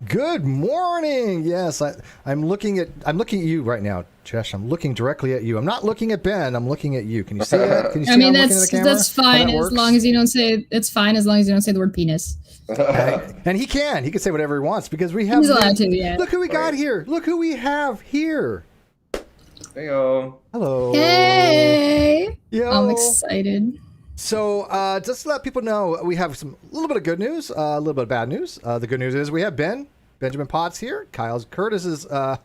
Good morning. Yes, I'm looking at you right now, Chesh. I'm looking directly at you. I'm not looking at Ben. I'm looking at you. Can you see it? Can you see I mean, how I'm looking at the camera? that's fine How that as long works? as you don't say it's fine as long as you don't say the word penis. And he can. He can say whatever he wants because we have. He's allowed to, yeah. Look who we got here. Look who we have here. Heyo. Hello. Hey, Yo. I'm excited. So, just to let people know, we have a little bit of good news, a little bit of bad news. The good news is we have Benjamin Potts here. Curtis's, I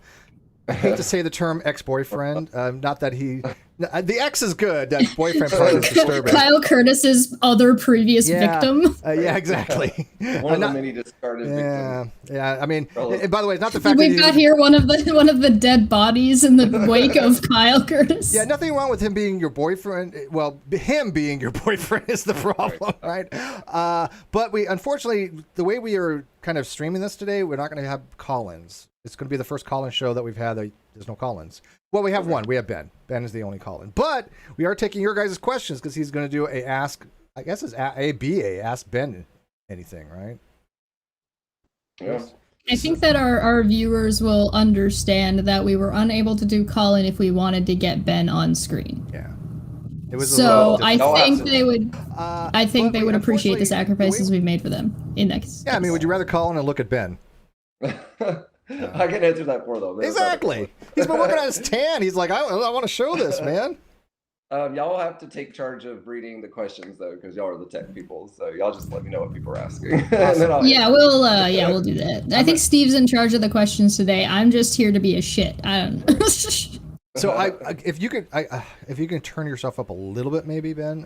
hate to say the term ex-boyfriend. Not that the ex is good. That boyfriend part is disturbing. Kyle Curtis's other previous victim. Yeah, exactly. One of the many discarded victims. Yeah. I mean, and by the way, it's not the fact We've got here one of the dead bodies in the wake of Kyle Curtis. Yeah, nothing wrong with him being your boyfriend. Well, him being your boyfriend is the problem, right? But we, unfortunately, the way we are kind of streaming this today, we're not going to have call-ins. It's going to be the first call-in show that we've had. There's no call-ins. Well, we have one. We have Ben. Ben is the only call-in. But we are taking your guys' questions because he's going to do a ask. I guess it's ask Ben anything, right? Yeah. I think that our viewers will understand that we were unable to do call-in if we wanted to get Ben on screen. Yeah. It was so I think absolutely. they would. I think they would appreciate the sacrifices we've made for them. In that case. Yeah, I mean, would you rather call in and look at Ben? I can answer that for them. Exactly. He's been working on his tan. He's like, I want to show this, man. Y'all have to take charge of reading the questions though, because y'all are the tech people. So y'all just let me know what people are asking. And then we'll do that. I think Steve's in charge of the questions today. I'm just here to be a shit. I don't know. So if you can turn yourself up a little bit, maybe Ben.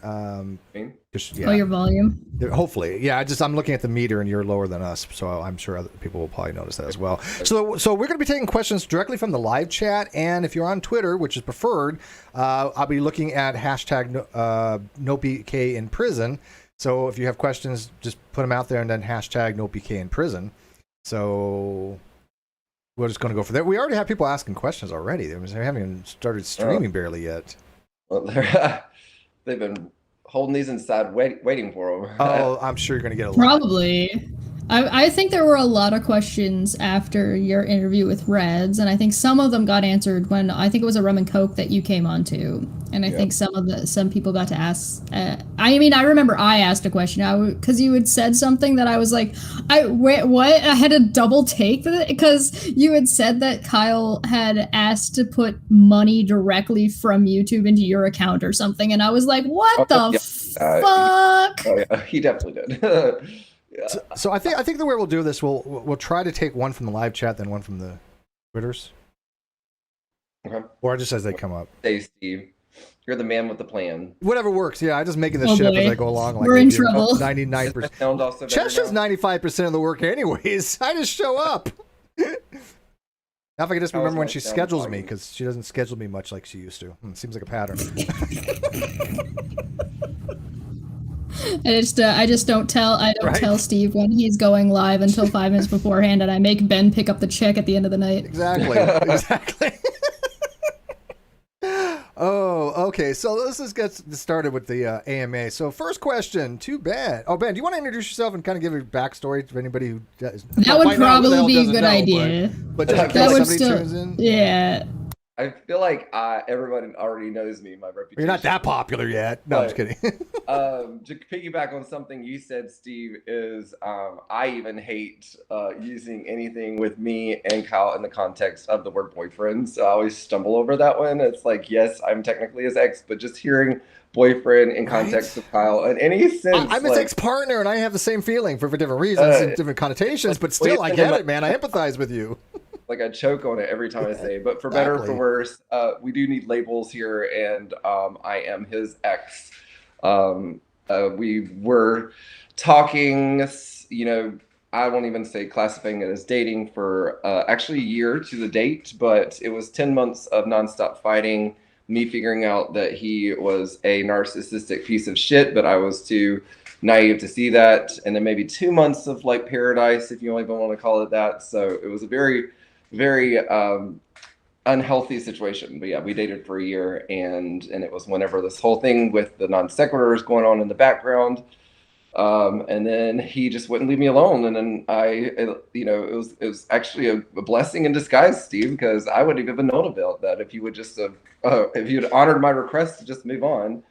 Your volume. Hopefully, yeah. I'm looking at the meter, and you're lower than us, so I'm sure other people will probably notice that as well. So we're going to be taking questions directly from the live chat, and if you're on Twitter, which is preferred, I'll be looking at hashtag NoBK in prison. So if you have questions, just put them out there, and then hashtag NoBK in prison. So we're just going to go for that. We already have people asking questions already. They haven't even started streaming barely yet. Well, they've been holding these inside, waiting for them. Oh, I'm sure you're going to get a lot. Probably. I think there were a lot of questions after your interview with Reds, and I think some of them got answered when I think it was a rum and coke that you came on to, and I think some people got to ask. I remember I asked a question because you had said something that I was like, wait, what? I had to double take that because you had said that Kyle had asked to put money directly from YouTube into your account or something, and I was like, what the fuck? He definitely did. Yeah. So I think the way we'll do this, we'll try to take one from the live chat, then one from the Twitters. Okay. Or just as they come up. Hey, Steve, you're the man with the plan. Whatever works. Yeah, I'm just making this shit up as I go along. We're in trouble. 99%. Chesh does 95% of the work anyways. I just show up. Now if I can just remember when she schedules me, because she doesn't schedule me much like she used to. Seems like a pattern. I just don't tell Steve when he's going live until 5 minutes beforehand, and I make Ben pick up the check at the end of the night. Exactly. Oh, okay. So let's just get started with the AMA. So first question to Ben. Oh, Ben, do you want to introduce yourself and kind of give a backstory to anybody who does? That would probably be a good idea. But just in case somebody tunes in. Yeah. I feel like everybody already knows me, my reputation. You're not that popular yet. No, I'm just kidding. To piggyback on something you said, Steve, is I even hate using anything with me and Kyle in the context of the word boyfriend. So I always stumble over that one. It's like, yes, I'm technically his ex, but just hearing boyfriend in context of Kyle in any sense. I'm his ex-partner, and I have the same feeling for different reasons and different connotations, but still, I get it, man. I empathize with you. Like I choke on it every time I say it, but for better or for worse, we do need labels here, and I am his ex. We were talking, I won't even say classifying it as dating for actually a year to the date, but it was 10 months of nonstop fighting, me figuring out that he was a narcissistic piece of shit, but I was too naive to see that, and then maybe 2 months of like paradise, if you even want to call it that. So it was a very unhealthy situation. But yeah, we dated for a year, and it was whenever this whole thing with the non sequiturs going on in the background. And then he just wouldn't leave me alone. And then it was actually a blessing in disguise, Steve, because I wouldn't have even known about that if you would just have, if you had honored my request to just move on.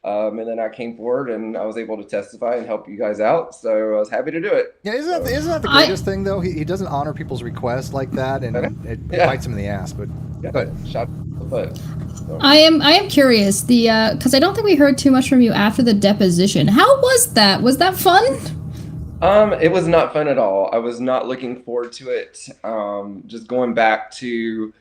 And then I came forward and I was able to testify and help you guys out. So I was happy to do it. Yeah, isn't that the greatest thing though? He doesn't honor people's requests like that, and it bites him in the ass. But shot in the foot. So. I am curious because I don't think we heard too much from you after the deposition. How was that? Was that fun? It was not fun at all. I was not looking forward to it. Just going back to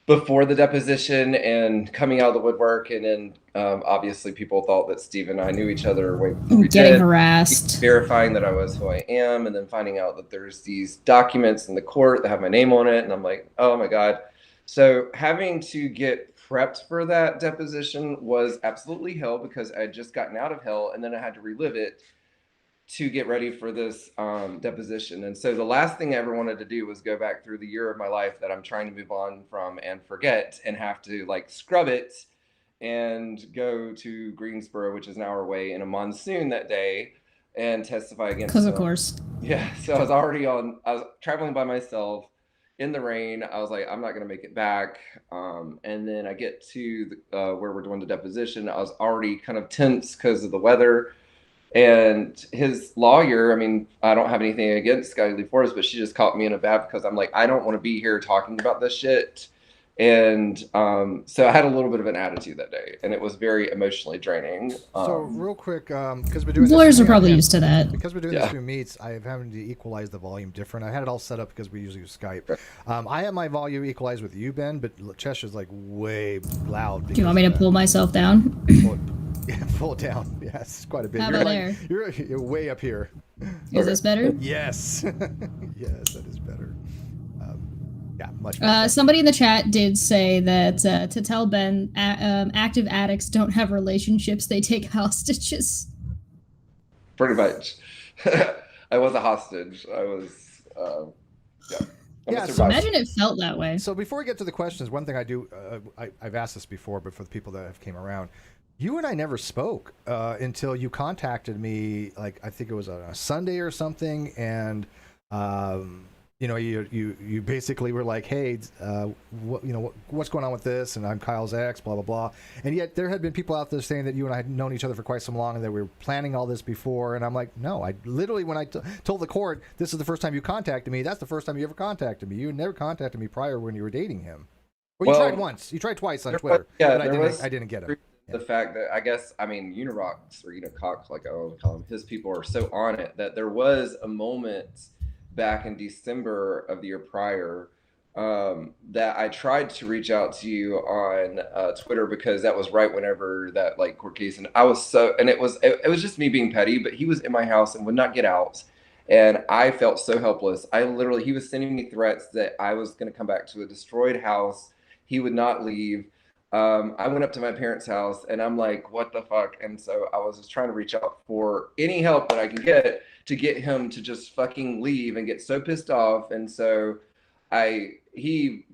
before the deposition and coming out of the woodwork, and then obviously people thought that Steve and I knew each other way before we getting did. harassed, verifying that I was who I am, and then finding out that there's these documents in the court that have my name on it, and I'm like, oh my god. So having to get prepped for that deposition was absolutely hell, because I had just gotten out of hell, and then I had to relive it to get ready for this deposition. And so the last thing I ever wanted to do was go back through the year of my life that I'm trying to move on from and forget, and have to like scrub it and go to Greensboro, which is an hour away, in a monsoon that day and testify against because them. of course. Yeah, so I was traveling by myself in the rain. I was like, I'm not going to make it back. And then I get to where we're doing the deposition. I was already kind of tense because of the weather. And his lawyer, I mean, I don't have anything against Skyly Forrest, but she just caught me in a bad, because I'm like, I don't want to be here talking about this shit. And so I had a little bit of an attitude that day, and it was very emotionally draining. So real quick, because we're doing lawyers this, are probably used to that. Because we're doing this through Meets, I have having to equalize the volume different. I had it all set up because we usually use Skype. I have my volume equalized with you, Ben, but Cheshire's like way loud. Do you want me to pull myself down? Pull it down. Yes, it's quite a bit. How about there? You're way up here. Is this better? Yes. Yes, that is better. Yeah, much better. Somebody in the chat did say that to tell Ben active addicts don't have relationships, they take hostages. Pretty much. I was a hostage. I was, So imagine it felt that way. So before we get to the questions, one thing I do, I've asked this before, but for the people that have came around, you and I never spoke until you contacted me. Like, I think it was on a Sunday or something, and you basically were like, hey, what's going on with this? And I'm Kyle's ex, blah blah blah. And yet there had been people out there saying that you and I had known each other for quite some long, and that we were planning all this before. And I'm like, no, I literally, when I told the court this is the first time you contacted me, that's the first time you ever contacted me. You had never contacted me prior when you were dating him. Well, you tried once. You tried twice on Twitter. But I didn't get it. The fact that, I guess, I mean, Unirocks or Cox, like I want to call him, his people are so on it that there was a moment back in December of the year prior that I tried to reach out to you on Twitter, because that was right whenever that like court case, and I was it was just me being petty, but he was in my house and would not get out, and I felt so helpless. He was sending me threats that I was going to come back to a destroyed house. He would not leave. I went up to my parents' house, and I'm like, what the fuck? And so I was just trying to reach out for any help that I can get to get him to just fucking leave, and get so pissed off. And so he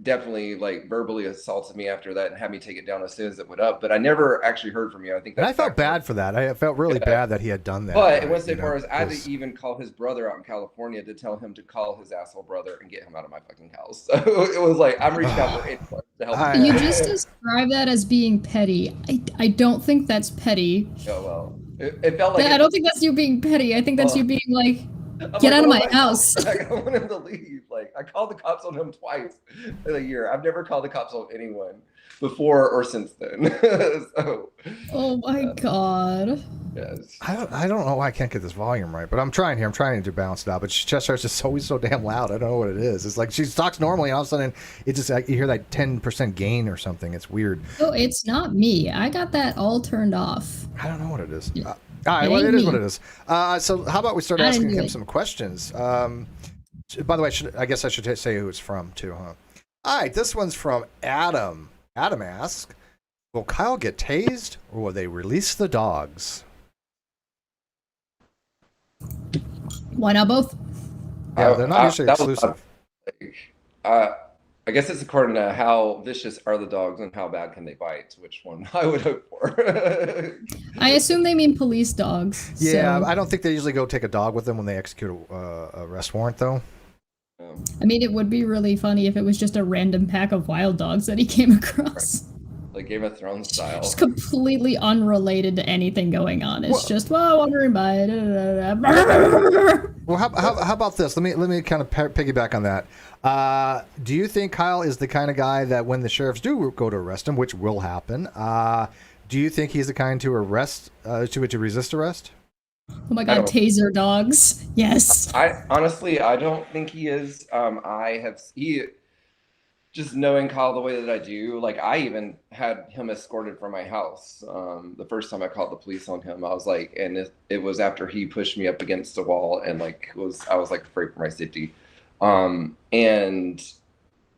definitely like verbally assaulted me after that, and had me take it down as soon as it went up. But I never actually heard from you. I think that's, and I felt bad for that. I felt really bad that he had done that. But it went so far as I had to even call his brother out in California to tell him to call his asshole brother and get him out of my fucking house. So it was like, I'm reaching out for anyone to help. You just describe that as being petty. I don't think that's petty. Oh well, it felt like I don't think that's you being petty. I think that's you being like, get out of my house. I want him to leave. Like, I called the cops on him twice in a year. I've never called the cops on anyone before or since then. So, oh my god. Yes. I don't know why I can't get this volume right, but I'm trying here. I'm trying to balance it out, but Chester's just always so damn loud. I don't know what it is. It's like she talks normally, and all of a sudden it just, like, you hear that 10% gain or something. It's weird. Oh, it's not me. I got that all turned off. I don't know what it is. All right, well, it is what it is. So how about we start asking him some questions? By the way, I guess I should say who it's from too, huh? All right, this one's from Adam. Adam asks, will Kyle get tased, or will they release the dogs? Why not both? Yeah, they're not usually exclusive. I guess it's according to how vicious are the dogs and how bad can they bite, which one I would hope for. I assume they mean police dogs. Yeah, so. I don't think they usually go take a dog with them when they execute a arrest warrant, though. I mean, it would be really funny if it was just a random pack of wild dogs that he came across. Like Game of Thrones style. Just completely unrelated to anything going on. It's just, well, wandering by. Well, how about this? Let me kind of piggyback on that. Do you think Kyle is the kind of guy that when the sheriffs do go to arrest him, which will happen, do you think he's the kind to arrest to resist arrest? Oh my god, taser dogs. Yes. I honestly, I don't think he is. Just knowing Kyle the way that I do, like I even had him escorted from my house. The first time I called the police on him, I was like, and it was after he pushed me up against a wall and like I was like afraid for my safety. And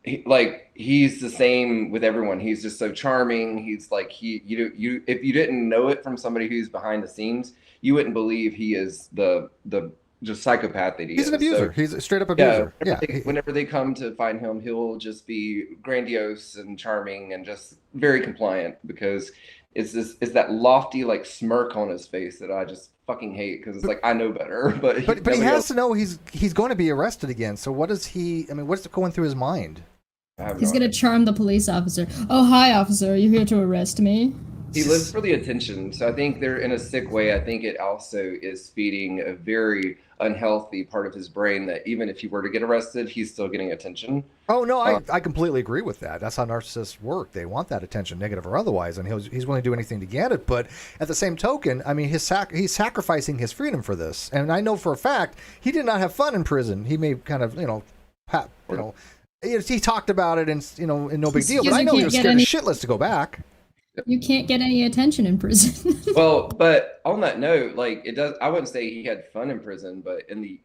he's the same with everyone. He's just so charming. He's like if you didn't know it from somebody who's behind the scenes, you wouldn't believe he is the just psychopath that he is. He's an abuser. So, he's a straight up abuser. Whenever they come to find him, he'll just be grandiose and charming and just very compliant because it's that lofty like smirk on his face that I just fucking hate because it's like I know better. But he has to know he's going to be arrested again. So what is he? I mean, what's going through his mind? He's going to charm the police officer. Oh, hi, officer. Are you here to arrest me? He lives for the attention. So I think they're in a sick way. I think it also is feeding a very unhealthy part of his brain that even if he were to get arrested, he's still getting attention. Oh, no, I completely agree with that. That's how narcissists work. They want that attention, negative or otherwise, and he's willing to do anything to get it. But at the same token, I mean, he's sacrificing his freedom for this. And I know for a fact he did not have fun in prison. He may kind of, he talked about it and, no big deal. But I know he was scared shitless to go back. You can't get any attention in prison. Well, but on that note, like I wouldn't say he had fun in prison, but in the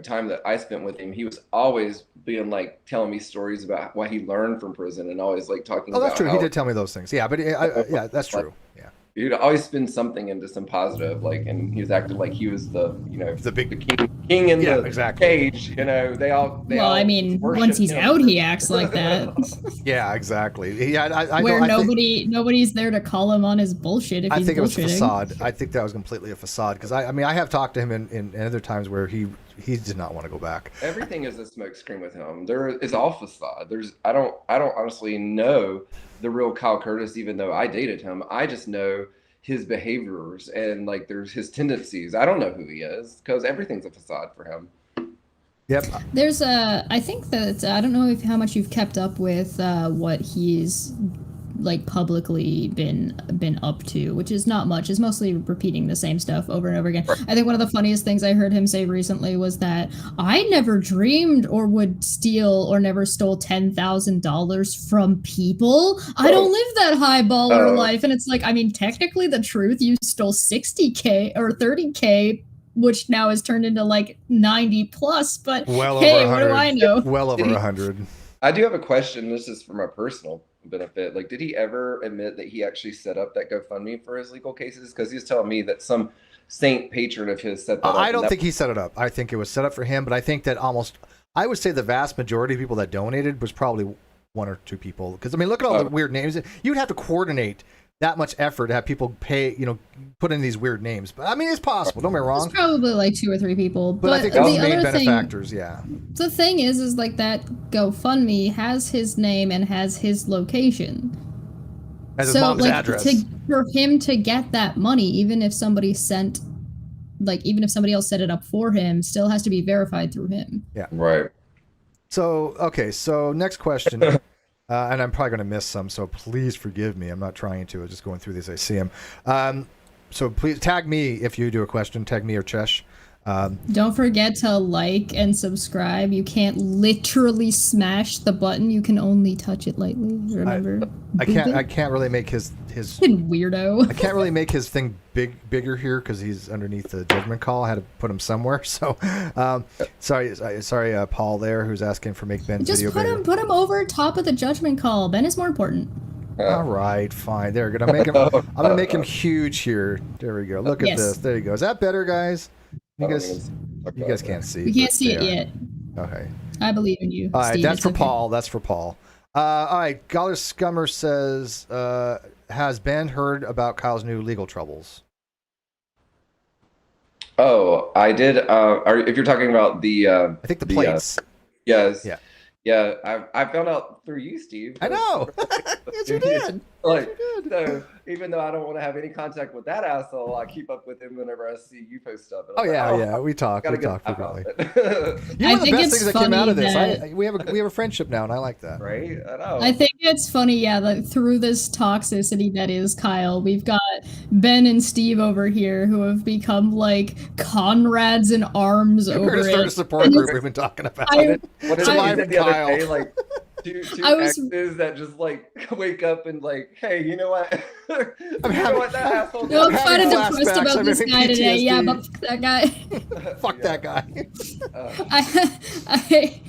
time that I spent with him, he was always being like telling me stories about what he learned from prison and always like talking about. Oh, that's true. He did tell me those things. Yeah, but yeah, that's true. Yeah. He'd always spin something into some positive, like, and he was acting like he was the king in the cage. They all. Well, I mean, once he's out, he acts like that. Yeah, exactly. Yeah, I where nobody's there to call him on his bullshit. If I he's think it was a facade. I think that was completely a facade because I have talked to him in other times where he did not want to go back. Everything is a smokescreen with him. There is all facade. I don't honestly know the real Kyle Curtis, even though I dated him. I just know his behaviors and like there's his tendencies. I don't know who he is because everything's a facade for him. Yep. There's I think that I don't know how much you've kept up with what he's like publicly been up to, which is not much. Is mostly repeating the same stuff over and over again. Right. I think one of the funniest things I heard him say recently was that I never dreamed or would steal or never stole $10,000 from people. I don't live that high baller life. And it's like, I mean, technically the truth, you stole $60K or $30K, which now has turned into like 90 plus, but well hey, over 100. What do I know? Well over 100. I do have a question. This is for my personal benefit. Like, did he ever admit that he actually set up that GoFundMe for his legal cases? Because he's telling me that some saint patron of his set that up. I don't think he set it up. I think it was set up for him, but I think that I would say the vast majority of people that donated was probably one or two people. Because, I mean, look at all the weird names. You'd have to coordinate that much effort to have people pay, put in these weird names. But I mean, it's possible. Don't get me wrong. It's probably like 2 or 3 people. But I think those main benefactors, yeah. The thing is like that GoFundMe has his name and has his location. As his mom's address. For him to get that money, even if somebody else set it up for him, still has to be verified through him. Yeah. Right. So, okay. So next question. And I'm probably going to miss some, so please forgive me. I'm not trying to. I'm just going through these. I see them. So please tag me if you do a question. Tag me or Chesh. Don't forget to like and subscribe. You can't literally smash the button. You can only touch it lightly. Remember? I can't really make his weirdo. I can't really make his thing bigger here because he's underneath the Judgement Call. I had to put him somewhere. So, sorry, Paul there, who's asking for make Ben's video bigger. Just put him over top of the Judgement Call. Ben is more important. All right, fine. There, good. I'm gonna make him huge here. There we go. Look at this. There you go. Is that better, guys? You guys can't see. We can't see it yet. Okay. I believe in you. All right, Steve. that's It's for okay. Paul. That's for Paul. All right, Goller Scummer says, has Ben heard about Kyle's new legal troubles? Oh, I did. If you're talking about the I think the plates. yes, Yeah. yeah, I found out through you, Steve. I know. Yes, you did. Like, Yes, you did. so even though I don't want to have any contact with that asshole, I keep up with him whenever I see you post stuff. And Oh I'm yeah, like, yeah. We talk. We gotta get talk that out frequently. of it. You're I one of the think best it's things that came out of this. funny We have a friendship now, and I like that. Right? I know. I think it's funny, yeah, that through this toxicity that is Kyle, we've got Ben and Steve over here who have become like comrades in arms We're over gonna start a it. support group we've been talking about. What did I- I say the other Kyle. day? Like two I was- exes that just like wake up and like, hey, you know what? you know having- what that asshole No, I'm did? kind of having depressed flashbacks. about I'm this having guy today. Yeah, PTSD. but fuck that guy. Fuck that guy. I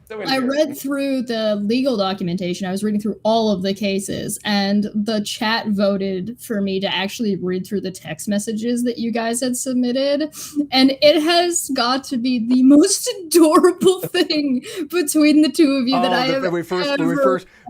So I read through the legal documentation. I was reading through all of the cases, and the chat voted for me to actually read through the text messages that you guys had submitted. And it has got to be the most adorable thing between the two of you that I have when we first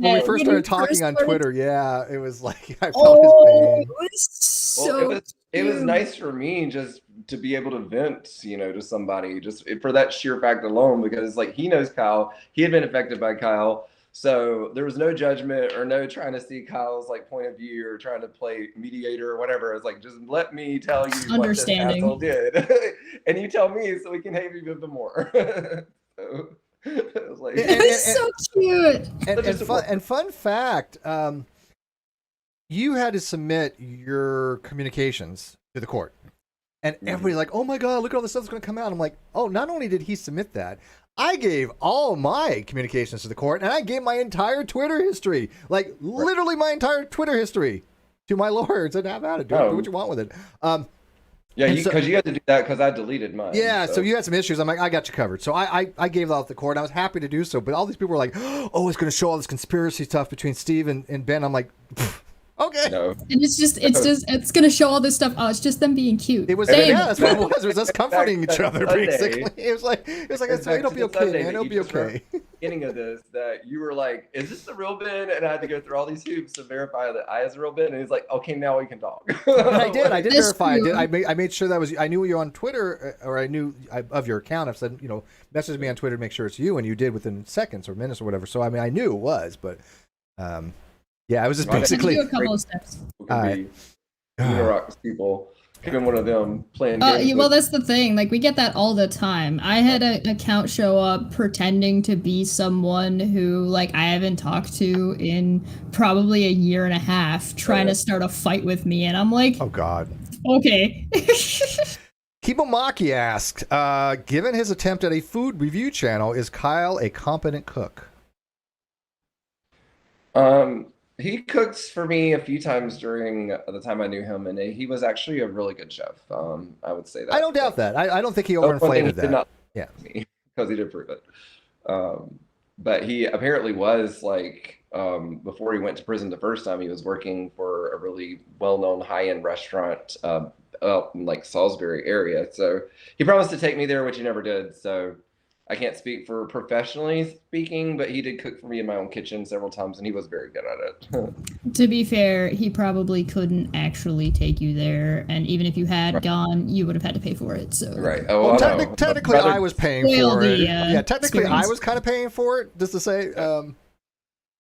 read. started talking on Twitter, yeah, it was like I felt Oh, his it was so Well, it was cute. nice for me just to be able to vent, you know, to somebody just for that sheer fact alone, because like he knows Kyle, he had been affected by Kyle. So there was no judgment or no trying to see Kyle's like point of view or trying to play mediator or whatever. It's like, just let me tell you what this Understanding. asshole did. And you tell me so we can hate you even more. So it was like, It was so cute. And fun fact, you had to submit your communications to the court. And everybody's like, oh my God, look at all the stuff that's going to come out. I'm like, oh, not only did he submit that, I gave all my communications to the court, and I gave my entire Twitter history, like literally my entire Twitter history to my lawyer and said, have at it, do what you want with it. yeah, because you had to do that because I deleted mine. Yeah, so you had some issues. I'm like, I got you covered. So I gave that out to the court. And I was happy to do so. But all these people were like, oh, it's going to show all this conspiracy stuff between Steve and Ben. I'm like, okay. No. And it's gonna show all this stuff. Oh, it's just them being cute. It was Same. yeah, that's what it was. It was us comforting each other Sunday. basically. It was like it'll be okay, man. It'll be okay. Beginning of this, that you were like, "Is this the real Ben?" And I had to go through all these hoops to verify that I is the real Ben. And he's like, "Okay, now we can talk." And I did That's verify. true. I made sure that was. I knew you on Twitter, or I knew of your account. I said, message me on Twitter to make sure it's you, and you did within seconds or minutes or whatever. So I mean, I knew it was, but yeah, I was just Right. basically. Do a couple of steps. Who can be Rocks people. Even one of them playing. Yeah, games well, with- that's the thing. Like, we get that all the time. I had an account show up pretending to be someone who, like, I haven't talked to in probably a year and a half, trying to start a fight with me, and I'm like, Oh God. okay. Kibomaki asks, given his attempt at a food review channel, is Kyle a competent cook? He cooked for me a few times during the time I knew him, and he was actually a really good chef. I would say that. I don't doubt that. I don't think he One thing he overinflated did that. not Yeah. me because he did prove it. But he apparently was like, before he went to prison the first time, he was working for a really well-known high-end restaurant out in like Salisbury area. So he promised to take me there, which he never did. So I can't speak for professionally speaking, but he did cook for me in my own kitchen several times, and he was very good at it. To be fair, he probably couldn't actually take you there, and even if you had gone, you would have had to pay for it. So Right. Oh, Well, I know. technically, Brother- I was paying Spoil for it. the, Yeah, technically, experience. I was kind of paying for it, just to say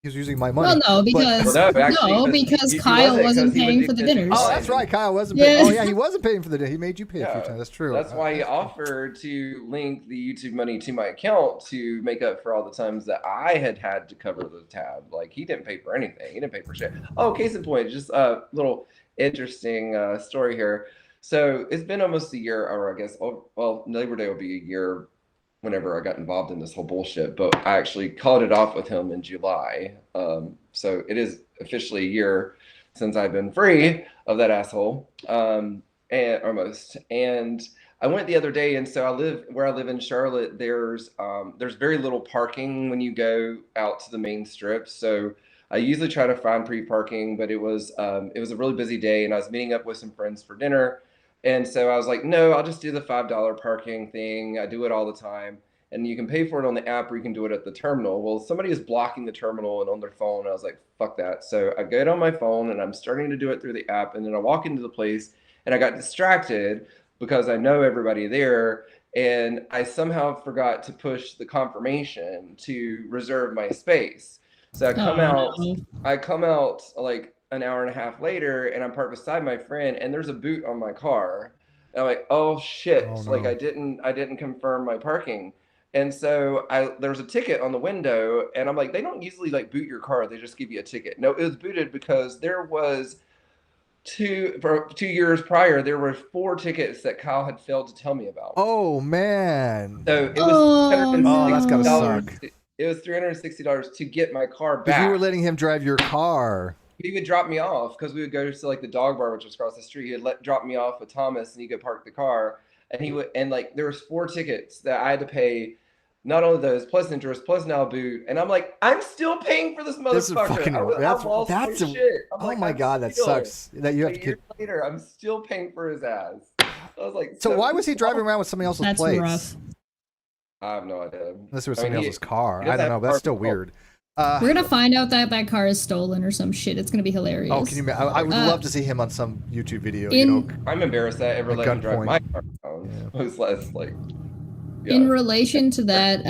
he was using my money. Well, no, because Well, no, actually, because he Kyle wasn't, 'cause wasn't he would paying for the dictate- dinners. Oh, that's right. Kyle wasn't Yeah. paying. Oh, yeah, he wasn't paying for the day. He made you pay a few Yeah, times. That's true. That's why he offered to link the YouTube money to my account to make up for all the times that I had to cover the tab. Like, he didn't pay for anything. He didn't pay for shit. Oh, case in point, just a little interesting story here. So it's been almost a year, or I guess, well, Labor Day will be a year whenever I got involved in this whole bullshit, but I actually called it off with him in July. So it is officially a year since I've been free of that asshole, and almost. And I went the other day, and so where I live in Charlotte. There's very little parking when you go out to the main strip. So I usually try to find pre-parking, but it was a really busy day, and I was meeting up with some friends for dinner. And so I was like, no, I'll just do the $5 parking thing. I do it all the time. and you can pay for it on the app or you can do it at the terminal. Well, somebody is blocking the terminal and on their phone. And I was like, fuck that. So I get on my phone and I'm starting to do it through the app. And then I walk into the place and I got distracted because I know everybody there. And I somehow forgot to push the confirmation to reserve my space. So I come out like an hour and a half later and I'm parked beside my friend and there's a boot on my car. And I'm like, oh shit. Oh, no. Like I didn't confirm my parking. And so there's a ticket on the window and I'm like, they don't usually like boot your car. They just give you a ticket. No, it was booted because there was 2 years prior, there were 4 tickets that Kyle had failed to tell me about. Oh man. So it was no. that's gotta suck. It was $360 to get my car back. Because you were letting him drive your car. He would drop me off because we would go to like the dog bar, which was across the street. He would drop me off with Thomas, and he could park the car. And he would, and like there was 4 tickets that I had to pay. Not only those, plus interest, plus now boot, and I'm like, I'm still paying for this motherfucker. This is fucking, I lost my shit. Oh my god, that sucks. That you have to year later, I'm still paying for his ass. I was like, so why was he driving around with somebody else's That's plates? rough. I have no idea. Unless it was somebody else's car. he I don't doesn't know, have but that's a still car. weird. We're gonna find out that car is stolen or some shit. It's gonna be hilarious. Oh, can you? I would love to see him on some YouTube video. I'm embarrassed that I ever let him drive my car. It was less like. Yeah. In relation to that,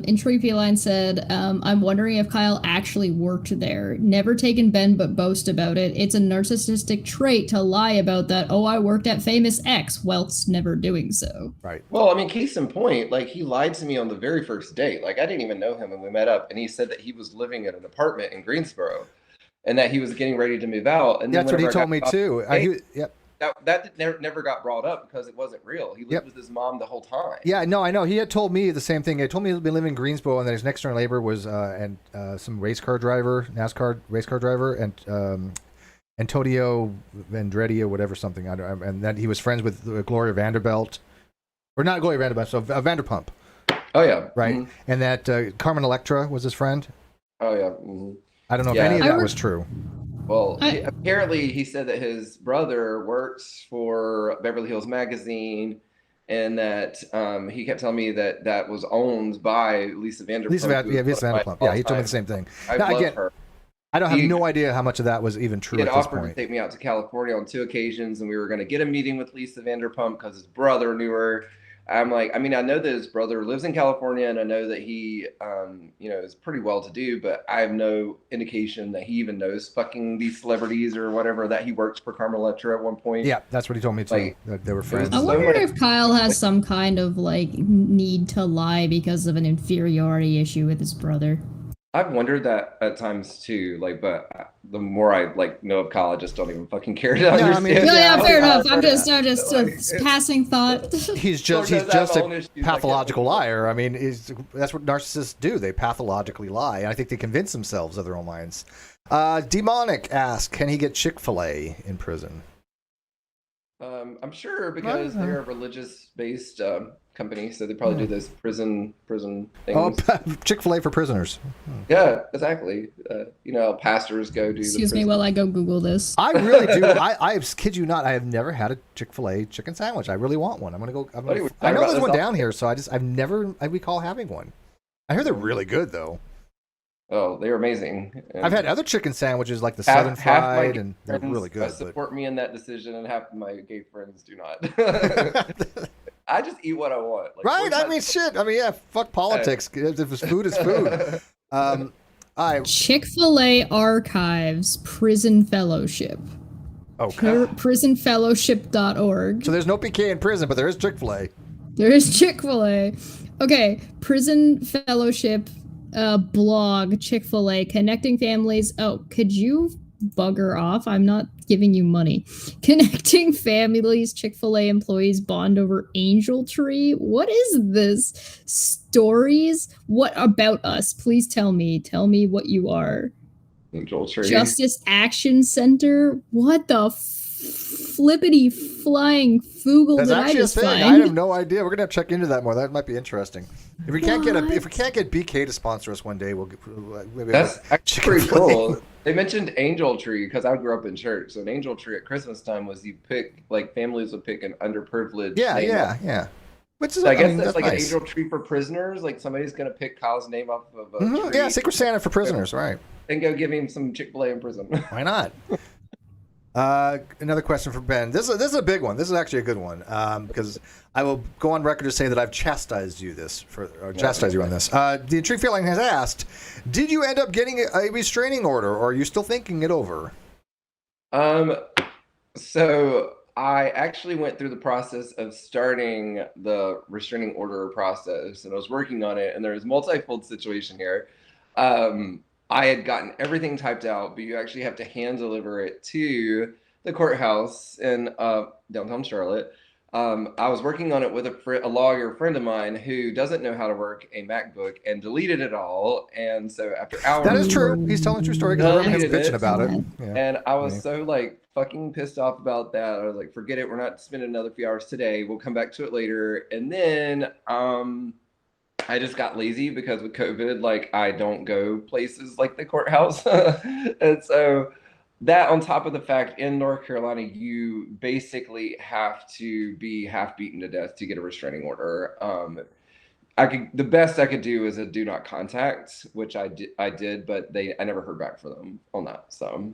Introy Line said, I'm wondering if Kyle actually worked there. Never taken Ben, but boast about it. It's a narcissistic trait to lie about that. Oh, I worked at famous X, whilst never doing so. Right. Well, I mean, case in point, like he lied to me on the very first date. Like I didn't even know him, and we met up, and he said that he was living in an apartment in Greensboro, and that he was getting ready to move out. And that's what he told me too. Yep. That never got brought up because it wasn't real. He lived with his mom the whole time. Yeah, no, I know. He had told me the same thing. He told me he'd been living in Greensboro, and that his next door neighbor was some NASCAR race car driver, and Antonio Vendretti or whatever something. And that he was friends with Gloria Vanderbilt, or not Gloria Vanderbilt, so Vanderpump. Oh yeah, right. Mm-hmm. And that Carmen Electra was his friend. Oh yeah. Mm-hmm. I don't know if any of that was true. Well, apparently he said that his brother works for Beverly Hills Magazine, and that he kept telling me that was owned by Lisa Vanderpump. Lisa Vanderpump. Yeah, he told me the same thing. I love her. I don't have no idea how much of that was even true at this point. He had offered to take me out to California on 2 occasions, and we were going to get a meeting with Lisa Vanderpump because his brother knew her. I'm like, I mean, I know that his brother lives in California, and I know that he, is pretty well to do, but I have no indication that he even knows fucking these celebrities or whatever, that he works for Carmen Electra at one point. Yeah, that's what he told me too. Like, that they were friends. I wonder if Kyle has some kind of like need to lie because of an inferiority issue with his brother. I've wondered that at times too, like, but the more I know of Kyle, I just don't even fucking care to understand. I mean, yeah, fair enough. I'm just a passing thought. He's just a pathological liar. I mean, that's what narcissists do. They pathologically lie. And I think they convince themselves of their own lies. Demonic asks, can he get Chick-fil-A in prison? I'm sure because they're a religious-based company, so they probably do those prison things. Oh, Chick-fil-A for prisoners. Yeah, exactly. Pastors go do. Excuse me while I go Google this. I really do. I kid you not. I have never had a Chick-fil-A chicken sandwich. I really want one. I know there's one down here, so I recall having one. I hear they're really good though. Oh, they're amazing. And I've had other chicken sandwiches like the Southern Fried, and they're really good. Support me in that decision, and half of my gay friends do not. I just eat what I want. Like, right? I mean, shit. I mean, yeah. Fuck politics. If it's food, it's food. Chick-fil-A Archives Prison Fellowship. Okay. Prisonfellowship.org. So there's no PK in prison, but there is Chick-fil-A. There is Chick-fil-A. Okay. Prison Fellowship blog, Chick-fil-A, connecting families. Oh, could you bugger off? I'm not giving you money. Connecting families, Chick-fil-A employees bond over Angel Tree. What is this? Stories? What about us? Please tell me. Tell me what you are. Angel Tree. Justice Action Center. What the flippity flying foogle did I just find? I have no idea. We're gonna have to check into that more. That might be interesting. If we can't get BK to sponsor us one day, that's actually pretty cool. They mentioned Angel Tree because I grew up in church. So an Angel Tree at Christmas time was you pick, like, families would pick an underprivileged. Yeah. Which is, So I guess mean, that's like nice. an angel tree for prisoners. Like somebody's gonna pick Kyle's name off of a tree. Yeah, Secret Santa for prisoners, right? And go give him some Chick-fil-A in prison. Why not? Another question for Ben. This is a big one. This is actually a good one because I will go on record to say that I've chastised you you on this. The Tree Feeling has asked, did you end up getting a restraining order, or are you still thinking it over? So I actually went through the process of starting the restraining order process, and I was working on it, and there was a multifold situation here. I had gotten everything typed out, but you actually have to hand deliver it to the courthouse in downtown Charlotte. I was working on it with a lawyer friend of mine who doesn't know how to work a MacBook and deleted it all. And so after hours, that is true. He's telling a true story because I remember him bitching about it. Yeah. And I was so like fucking pissed off about that. I was like, forget it. We're not spending another few hours today. We'll come back to it later. And then I just got lazy because with COVID, like I don't go places like the courthouse. And so that on top of the fact in North Carolina, you basically have to be half beaten to death to get a restraining order. The best I could do is a do not contact, which I did, but I never heard back from them on that. So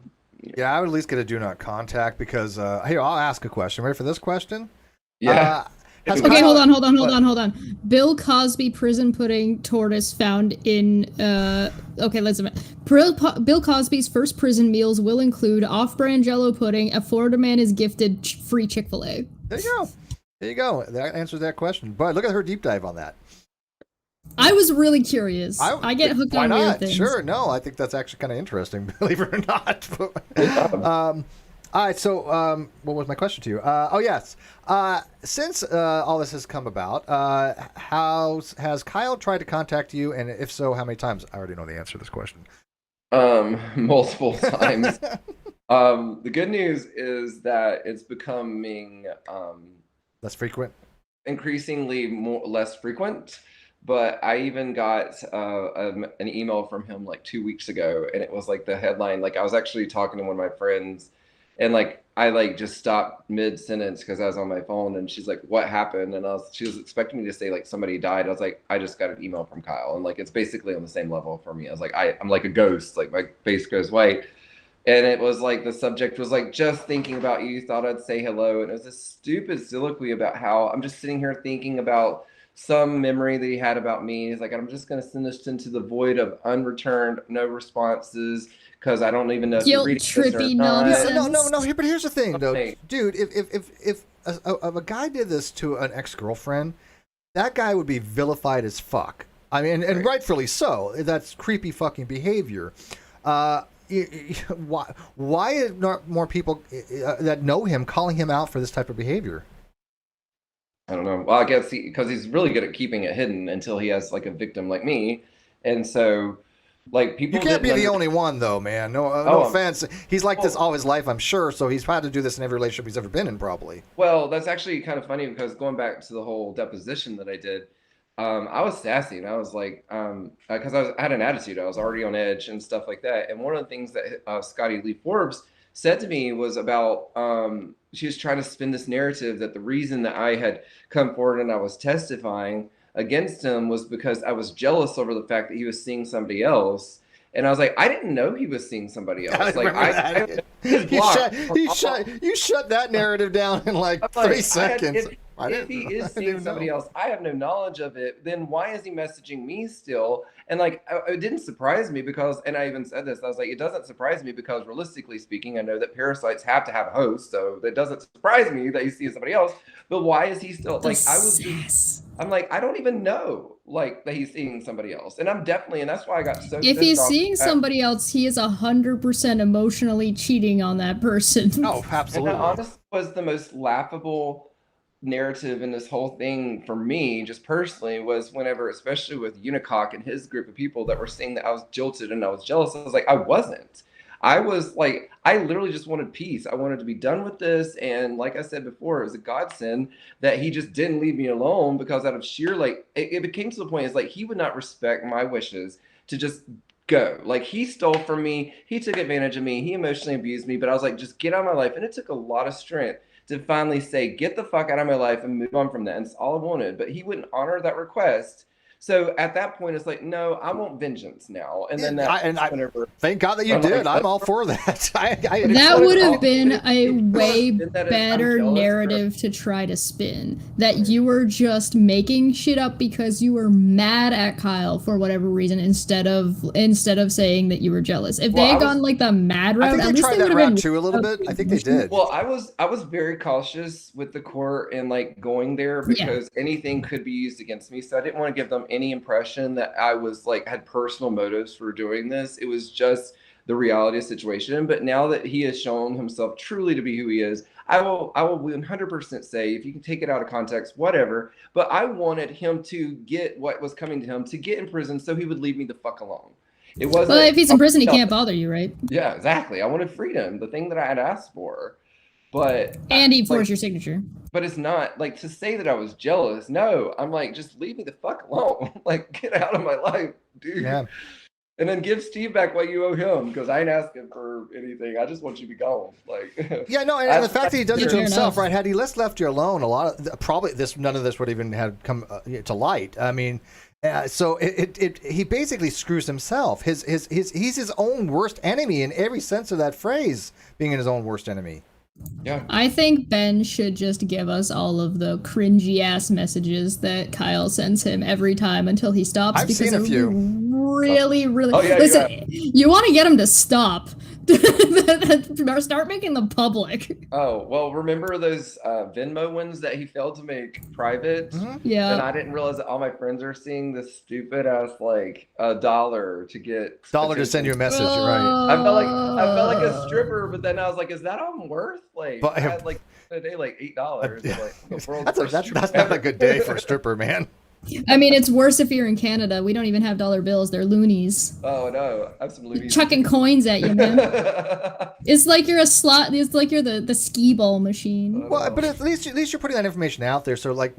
yeah, I would at least get a do not contact because here, I'll ask a question. Ready for this question? Yeah. Okay, hold on. Bill Cosby prison pudding tortoise found in okay, let's admit. Bill Cosby's first prison meals will include off-brand Jello pudding. A Florida man is gifted free Chick-fil-A. There you go. That answers that question. But look at her deep dive on that. I was really curious. I get hooked on weird things. Sure, no, I think that's actually kind of interesting, believe it or not. All right, so what was my question to you? Oh, yes. Since all this has come about, has Kyle tried to contact you? And if so, how many times? I already know the answer to this question. Multiple times. The good news is that it's becoming less frequent? Increasingly less frequent. But I even got an email from him like 2 weeks ago, and it was like the headline. Like I was actually talking to one of my friends, and like I like just stopped mid sentence because I was on my phone, and she's like, "What happened?" And she was expecting me to say like somebody died. I was like, "I just got an email from Kyle," and like it's basically on the same level for me. I was like, I'm like a ghost, like my face goes white. And it was like the subject was like, just thinking about you, thought I'd say hello. And it was this stupid soliloquy about how I'm just sitting here thinking about some memory that he had about me. He's like, I'm just going to send this into the void of unreturned, no responses, because I don't even know if guilt you're trippy nonsense. No. But here's the thing, though, dude. If a guy did this to an ex-girlfriend, that guy would be vilified as fuck. I mean, and rightfully so. That's creepy fucking behavior. Why are not more people that know him calling him out for this type of behavior? I don't know. Well, I guess because he's really good at keeping it hidden until he has like a victim like me, and so like people. You can't be the only one, though, man. No offense. He's like this all his life, I'm sure. So he's had to do this in every relationship he's ever been in, probably. Well, that's actually kind of funny because going back to the whole deposition that I did, I was sassy and I was like, because I had an attitude. I was already on edge and stuff like that. And one of the things that Scotty Lee Forbes said to me was about she was trying to spin this narrative that the reason that I had come forward and I was testifying against him was because I was jealous over the fact that he was seeing somebody else. And I was like, I didn't know he was seeing somebody else. You shut that narrative down in like 3 seconds. If he is seeing somebody else, I have no knowledge of it, then why is he messaging me still? And like, it didn't surprise me because, and I even said this, I was like, it doesn't surprise me because realistically speaking, I know that parasites have to have a host. So it doesn't surprise me that he's seeing somebody else, but why is he still like, I'm like, I don't even know like that he's seeing somebody else. And I'm definitely, and that's why I got so if he's seeing somebody else, he is 100% emotionally cheating on that person. Oh, absolutely. And that honestly was the most laughable narrative in this whole thing for me, just personally, was whenever, especially with Unicock and his group of people that were saying that I was jilted and I was jealous. I was like, I wasn't. I was like, I literally just wanted peace. I wanted to be done with this. And like I said before, it was a godsend that he just didn't leave me alone because out of sheer, like, it became to the point, it's like he would not respect my wishes to just go. Like he stole from me. He took advantage of me. He emotionally abused me. But I was like, just get out of my life. And it took a lot of strength to finally say, get the fuck out of my life and move on from that. And it's all I wanted. But he wouldn't honor that request. So at that point, it's like, no, I want vengeance now. And then whenever, thank God that you did. I'm all for that. That would have been a way better narrative to try to spin. That you were just making shit up because you were mad at Kyle for whatever reason, instead of saying that you were jealous. If they had gone like the mad route, I think they tried that route too a little bit. I think they did. Well, I was very cautious with the court and like going there because anything could be used against me. So I didn't want to give them any impression that I was like had personal motives for doing this. It was just the reality of the situation. But now that he has shown himself truly to be who he is, I will 100% say, if you can take it out of context, whatever. But I wanted him to get what was coming to him, to get in prison so he would leave me the fuck alone. It wasn't. Well, if he's in prison, he can't bother you, right? Yeah, exactly. I wanted freedom, the thing that I had asked for. But and he forged your signature. But it's not like to say that I was jealous. No, I'm like, just leave me the fuck alone. Like, get out of my life, dude. Yeah. And then give Steve back what you owe him, because I ain't asking for anything. I just want you to be gone. Like, yeah, no, and the fact that he does it to himself, right? Had he left you alone, a lot of probably none of this would even have come to light. I mean, so he basically screws himself. He's his own worst enemy in every sense of that phrase, being his own worst enemy. Yeah. I think Ben should just give us all of the cringy ass messages that Kyle sends him every time until he stops. I've seen a few. Really. Listen, you want to get him to stop. Start making them public. Oh, well, remember those Venmo ones that he failed to make private? Mm-hmm. Yeah. And I didn't realize that all my friends are seeing this stupid ass like $1 to get to send you a message, right? I felt like a stripper, but then I was like, is that all I'm worth? Like, I had like a day like $8. That's not a good day for a stripper, man. I mean, it's worse if you're in Canada. We don't even have dollar bills. They're loonies. Oh, no. I have some loonies. Chucking coins at you, man. It's like you're a slot. It's like you're the skee-ball machine. Well, but at least you're putting that information out there. So, like,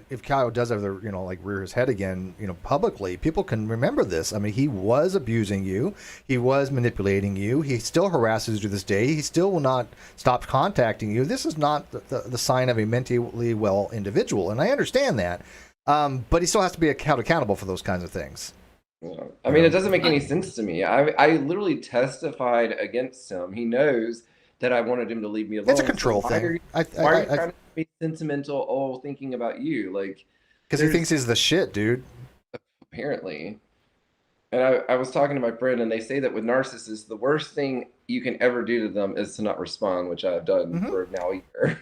if Kyle does ever, like, rear his head again, publicly, people can remember this. I mean, he was abusing you. He was manipulating you. He still harasses you to this day. He still will not stop contacting you. This is not the sign of a mentally well individual, and I understand that. But he still has to be held accountable for those kinds of things. Yeah. I mean, it doesn't make any sense to me. I literally testified against him. He knows that I wanted him to leave me alone. It's a control thing. Why are you trying to be sentimental, thinking about you? Like, because he thinks he's the shit, dude. Apparently. And I was talking to my friend, and they say that with narcissists, the worst thing you can ever do to them is to not respond, which I've done for now a year.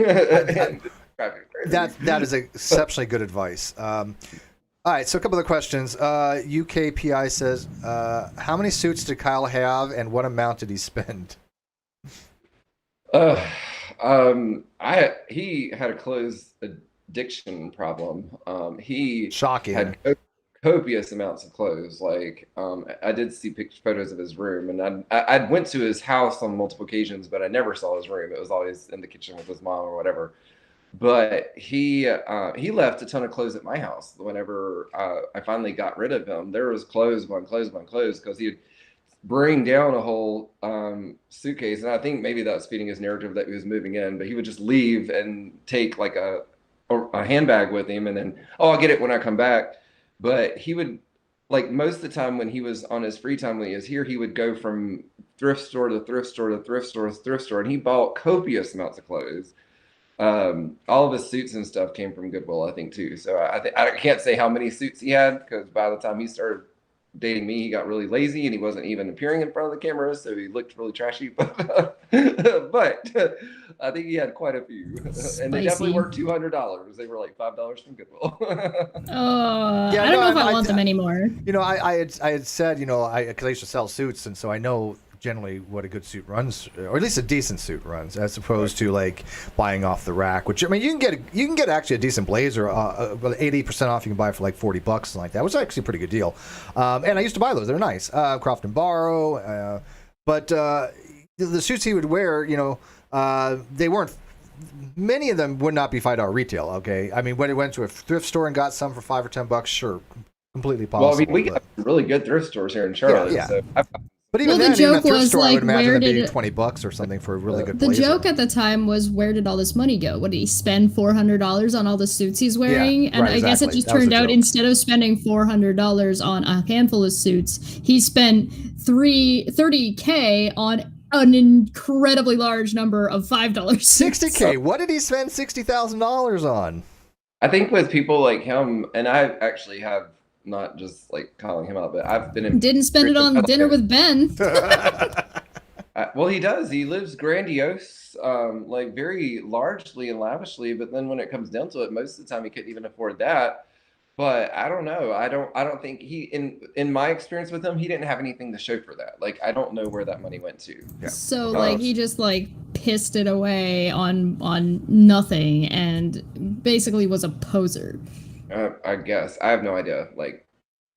That is exceptionally good advice. All right, so a couple of questions. UKPI says, how many suits did Kyle have, and what amount did he spend? He had a clothes addiction problem. He Shocking. Had copious amounts of clothes. Like, I did see photos of his room, and I went to his house on multiple occasions, but I never saw his room. It was always in the kitchen with his mom or whatever. But he left a ton of clothes at my house. Whenever I finally got rid of him, there was clothes because he'd bring down a whole suitcase. And I think maybe that was feeding his narrative that he was moving in, but he would just leave and take like a handbag with him, and then, I'll get it when I come back. But he would, like, most of the time when he was on his free time when he was here, he would go from thrift store to thrift store to thrift store to thrift store, and he bought copious amounts of clothes. All of his suits and stuff came from Goodwill, I think, too. So I can't say how many suits he had, because by the time he started dating me, he got really lazy and he wasn't even appearing in front of the camera, so he looked really trashy. But I think he had quite a few, and they definitely were $200. They were like $5 from Goodwill. I don't know if I want them anymore. I had said, because I used to sell suits, and so I know generally what a good suit runs, or at least a decent suit runs, as opposed to like buying off the rack. Which, I mean, you can get actually a decent blazer, 80% off. You can buy for like $40, something like that, which is actually a pretty good deal. And I used to buy those; they're nice, Croft and Barrow. But the suits he would wear, they weren't. Many of them would not be $5 retail. Okay, I mean, when he went to a thrift store and got some for $5 or $10, sure, completely possible. Well, I mean, we got really good thrift stores here in Charlotte. Yeah. So I've got But even Well, the then, in a joke thrift was store, I like, would imagine where it'd be did $20 or something for a really good the blazer. joke at the time was, where did all this money go? What did he spend $400 on all the suits he's wearing? Yeah, And right, I guess it exactly. just That was turned the out, joke. instead of spending $400 on a handful of suits, he spent 30K on an incredibly large number of $5 suits. $60K. What did he spend $60,000 on? I think with people like him, and I actually have not just like calling him out, but I've been in. Didn't spend it on dinner with Ben. Well, he does. He lives grandiose, like very largely and lavishly. But then when it comes down to it, most of the time he couldn't even afford that. But I don't know. I don't think he, in my experience with him, he didn't have anything to show for that. Like I don't know where that money went to. Yeah. So like he just like pissed it away on nothing and basically was a poser. I guess I have no idea. Like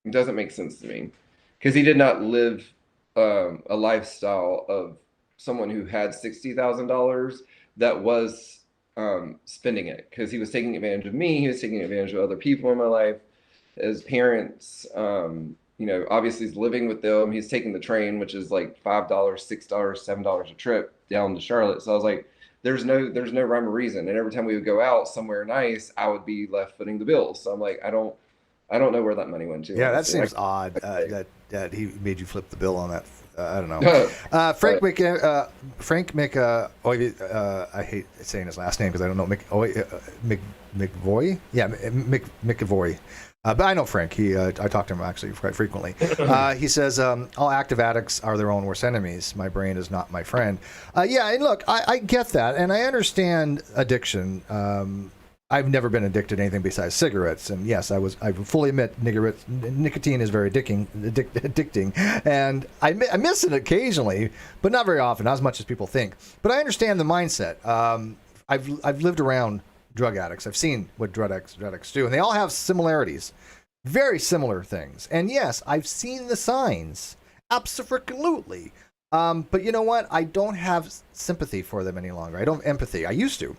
it doesn't make sense to me because he did not live a lifestyle of someone who had $60,000 that was spending it, because he was taking advantage of me. He was taking advantage of other people in my life. His parents, you know, obviously he's living with them. He's taking the train, which is like $5, $6, $7 a trip down to Charlotte. So I was like, there's no rhyme or reason. And every time we would go out somewhere nice, I would be left footing the bills. So I'm like, I don't know where that money went to. Yeah, that honestly. seems odd that he made you flip the bill on that. I don't know. Frank I hate saying his last name because I don't know. McVoy? Yeah, McVoy. But I know Frank. I talk to him actually quite frequently. He says, all active addicts are their own worst enemies. My brain is not my friend. Yeah, and look, I get that, and I understand addiction. I've never been addicted to anything besides cigarettes, and yes, I fully admit nicotine is very addicting, and I miss it occasionally, but not very often, not as much as people think. But I understand the mindset. I've lived around drug addicts. I've seen what drug addicts do, and they all have similarities, very similar things. And yes, I've seen the signs, absolutely. But you know what? I don't have sympathy for them any longer. I don't have empathy. I used to.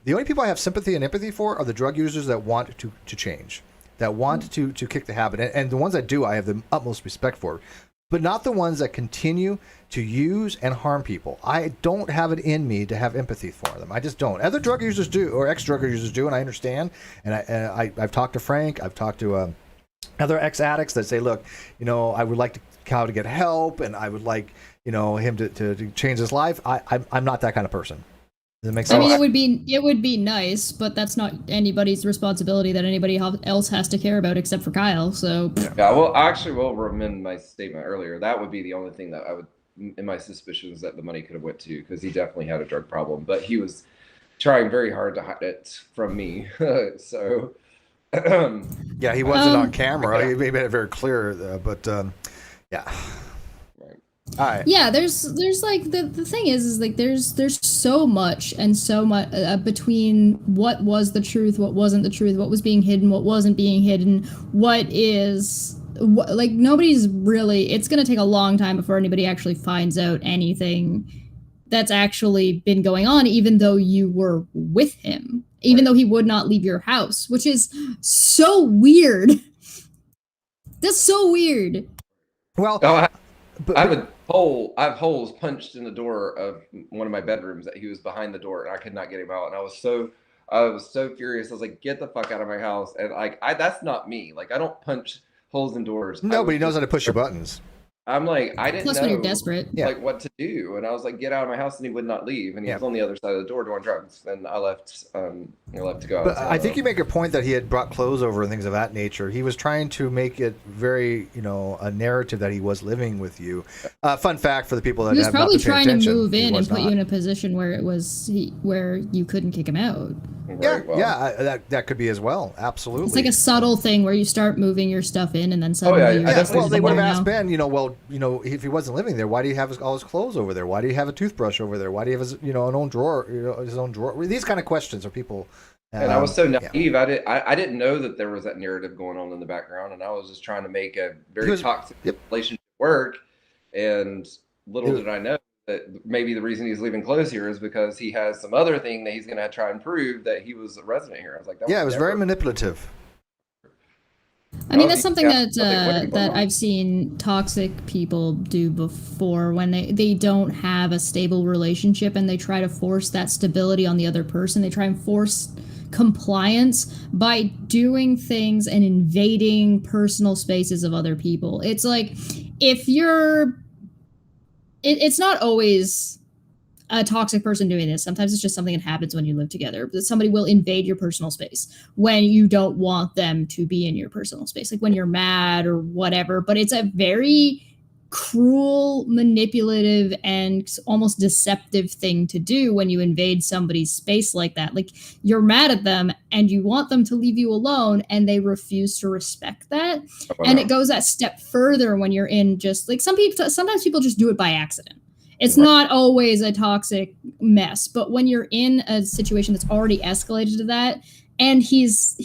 The only people I have sympathy and empathy for are the drug users that want to change, that want to kick the habit. And the ones that do, I have the utmost respect for. But not the ones that continue to use and harm people. I don't have it in me to have empathy for them. I just don't. Other drug users do, or ex-drug users do, and I understand. And I've talked to Frank. I've talked to other ex-addicts that say, look, you know, I would like Kyle to get help, and I would like, you know, him to change his life. I'm not that kind of person. Does that make sense? I mean, it would be nice, but that's not anybody's responsibility that anybody else has to care about except for Kyle. So yeah, well, I actually will amend my statement earlier. That would be the only thing that I would, in my suspicions, that the money could have went to, because he definitely had a drug problem, but he was trying very hard to hide it from me. So yeah, he wasn't on camera. He made it very clear, but yeah. Right. Yeah, there's like the thing is like there's so much between what was the truth, what wasn't the truth, what was being hidden, what wasn't being hidden, like nobody's really. It's gonna take a long time before anybody actually finds out anything that's actually been going on, even though you were with him, even though he would not leave your house, which is so weird. That's so weird. Well. I have holes punched in the door of one of my bedrooms that he was behind the door, and I could not get him out. And I was so furious. I was like, "Get the fuck out of my house!" And like, that's not me. Like, I don't punch holes in doors. Nobody knows how to push your buttons. I'm like, I didn't Plus know when you're desperate. like what to do, and I was like, "Get out of my house!" And he would not leave, and he was on the other side of the door doing drugs. And I left. I left to go out. But I think you make a point that he had brought clothes over and things of that nature. He was trying to make it very, you know, a narrative that he was living with you. Fun fact for the people that he was have probably not been paying trying to attention, move in and put not. you in a position where where you couldn't kick him out. That could be as well. Absolutely. It's like a subtle thing where you start moving your stuff in, and then suddenly well, they would have asked Ben, you know, if he wasn't living there, why do you have all his clothes over there? Why do you have a toothbrush over there? Why do you have his, you know, his own drawer? These kind of questions are people. And I was so naive. I didn't know that there was that narrative going on in the background, and I was just trying to make a very toxic relationship work. And little did I know that maybe the reason he's leaving clothes here is because he has some other thing that he's going to try and prove that he was a resident here. I was like, it was very manipulative. I mean, that's something yeah, that I've seen toxic people do before when they don't have a stable relationship and they try to force that stability on the other person. They try and force compliance by doing things and invading personal spaces of other people. It's like if it's not always a toxic person doing this. Sometimes it's just something that happens when you live together. That somebody will invade your personal space when you don't want them to be in your personal space, like when you're mad or whatever. But it's a very cruel, manipulative, and almost deceptive thing to do when you invade somebody's space like that. Like you're mad at them and you want them to leave you alone and they refuse to respect that. And it goes that step further when you're in just like sometimes people just do it by accident. It's not always a toxic mess, but when you're in a situation that's already escalated to that, and he's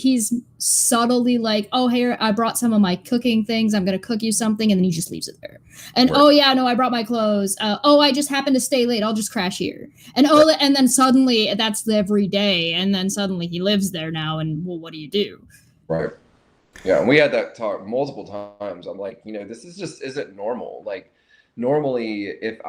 subtly like, oh, here, I brought some of my cooking things. I'm going to cook you something. And then he just leaves it there. And, oh, yeah, no, I brought my clothes. Oh, I just happened to stay late. I'll just crash here. And, and then suddenly that's the every day. And then suddenly he lives there now. And, well, what do you do? Right. Yeah. And we had that talk multiple times. I'm like, this is just isn't normal. Like, normally, if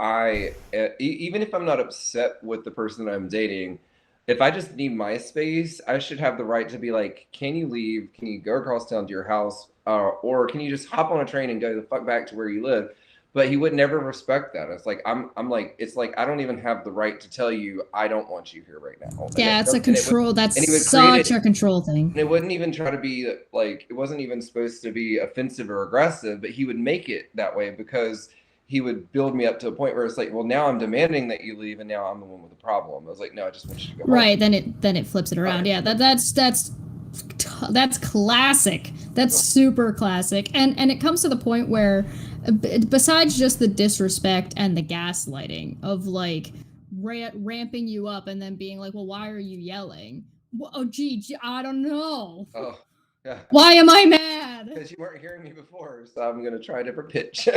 even if I'm not upset with the person that I'm dating, if I just need my space, I should have the right to be like, can you leave? Can you go across town to your house? Or can you just hop on a train and go the fuck back to where you live? But he would never respect that. It's like, I'm like, it's like, I don't even have the right to tell you, I don't want you here right now. Yeah, it's a control. That's such a control thing. And it wouldn't even try to be like, it wasn't even supposed to be offensive or aggressive, but he would make it that way because he would build me up to a point where it's like, well, now I'm demanding that you leave, and now I'm the one with the problem. I was like, no, I just want you to go home. Right, then it flips it around. Yeah, that's classic. That's super classic. And it comes to the point where, besides just the disrespect and the gaslighting of like ramping you up and then being like, well, why are you yelling? Well, oh, gee, I don't know. Oh. Yeah. Why am I mad? Because you weren't hearing me before, so I'm going to try a different pitch.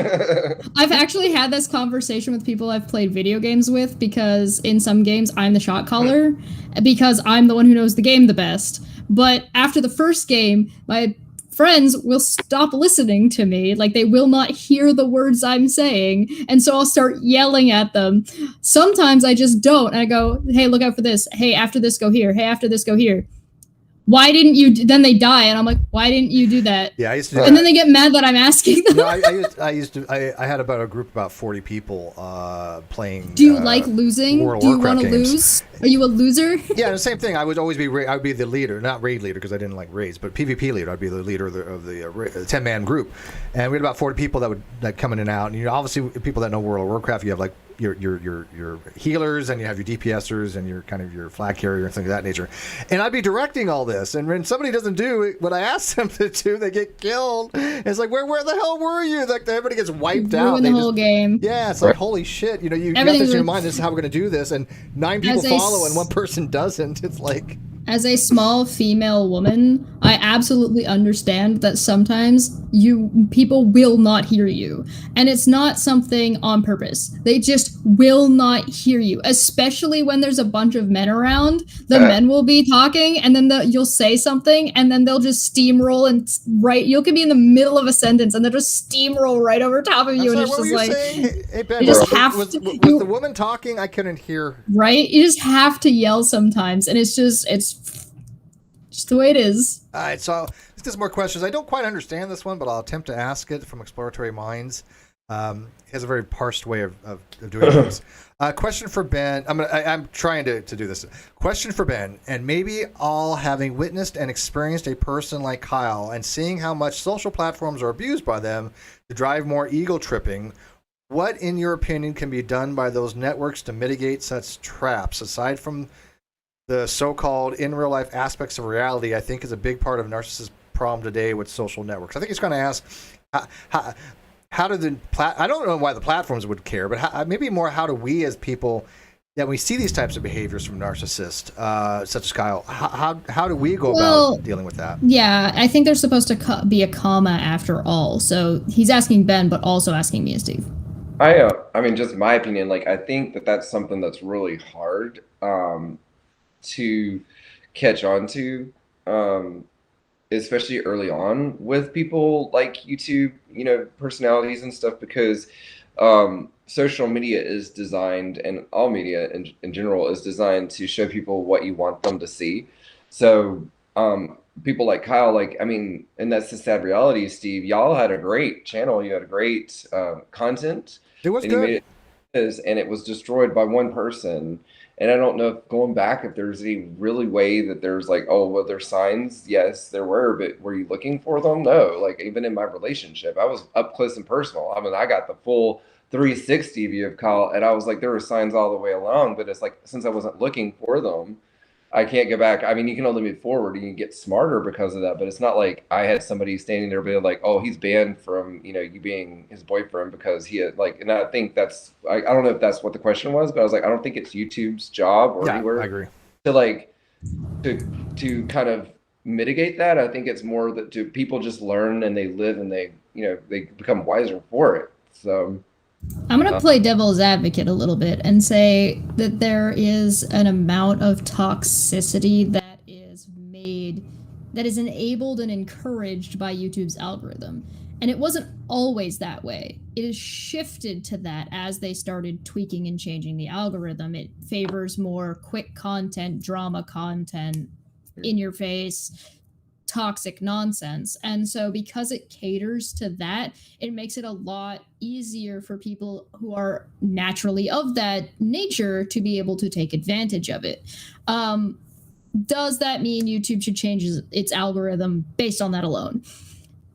I've actually had this conversation with people I've played video games with because in some games I'm the shot caller because I'm the one who knows the game the best. But after the first game, my friends will stop listening to me. Like they will not hear the words I'm saying. And so I'll start yelling at them. Sometimes I just don't. I go, hey, look out for this. Hey, after this, go here. Hey, after this, go here. Why didn't you? Then they die, and I'm like, why didn't you do that? Yeah, I used to. Do and then they get mad that I'm asking them. No, I had about a group of about 40 people playing. Do you like losing? World Do you want to lose? Are you a loser? Yeah, the same thing. I would always be. I would be the leader, not raid leader because I didn't like raids, but PvP leader. I'd be the leader of the 10-man group, and we had about 40 people that come in and out. And obviously people that know World of Warcraft, you have like your healers and you have your DPSers and your kind of your flag carrier and things of that nature. And I'd be directing all this, and when somebody doesn't do what I ask them to do, they get killed. And it's like, where the hell were you? Like everybody gets wiped out. Ruin the whole game. Yeah, it's like holy shit. You have this in your mind. This is how we're going to do this, and 9 people follow and 1 person doesn't. It's like. As a small female woman, I absolutely understand that sometimes people will not hear you. And it's not something on purpose. They just will not hear you, especially when there's a bunch of men around. The men will be talking and then you'll say something and then they'll just steamroll and you can be in the middle of a sentence and they'll just steamroll right over top of you. I'm and sorry, it's just like, hey, Ben, you just have was to. The woman talking? I couldn't hear. Right? You just have to yell sometimes. And it's just the way it is. All right, so let's get some more questions. I don't quite understand this one, but I'll attempt to ask it from Exploratory Minds. He has a very parsed way of doing things. Question for Ben. I'm trying to do this. Question for Ben, and maybe all having witnessed and experienced a person like Kyle and seeing how much social platforms are abused by them to drive more ego tripping, what, in your opinion, can be done by those networks to mitigate such traps, aside from the so-called in real life aspects of reality? I think is a big part of narcissist problem today with social networks. I think he's going to ask, how do I don't know why the platforms would care, but maybe more how do we as people that we see these types of behaviors from narcissists, such as Kyle, how do we go about dealing with that? Yeah, I think there's supposed to be a comma after all. So he's asking Ben, but also asking me and Steve. I mean, just my opinion, like, I think that's something that's really hard to catch on to. especially early on with people like YouTube, personalities and stuff, because social media is designed, and all media in general is designed to show people what you want them to see. So people like Kyle, like, I mean, and that's the sad reality, Steve. Y'all had a great channel, you had a great content, It was and you made good. it is, and it was destroyed by one person. And I don't know if going back, if there's any really way that there's like, oh, well, there's signs. Yes, there were, but were you looking for them? No. Like even in my relationship, I was up close and personal. I mean, I got the full 360 view of Kyle, and I was like, there were signs all the way along, but it's like since I wasn't looking for them, I can't go back. I mean, you can only move forward. You can get smarter because of that, but it's not like I had somebody standing there being like, "Oh, he's banned from you being his boyfriend because he had like." And I think that's I don't know if that's what the question was, but I was like, I don't think it's YouTube's job or Yeah, anywhere I agree. to like to kind of mitigate that. I think it's more that do people just learn and they live and they become wiser for it. So I'm going to play devil's advocate a little bit and say that there is an amount of toxicity that is made, that is enabled and encouraged by YouTube's algorithm. And it wasn't always that way. It has shifted to that as they started tweaking and changing the algorithm. It favors more quick content, drama content, in your face, toxic nonsense. And so because it caters to that, it makes it a lot easier for people who are naturally of that nature to be able to take advantage of it. Does that mean YouTube should change its algorithm based on that alone?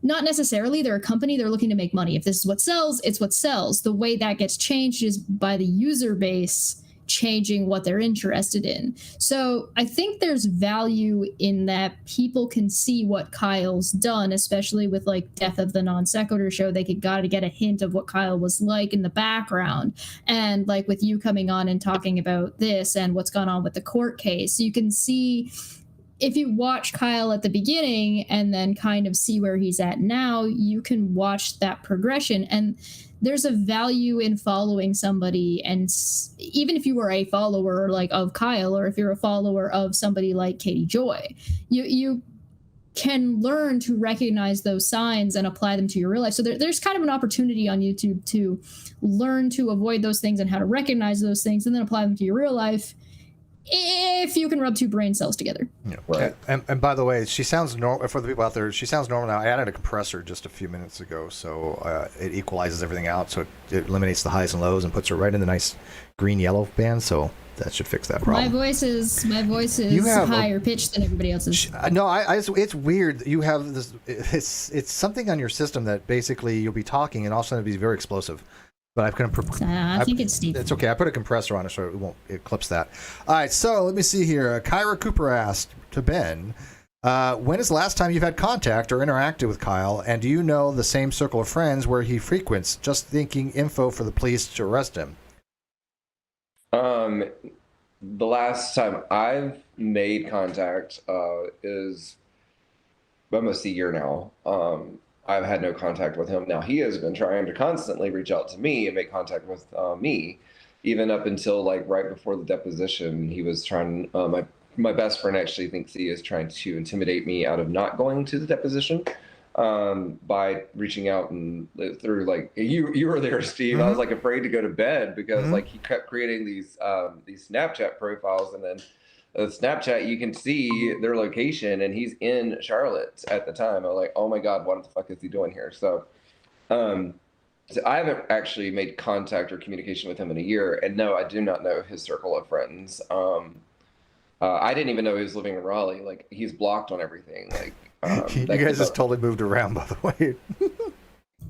Not necessarily. They're a company, they're looking to make money. If this is what sells, it's what sells. The way that gets changed is by the user base changing what they're interested in. So I think there's value in that. People can see what Kyle's done, especially with like Death of the Non Sequitur show. They got to get a hint of what Kyle was like in the background. And like with you coming on and talking about this and what's gone on with the court case, you can see, if you watch Kyle at the beginning and then kind of see where he's at now, you can watch that progression. And there's a value in following somebody. And even if you were a follower like of Kyle, or if you're a follower of somebody like Katie Joy, you can learn to recognize those signs and apply them to your real life. So there's kind of an opportunity on YouTube to learn to avoid those things and how to recognize those things and then apply them to your real life, if you can rub two brain cells together. Yeah. Right. And by the way, she sounds normal. For the people out there, she sounds normal now. I added a compressor just a few minutes ago, so it equalizes everything out. So it eliminates the highs and lows and puts her right in the nice green-yellow band. So that should fix that problem. My voice is higher pitched than everybody else's. No, it's weird. You have this. It's something on your system that basically you'll be talking and all of a sudden it'll be very explosive. But I think it's Steve. It's okay. I put a compressor on it so it won't eclipse that. All right, so let me see here. Kyra Cooper asked to Ben, when is the last time you've had contact or interacted with Kyle, and do you know the same circle of friends where he frequents? Just thinking info for the police to arrest him. The last time I've made contact is almost a year now. I've had no contact with him. Now, he has been trying to constantly reach out to me and make contact with me, even up until like right before the deposition. He was trying, my best friend actually thinks he is trying to intimidate me out of not going to the deposition by reaching out and through like, you were there, Steve. I was like afraid to go to bed because like he kept creating these Snapchat profiles, and then Snapchat, you can see their location, and he's in Charlotte at the time. I was like, oh my God, what the fuck is he doing here? So, so I haven't actually made contact or communication with him in a year. And no, I do not know his circle of friends. I didn't even know he was living in Raleigh. Like, he's blocked on everything. Like, you guys just totally moved around, by the way.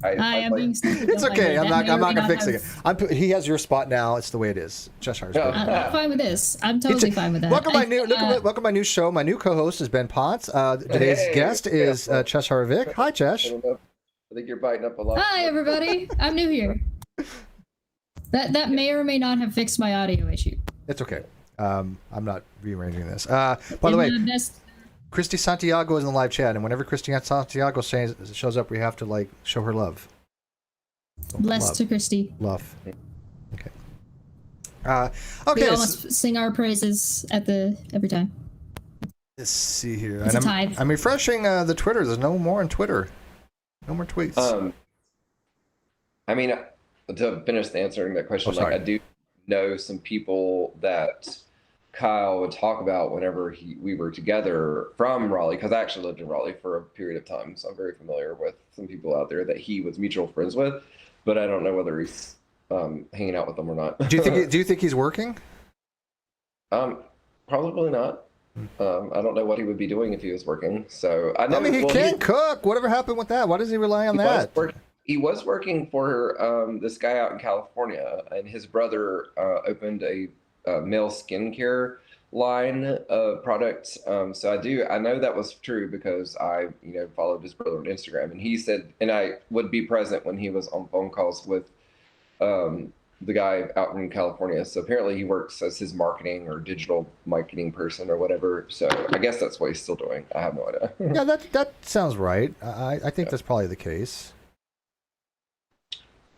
I am being stupid. It's okay. I'm not gonna fix it. He has your spot now. It's the way it is. Cheshire's I'm fine with this. I'm totally fine with that. Welcome to my new show. My new co-host is Ben Potts. Today's guest is Cheshire Vic. Hi, Chesh. I think you're biting up a lot. Hi, everybody. I'm new here. That may or may not have fixed my audio issue. It's okay. I'm not rearranging this. By the way, Christy Santiago is in the live chat, and whenever Christy Santiago shows up, we have to like show her love. Blessed to Christy. Love. Okay. We almost sing our praises every time. Let's see here. It's And a tithe. I'm refreshing the Twitter. There's no more on Twitter. No more tweets. I mean, to finish answering that question, like I do know some people that Kyle would talk about whenever we were together from Raleigh, because I actually lived in Raleigh for a period of time, so I'm very familiar with some people out there that he was mutual friends with, but I don't know whether he's hanging out with them or not. Do you think he's working? Probably not. I don't know what he would be doing if he was working. So I know. I mean, he can't cook. Whatever happened with that? Why does he rely on that? He was working for this guy out in California, and his brother opened a male skincare line of products. So I know that was true because I, followed his brother on Instagram, and he said, and I would be present when he was on phone calls with the guy out in California. So apparently he works as his marketing or digital marketing person or whatever. So I guess that's what he's still doing. I have no idea. Yeah, that sounds right. I think that's probably the case.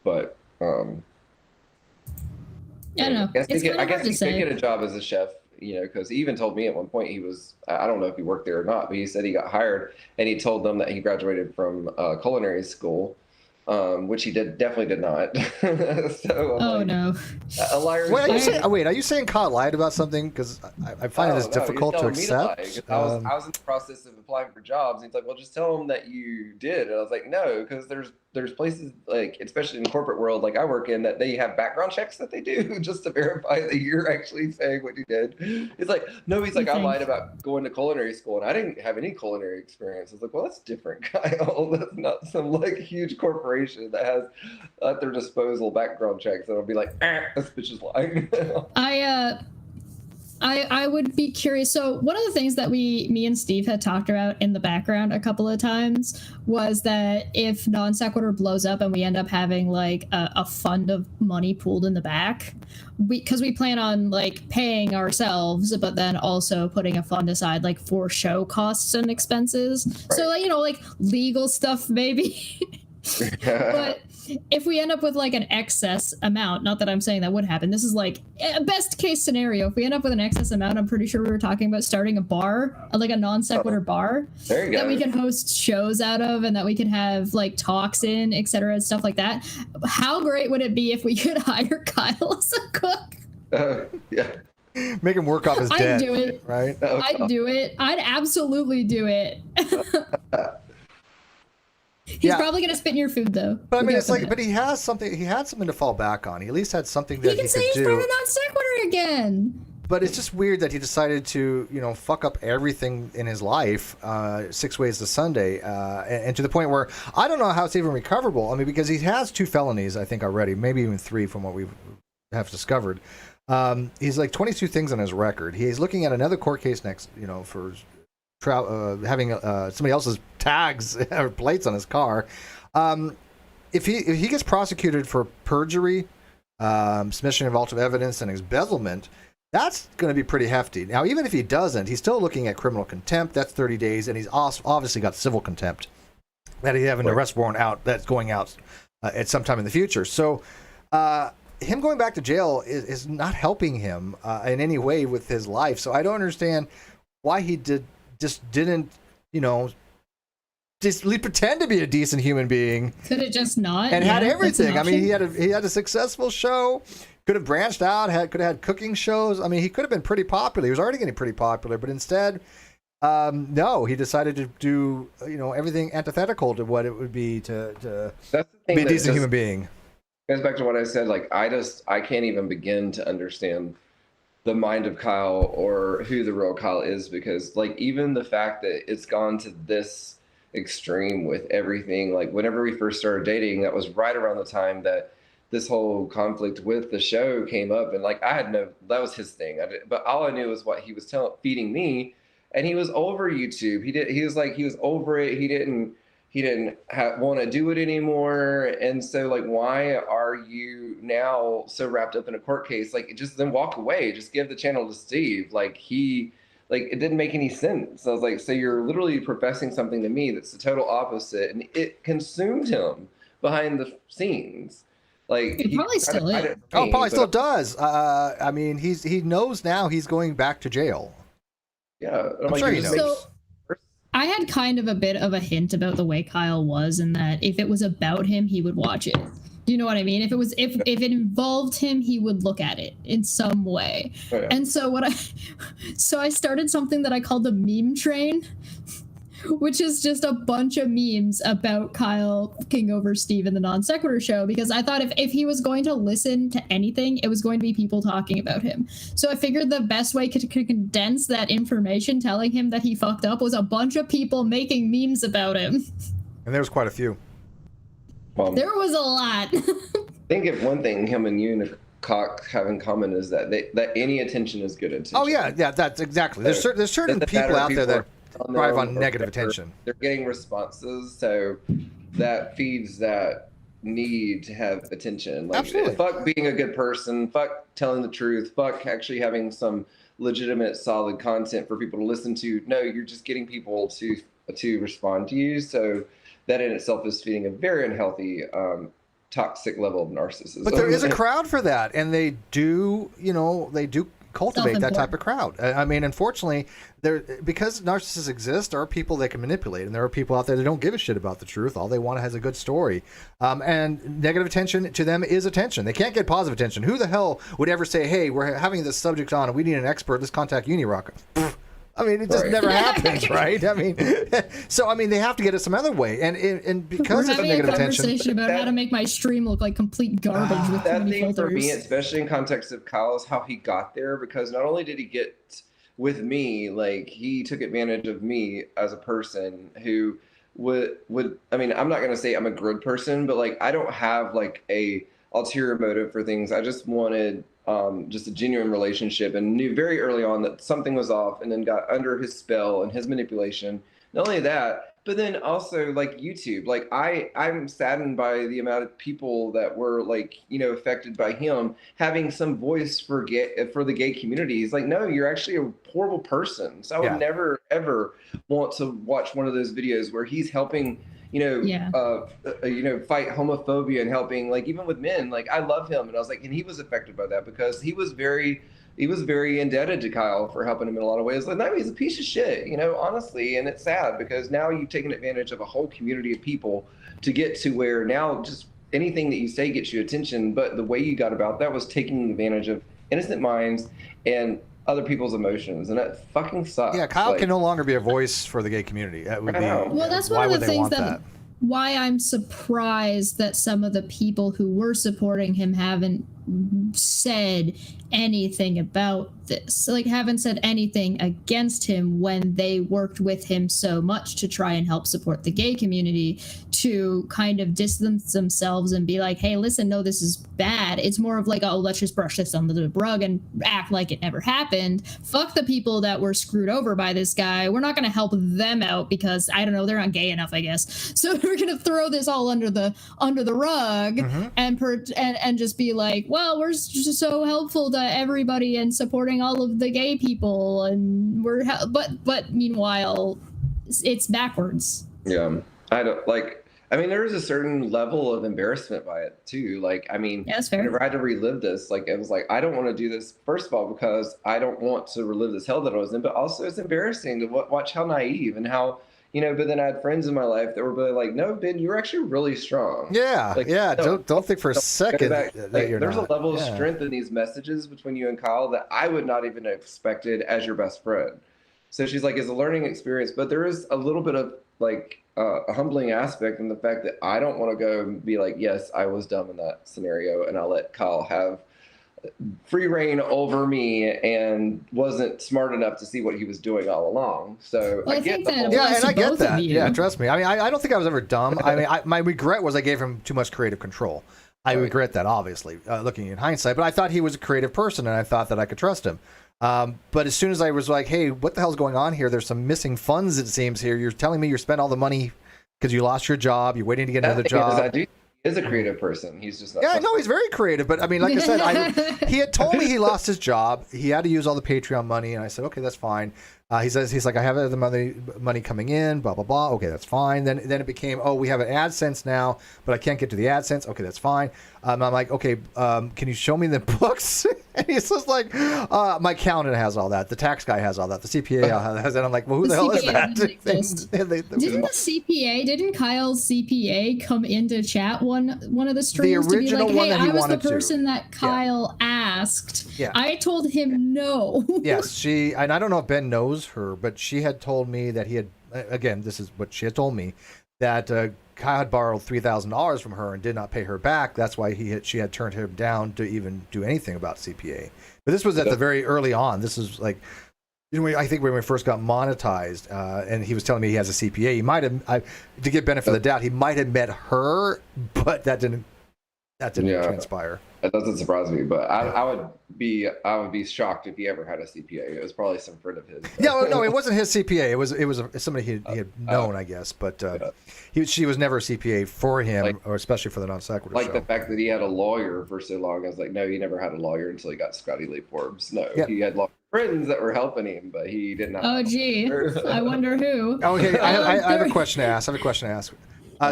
But I don't know. I guess he could get a job as a chef, because he even told me at one point I don't know if he worked there or not, but he said he got hired and he told them that he graduated from culinary school, which he definitely did not. So no. A liar. Wait, are you saying Kyle lied about something? Because I find this difficult to accept. I was in the process of applying for jobs, and he's like, "Well, just tell them that you did." And I was like, "No," because there's places, like especially in the corporate world, like I work in, that they have background checks that they do just to verify that you're actually saying what you did. It's like, no, he's like, I lied about going to culinary school, and I didn't have any culinary experience. I was like, well, that's different, Kyle. That's not some like huge corporation that has at their disposal background checks that'll be like, this bitch is lying. I would be curious. So one of the things that me and Steve had talked about in the background a couple of times was that if Non Sequitur blows up and we end up having like a fund of money pooled in the back, because we plan on like paying ourselves, but then also putting a fund aside like for show costs and expenses. Right. So like, like legal stuff maybe. But if we end up with like an excess amount, not that I'm saying that would happen, this is like a best case scenario. If we end up with an excess amount, I'm pretty sure we were talking about starting a bar, like a Non Sequitur bar, that we can host shows out of, and that we can have like talks in, etc., and stuff like that. How great would it be if we could hire Kyle as a cook? Yeah. Make him work off his debt. I'd do it. Right? I'd do it. I'd absolutely do it. He's probably gonna spit in your food, though. But I mean, it's like, but he has something. He had something to fall back on. He at least had something that he could do. He can say he's part of Non Sequitur again. But it's just weird that he decided to, fuck up everything in his life 6 ways to Sunday, and to the point where I don't know how it's even recoverable. I mean, because he has 2 felonies, I think already, maybe even 3 from what we have discovered. He's like 22 things on his record. He's looking at another court case next, for having somebody else's tags or plates on his car. If he gets prosecuted for perjury, submission of alternative evidence, and embezzlement, that's going to be pretty hefty. Now, even if he doesn't, he's still looking at criminal contempt. That's 30 days, and he's obviously got civil contempt that he have an arrest warrant out that's going out at some time in the future. So him going back to jail is not helping him in any way with his life. So I don't understand why he didn't just pretend to be a decent human being. Could it just not? And had everything. I mean, he had a successful show. Could have branched out. Could have had cooking shows. I mean, he could have been pretty popular. He was already getting pretty popular, but instead, no, he decided to do everything antithetical to what it would be to be a decent human being. Goes back to what I said. Like I can't even begin to understand the mind of Kyle or who the real Kyle is, because like even the fact that it's gone to this extreme with everything, like whenever we first started dating, that was right around the time that this whole conflict with the show came up, and like that was his thing. But all I knew was what he was feeding me, and he was over YouTube. He was over it. He didn't want to do it anymore. And so like, why are you now so wrapped up in a court case? Like, just then walk away, just give the channel to Steve. It didn't make any sense. I was like, so you're literally professing something to me that's the total opposite, and it consumed him behind the scenes. Like he probably still is. Probably still does. I mean, he knows now he's going back to jail. Yeah, I'm sure he knows. So I had kind of a bit of a hint about the way Kyle was, in that if it was about him, he would watch it. Do you know what I mean? If it involved him, he would look at it in some way. Oh, yeah. And so I started something that I called the meme train, which is just a bunch of memes about Kyle fucking over Steve in the Non Sequitur show, because I thought if he was going to listen to anything, it was going to be people talking about him. So I figured the best way to condense that information telling him that he fucked up was a bunch of people making memes about him. And there was quite a few. There was a lot. I think if one thing him and you and Cox have in common is that that any attention is good attention. Oh yeah, that's exactly. There's certain people out there that thrive on negative attention. They're getting responses, so that feeds that need to have attention. Like, absolutely. Fuck being a good person. Fuck telling the truth. Fuck actually having some legitimate, solid content for people to listen to. No, you're just getting people to respond to you. So that in itself is feeding a very unhealthy, toxic level of narcissism. But there is a crowd for that, and they do cultivate that type of crowd. I mean, unfortunately, because narcissists exist, there are people they can manipulate, and there are people out there that don't give a shit about the truth. All they want is a good story. And negative attention to them is attention. They can't get positive attention. Who the hell would ever say, hey, we're having this subject on, and we need an expert, let's contact Unirock? I mean, it just never happens, right? I mean, so I mean, they have to get it some other way, and because of negative attention. We're having a conversation about how to make my stream look like complete garbage with that too many thing filters. for me, especially in context of Kyle, is how he got there. Because not only did he get with me, like he took advantage of me as a person who would. I mean, I'm not gonna say I'm a good person, but like I don't have like a ulterior motive for things. I just wanted. Just a genuine relationship, and knew very early on that something was off, and then got under his spell and his manipulation. Not only that, but then also like YouTube. Like I'm saddened by the amount of people that were like, affected by him having some voice for the gay community. It's like, no, you're actually a horrible person. So I would never ever want to watch one of those videos where he's helping fight homophobia and helping, like, even with men. Like, I love him, and I was like, and he was affected by that because he was very indebted to Kyle for helping him in a lot of ways. Like, no, he's a piece of shit, honestly, and it's sad because now you've taken advantage of a whole community of people to get to where now just anything that you say gets you attention. But the way you got about that was taking advantage of innocent minds and other people's emotions, and that fucking sucks. Yeah, Kyle can no longer be a voice for the gay community. That would be, well, that's one of the things that why I'm surprised that some of the people who were supporting him haven't said anything about this, like haven't said anything against him when they worked with him so much to try and help support the gay community, to kind of distance themselves and be like, hey, listen, no, this is bad. It's more of like, oh, let's just brush this under the rug and act like it never happened. Fuck the people that were screwed over by this guy. We're not going to help them out because, I don't know, they're not gay enough, I guess. So we're going to throw this all under the rug and just be like, well, we're just so helpful to everybody and supporting all of the gay people, and but meanwhile, it's backwards. Yeah, I don't like. I mean, there was a certain level of embarrassment by it too. Like, I mean, that's fair. Whenever I had to relive this, like, it was like, I don't want to do this. First of all, because I don't want to relive this hell that I was in, but also it's embarrassing to watch how naive and how. But then I had friends in my life that were really like, no, Ben, you're actually really strong. Yeah, like, yeah. No, don't think for a second that you're there's not. A level of strength in these messages between you and Kyle that I would not even have expected as your best friend. So she's like, it's a learning experience, but there is a little bit of like a humbling aspect in the fact that I don't want to go and be like, yes, I was dumb in that scenario, and I'll let Kyle have free reign over me and wasn't smart enough to see what he was doing all along. So well, I get that. and I get that. Yeah, trust me. I mean, I don't think I was ever dumb. I mean, my regret was I gave him too much creative control. I regret that, obviously, looking in hindsight. But I thought he was a creative person, and I thought that I could trust him. But as soon as I was like, hey, what the hell's going on here? There's some missing funds, it seems, here. You're telling me you spent all the money because you lost your job. You're waiting to get another job. Is a creative person. He's just not. Yeah, no, he's very creative. But I mean, like I said, he had told me he lost his job. He had to use all the Patreon money, and I said, okay, that's fine. He says he's like, I have other money coming in, blah blah blah. Okay, that's fine. Then it became, oh, we have an AdSense now, but I can't get to the AdSense. Okay, that's fine. I'm like, okay, can you show me the books? And he's just like, my accountant has all that. The tax guy has all that. The CPA has that. I'm like, well, who the hell is that? Didn't Kyle's CPA come into chat one of the streams the original to be like, hey, I was the to. person that Kyle asked. Yeah. I told him no. Yes, and I don't know if Ben knows her, but she had told me that he had, again, this is what she had told me, that Kyle had borrowed $3,000 from her and did not pay her back. That's why she had turned him down to even do anything about CPA. But this was at the very early on. This is like, I think when we first got monetized, and he was telling me he has a CPA. He might have, to give benefit of the doubt, he might have met her, but that didn't transpire. That doesn't surprise me, but I would be shocked if he ever had a CPA. It was probably some friend of his. Yeah, no, it wasn't his CPA. It was somebody he had known, I guess. But she was never a CPA for him, or especially for the non sequitur. Like the fact that he had a lawyer for so long, I was like, no, he never had a lawyer until he got Scotty Lee Forbes. No, he had friends that were helping him, but he did not. Oh, gee, I wonder who. Okay, I have a question to ask.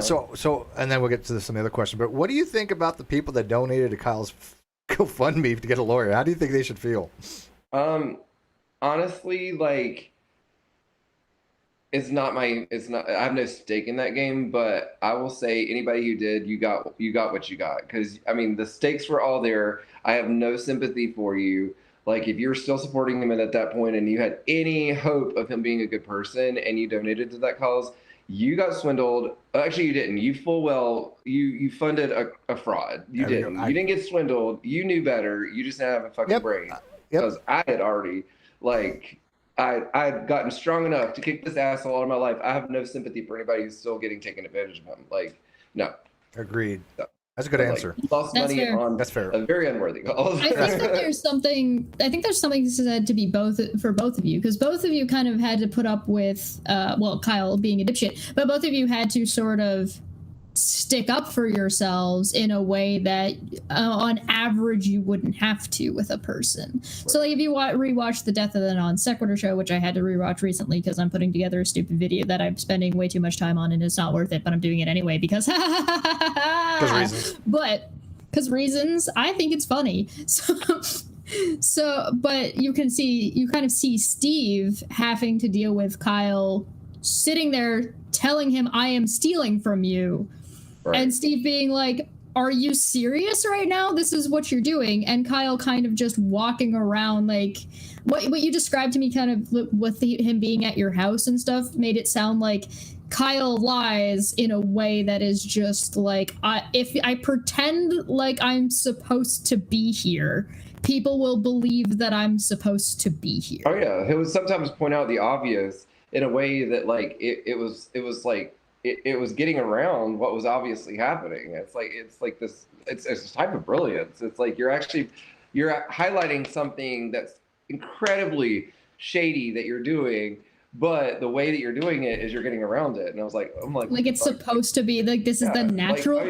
So, and then we'll get to some other question. But what do you think about the people that donated to Kyle's GoFundMe to get a lawyer? How do you think they should feel? Honestly, like, I have no stake in that game, but I will say anybody who did, you got what you got. Because, I mean, the stakes were all there. I have no sympathy for you. Like, if you're still supporting him at that point and you had any hope of him being a good person and you donated to that cause, you got swindled. Actually, you didn't. You full well, you funded a fraud. You didn't. You didn't get swindled. You knew better. You just didn't have a fucking brain. Because I had already, like, I had gotten strong enough to kick this asshole out of my life. I have no sympathy for anybody who's still getting taken advantage of him. Like, no. Agreed. No. That's a good answer. Lost money on a very unworthy cause. I think that there's something said to be for both of you, because both of you kind of had to put up with, Kyle being a dipshit, but both of you had to sort of stick up for yourselves in a way that on average you wouldn't have to with a person. Right. So like if you rewatch the Death of the Non Sequitur show, which I had to rewatch recently because I'm putting together a stupid video that I'm spending way too much time on and it's not worth it, but I'm doing it anyway because reasons. But because reasons, I think it's funny. So but you kind of see Steve having to deal with Kyle sitting there telling him, I am stealing from you. Right. And Steve being like, are you serious right now? This is what you're doing. And Kyle kind of just walking around like what you described to me kind of with him being at your house and stuff made it sound like Kyle lies in a way that is just like, if I pretend like I'm supposed to be here, people will believe that I'm supposed to be here. Oh yeah, he would sometimes point out the obvious in a way that like it was getting around what was obviously happening. It's a type of brilliance. It's like you're highlighting something that's incredibly shady that you're doing, but the way that you're doing it is you're getting around it. And I'm like it's supposed to be like this is the natural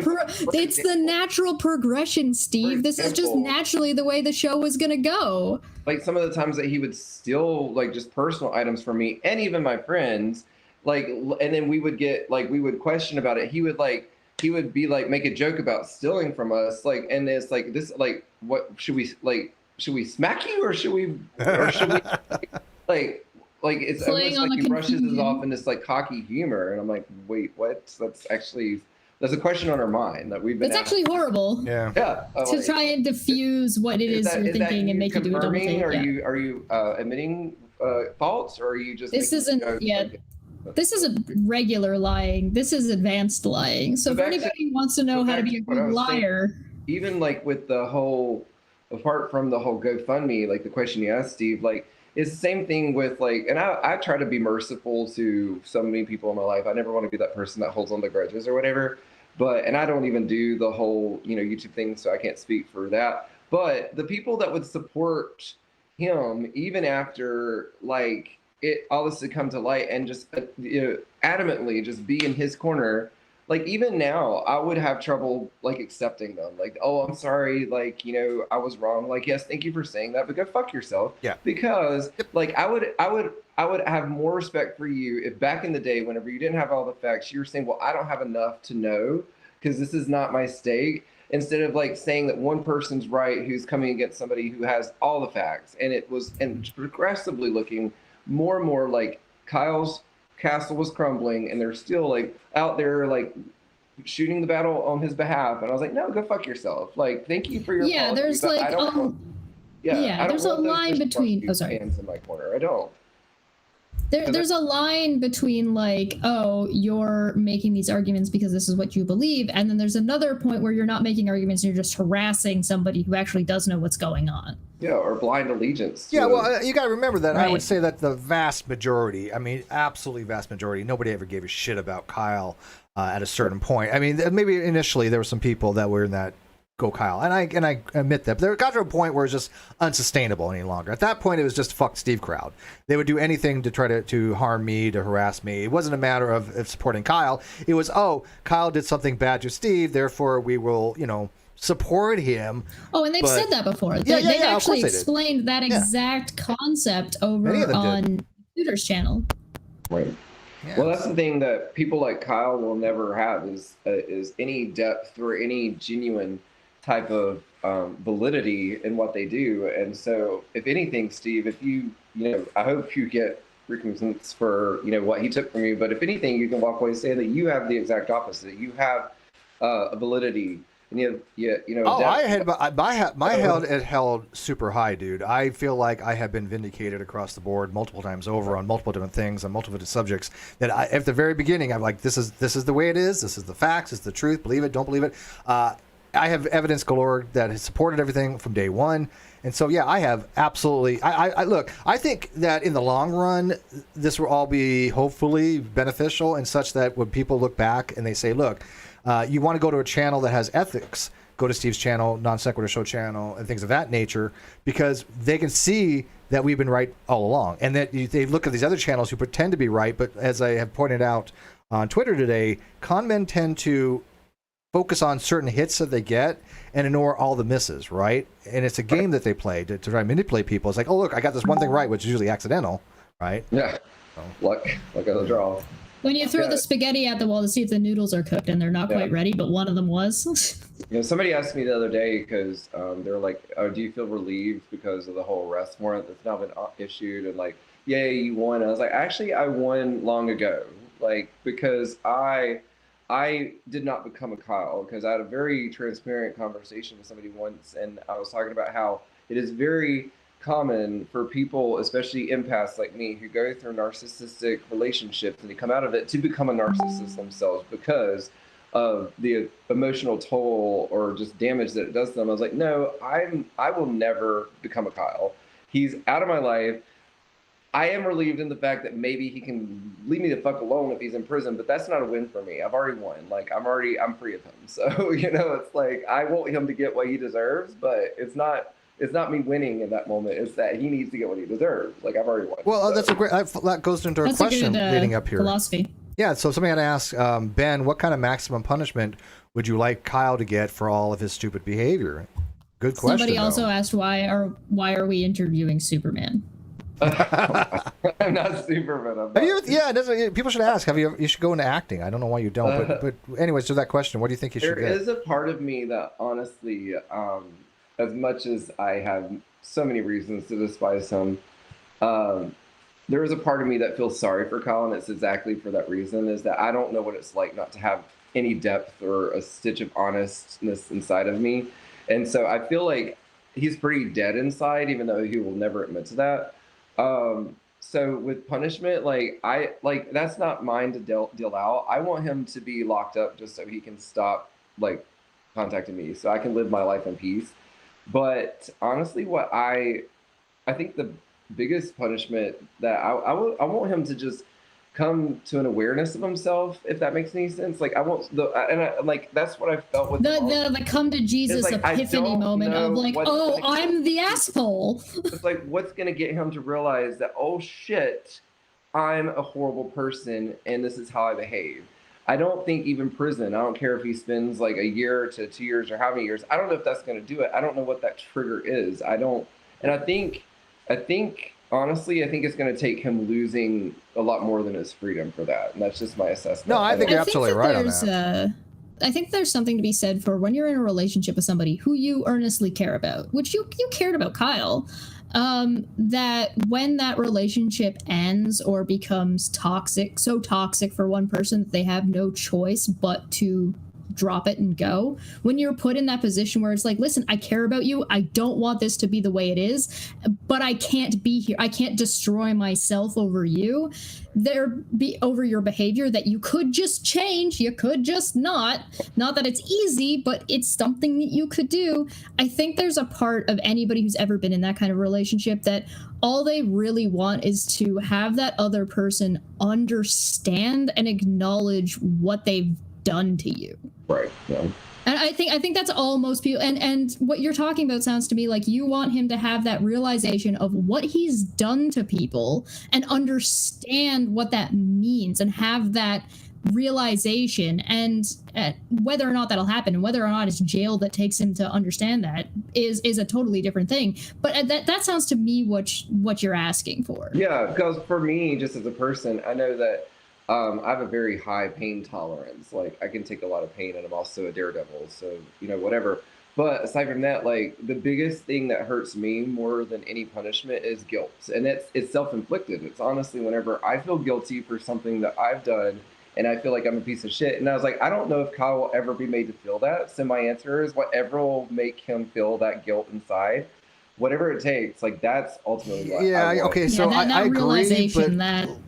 it's the natural progression, Steve. This is just naturally the way the show was gonna go. Like some of the times that he would steal like just personal items from me and even my friends, like, and then we would question about it. He would be like make a joke about stealing from us, like, and it's like this, like, what should we smack you or should we like it's almost like he brushes it off in this like cocky humor, and I'm like, wait, what? That's a question on our mind that we've been. It's actually horrible. Yeah. To try and diffuse what it is you're thinking and make you do a double take. Are you admitting faults, or are you just? This isn't yet. This isn't regular lying. This is advanced lying. So if anybody wants to know how to be a good liar, even like with the whole, apart from the whole GoFundMe, like the question you asked, Steve, like. It's the same thing with like, and I try to be merciful to so many people in my life. I never want to be that person that holds on to grudges or whatever. And I don't even do the whole, YouTube thing, so I can't speak for that. But the people that would support him, even after like all this had come to light, and just adamantly just be in his corner, like even now I would have trouble like accepting them. Like, oh, I'm sorry, like, I was wrong. Like, yes, thank you for saying that, but go fuck yourself. Yeah. Because like I would have more respect for you if back in the day, whenever you didn't have all the facts, you were saying, well, I don't have enough to know because this is not my stake. Instead of like saying that one person's right who's coming against somebody who has all the facts. And progressively looking more and more like Kyle's castle was crumbling and they're still like out there like shooting the battle on his behalf. And I was like, no, go fuck yourself. Like, thank you for your Yeah, apology, there's but like I don't want, yeah, I don't there's a want those line between. Oh, sorry. fans in my corner. I don't. There's a line between like, oh, you're making these arguments because this is what you believe, and then there's another point where you're not making arguments and you're just harassing somebody who actually does know what's going on. Yeah, or blind allegiance. Yeah, well, you got to remember that Right. I would say that the vast majority, I mean, absolutely vast majority, nobody ever gave a shit about Kyle at a certain point. I mean, maybe initially there were some people that were in that go Kyle, and I admit that, but there got to a point where it's just unsustainable any longer. At that point, it was just fuck Steve crowd. They would do anything to try to harm me, to harass me. It wasn't a matter of supporting Kyle. It was, oh, Kyle did something bad to Steve, therefore we will, support him. Oh, and they've said that before. They've actually explained that exact concept over on Tudor's channel. Right. Yeah. Well, that's the thing that people like Kyle will never have is any depth or any genuine type of validity in what they do. And so, if anything, Steve, if you I hope you get recompense for what he took from you. But if anything, you can walk away saying that you have the exact opposite. You have a validity. And oh, I had my held super high, dude. I feel like I have been vindicated across the board multiple times over on multiple different things on multiple different subjects. That at the very beginning, I'm like, this is the way it is. This is the facts. It's the truth. Believe it. Don't believe it. I have evidence galore that has supported everything from day one. And so, yeah, I have absolutely. I look. I think that in the long run, this will all be hopefully beneficial and such that when people look back and they say, look. You want to go to a channel that has ethics, go to Steve's channel, Non Sequitur Show channel, and things of that nature, because they can see that we've been right all along. And that they look at these other channels who pretend to be right, but as I have pointed out on Twitter today, con men tend to focus on certain hits that they get and ignore all the misses, right? And it's a game that they play to try and manipulate people. It's like, oh, look, I got this one thing right, which is usually accidental, right? Yeah, luck of the draw. When you throw the spaghetti at the wall to see if the noodles are cooked and they're not quite ready, but one of them was. Somebody asked me the other day because they're like, "Oh, do you feel relieved because of the whole arrest warrant that's now been issued?" And like, "Yay, you won!" And I was like, "Actually, I won long ago, like because I did not become a Kyle because I had a very transparent conversation with somebody once, and I was talking about how it is very common for people, especially empaths like me, who go through narcissistic relationships and they come out of it to become a narcissist themselves because of the emotional toll or just damage that it does to them. I was like, no, I will never become a Kyle. He's out of my life. I am relieved in the fact that maybe he can leave me the fuck alone if he's in prison, but that's not a win for me. I've already won. Like I'm free of him. So, it's like I want him to get what he deserves, but it's not me winning in that moment. It's that he needs to get what he deserves. Like I've already won. Well, that's a great. That goes into our question leading up here. Philosophy. Yeah. So somebody had asked Ben, what kind of maximum punishment would you like Kyle to get for all of his stupid behavior? Good question. Somebody also asked why are we interviewing Superman? I'm not Superman. People should ask. You should go into acting. I don't know why you don't. But anyways, to that question, what do you think you should get? There is a part of me that honestly. As much as I have so many reasons to despise him, there is a part of me that feels sorry for Kyle, and it's exactly for that reason, is that I don't know what it's like not to have any depth or a stitch of honestness inside of me. And so I feel like he's pretty dead inside, even though he will never admit to that. So with punishment, that's not mine to deal out. I want him to be locked up just so he can stop contacting me, so I can live my life in peace. But honestly, what I think the biggest punishment that I want him to just come to an awareness of himself, if that makes any sense. Like that's what I felt with the come to Jesus epiphany moment of like, oh, I'm the asshole. It's like what's gonna get him to realize that, oh shit, I'm a horrible person and this is how I behave. I don't think even prison, I don't care if he spends like a year to 2 years or how many years, I don't know if that's going to do it. I don't know what that trigger is. I don't, and I think honestly, I think it's going to take him losing a lot more than his freedom for that. And that's just my assessment. No, I think you're absolutely right on that. I think there's something to be said for when you're in a relationship with somebody who you earnestly care about, which you cared about Kyle, that when that relationship ends or becomes toxic, so toxic for one person that they have no choice but to drop it and go, when you're put in that position where it's like, listen, I care about you, I don't want this to be the way it is, but I can't be here, I can't destroy myself over you, over your behavior that you could just change, you could just not that it's easy, but it's something that you could do. I think there's a part of anybody who's ever been in that kind of relationship that all they really want is to have that other person understand and acknowledge what they've done to you. Right. Yeah. And I think that's all most people, and what you're talking about sounds to me like you want him to have that realization of what he's done to people and understand what that means and have that realization, and whether or not that'll happen and whether or not it's jail that takes him to understand that is a totally different thing. But that sounds to me what you're asking for. Yeah, because for me, just as a person, I know that I have a very high pain tolerance. Like, I can take a lot of pain, and I'm also a daredevil, so, you know, whatever. But aside from that, like, the biggest thing that hurts me more than any punishment is guilt. And it's self-inflicted. It's honestly whenever I feel guilty for something that I've done and I feel like I'm a piece of shit. And I was like, I don't know if Kyle will ever be made to feel that. So my answer is whatever will make him feel that guilt inside, whatever it takes. Like, that's ultimately what I want. Okay, so that I agree, but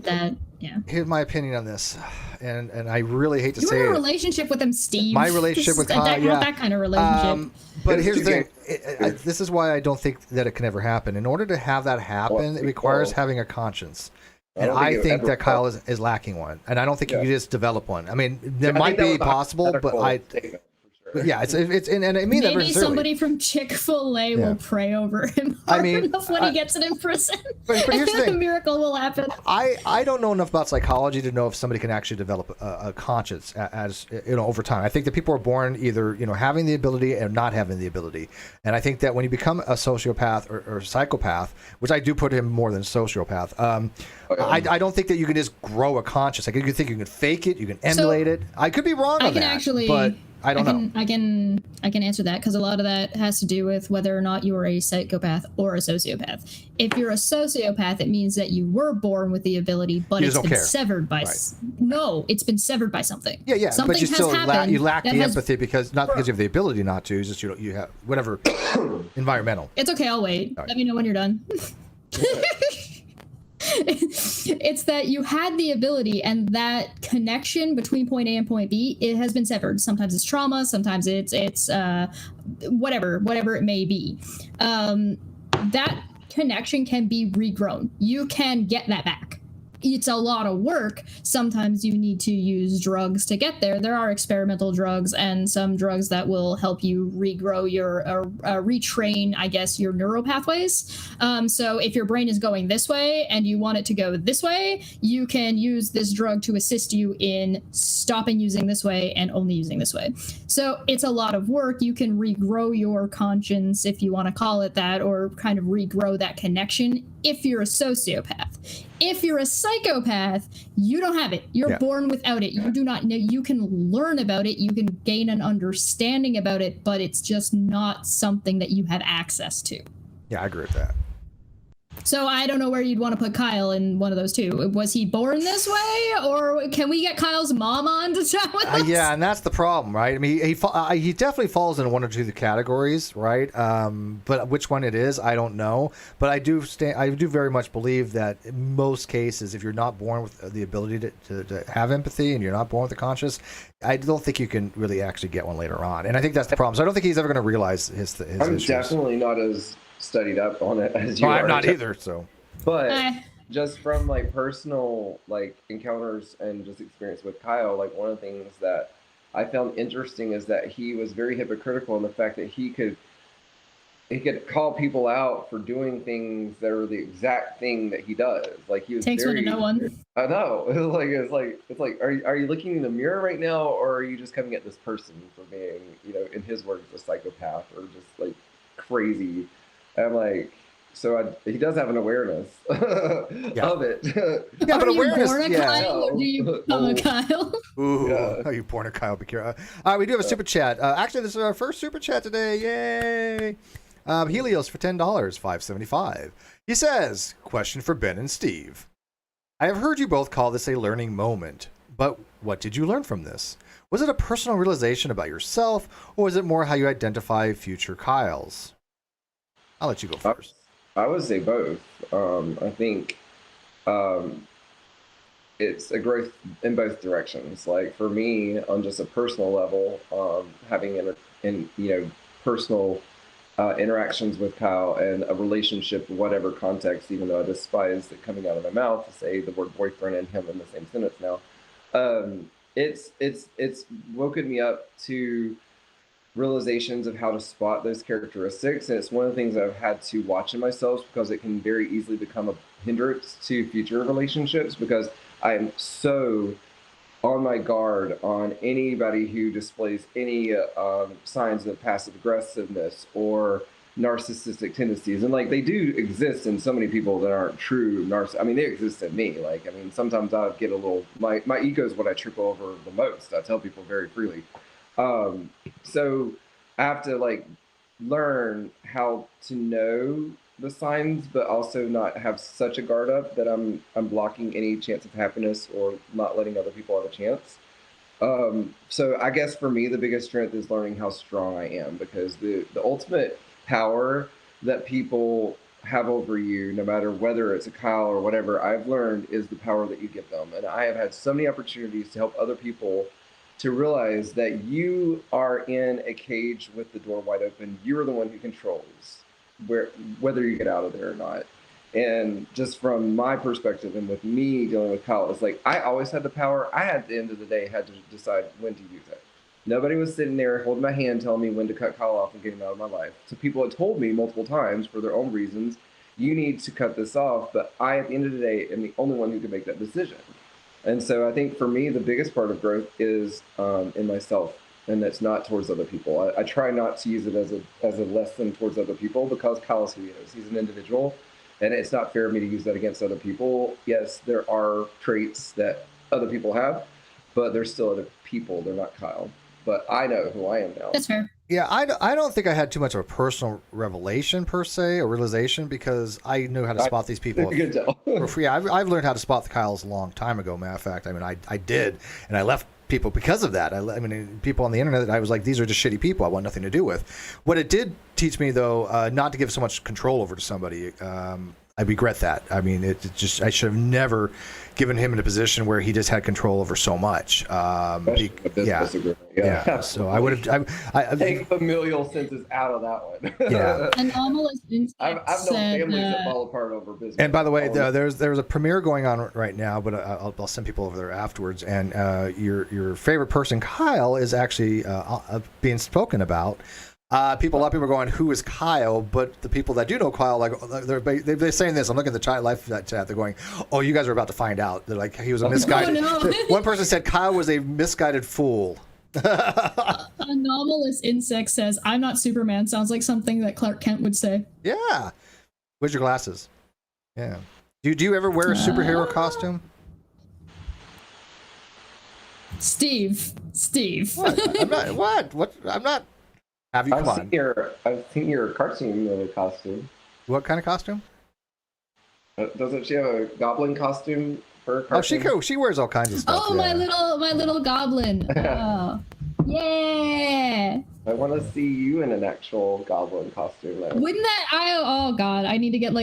that yeah. Here's my opinion on this, and I really hate to You're say in a it. relationship with him, Steve. My relationship with Kyle, not that kind of relationship. But here's the thing. This is why I don't think that it can ever happen. In order to have that happen, it requires having a conscience. And I think that Kyle is lacking one. And I don't think you can just develop one. I mean, there might be possible, but yeah, it's and I mean that maybe somebody from Chick-fil-A will pray over him hard enough when he gets it in prison. But here's the thing. A miracle will happen. I don't know enough about psychology to know if somebody can actually develop a conscience as over time. I think that people are born either having the ability and not having the ability. And I think that when you become a sociopath or psychopath, which I do put him more than sociopath, I don't think that you can just grow a conscience. Like, you think you can fake it, you can emulate it. I could be wrong on that, but I don't know. I can answer that, because a lot of that has to do with whether or not you are a psychopath or a sociopath. If you're a sociopath, it means that you were born with the ability, but it's been severed by it's been severed by something. Yeah, something but you still lack the empathy because you have the ability not to. It's just you have whatever environmental. It's okay. I'll wait. Let me know when you're done. It's that you had the ability, and that connection between point A and point B, it has been severed. Sometimes it's trauma, sometimes it's whatever it may be. That connection can be regrown. You can get that back. It's a lot of work. Sometimes you need to use drugs to get there. There are experimental drugs and some drugs that will help you regrow your retrain, I guess, your neural pathways. So if your brain is going this way and you want it to go this way, you can use this drug to assist you in stopping using this way and only using this way. So it's a lot of work. You can regrow your conscience, if you want to call it that, or kind of regrow that connection if you're a sociopath. If you're a psychopath, you don't have it. You're born without it. You do not know. You can learn about it. You can gain an understanding about it, but it's just not something that you have access to. Yeah, I agree with that. So I don't know where you'd want to put Kyle in one of those two. Was he born this way, or can we get Kyle's mom on to chat with us? Yeah, and that's the problem, right? I mean, he definitely falls in one or two of the categories, right? But which one it is, I don't know. But I do very much believe that in most cases, if you're not born with the ability to have empathy and you're not born with a conscience, I don't think you can really actually get one later on. And I think that's the problem. So I don't think he's ever going to realize his I'm issues. Definitely not as studied up on it as you are. I'm not either, so. But just from like personal encounters and just experience with Kyle, one of the things that I found interesting is that he was very hypocritical in the fact that he could he could call people out for doing things that are the exact thing that he does. Like he was Takes one to know one. I know. It's like, are you looking in the mirror right now, or are you just coming at this person for being, in his words, a psychopath or just like crazy? And I'm like, so he does have an awareness of it. Yeah, Are but you awareness. born a Kyle, or do you become a Kyle? Ooh, Yeah. are you born a Kyle? Be careful. We do have a super chat. Actually, this is our first super chat today. Yay! Helios for $10, $5.75. He says, question for Ben and Steve. I have heard you both call this a learning moment, but what did you learn from this? Was it a personal realization about yourself, or was it more how you identify future Kyles? I'll let you go first. I would say both. I think it's a growth in both directions. Like for me, on just a personal level, having personal interactions with Kyle and a relationship, whatever context, even though I despise it coming out of my mouth to say the word boyfriend and him in the same sentence now. It's woken me up to realizations of how to spot those characteristics, and it's one of the things I've had to watch in myself because it can very easily become a hindrance to future relationships, because I am so on my guard on anybody who displays any signs of passive aggressiveness or narcissistic tendencies. And like, they do exist in so many people that aren't true narcissists. I mean, they exist in me. Like, I mean, sometimes I get a little, my ego is what I trip over the most. I tell people very freely. So I have to like learn how to know the signs, but also not have such a guard up that I'm blocking any chance of happiness or not letting other people have a chance. So I guess for me, the biggest strength is learning how strong I am, because the ultimate power that people have over you, no matter whether it's a Kyle or whatever, I've learned is the power that you give them. And I have had so many opportunities to help other people to realize that you are in a cage with the door wide open. You're the one who controls whether you get out of there or not. And just from my perspective, and with me dealing with Kyle, it's like I always had the power. I, at the end of the day, had to decide when to use it. Nobody was sitting there holding my hand telling me when to cut Kyle off and get him out of my life. So people had told me multiple times for their own reasons, you need to cut this off. But I, at the end of the day, am the only one who can make that decision. And so I think for me, the biggest part of growth is in myself, and that's not towards other people. I try not to use it as a lesson towards other people, because Kyle is who he is. He's an individual, and it's not fair of me to use that against other people. Yes, there are traits that other people have, but they're still other people. They're not Kyle. But I know who I am now. That's fair. Yeah, I don't think I had too much of a personal revelation per se, or realization, because I knew how to spot these people. You can tell. Yeah, I've learned how to spot the Kyles a long time ago. Matter of fact, I mean, I did, and I left people because of that. I mean, people on the internet, I was like, these are just shitty people I want nothing to do with. What it did teach me, though, not to give so much control over to somebody. I regret that. I mean, it just, I should have never given him in a position where he just had control over so much. Yeah. So I would have. I take familial senses out of that one. Yeah. Anomalous I've known families that fall apart over business. And by the way, there's a premiere going on right now, but I'll send people over there afterwards. And your favorite person, Kyle, is actually being spoken about. A lot of people are going, who is Kyle? But the people that do know Kyle, like they're saying this. I'm looking at the chat live chat. They're going, oh, you guys are about to find out. They're like, he was a misguided. Oh, no. One person said Kyle was a misguided fool. Anomalous Insect says, I'm not Superman. Sounds like something that Clark Kent would say. Yeah. Where's your glasses? Yeah. Do you ever wear a superhero costume? Steve. What? I'm not. What? I'm not. Have you? I've seen your cartoon costume. What kind of costume? Doesn't she have a goblin costume for a cartoon? Oh, she wears all kinds of stuff. Oh, yeah. my little goblin. Oh. Yeah. I want to see you in an actual goblin costume. Though. Wouldn't that? Oh god, I need to get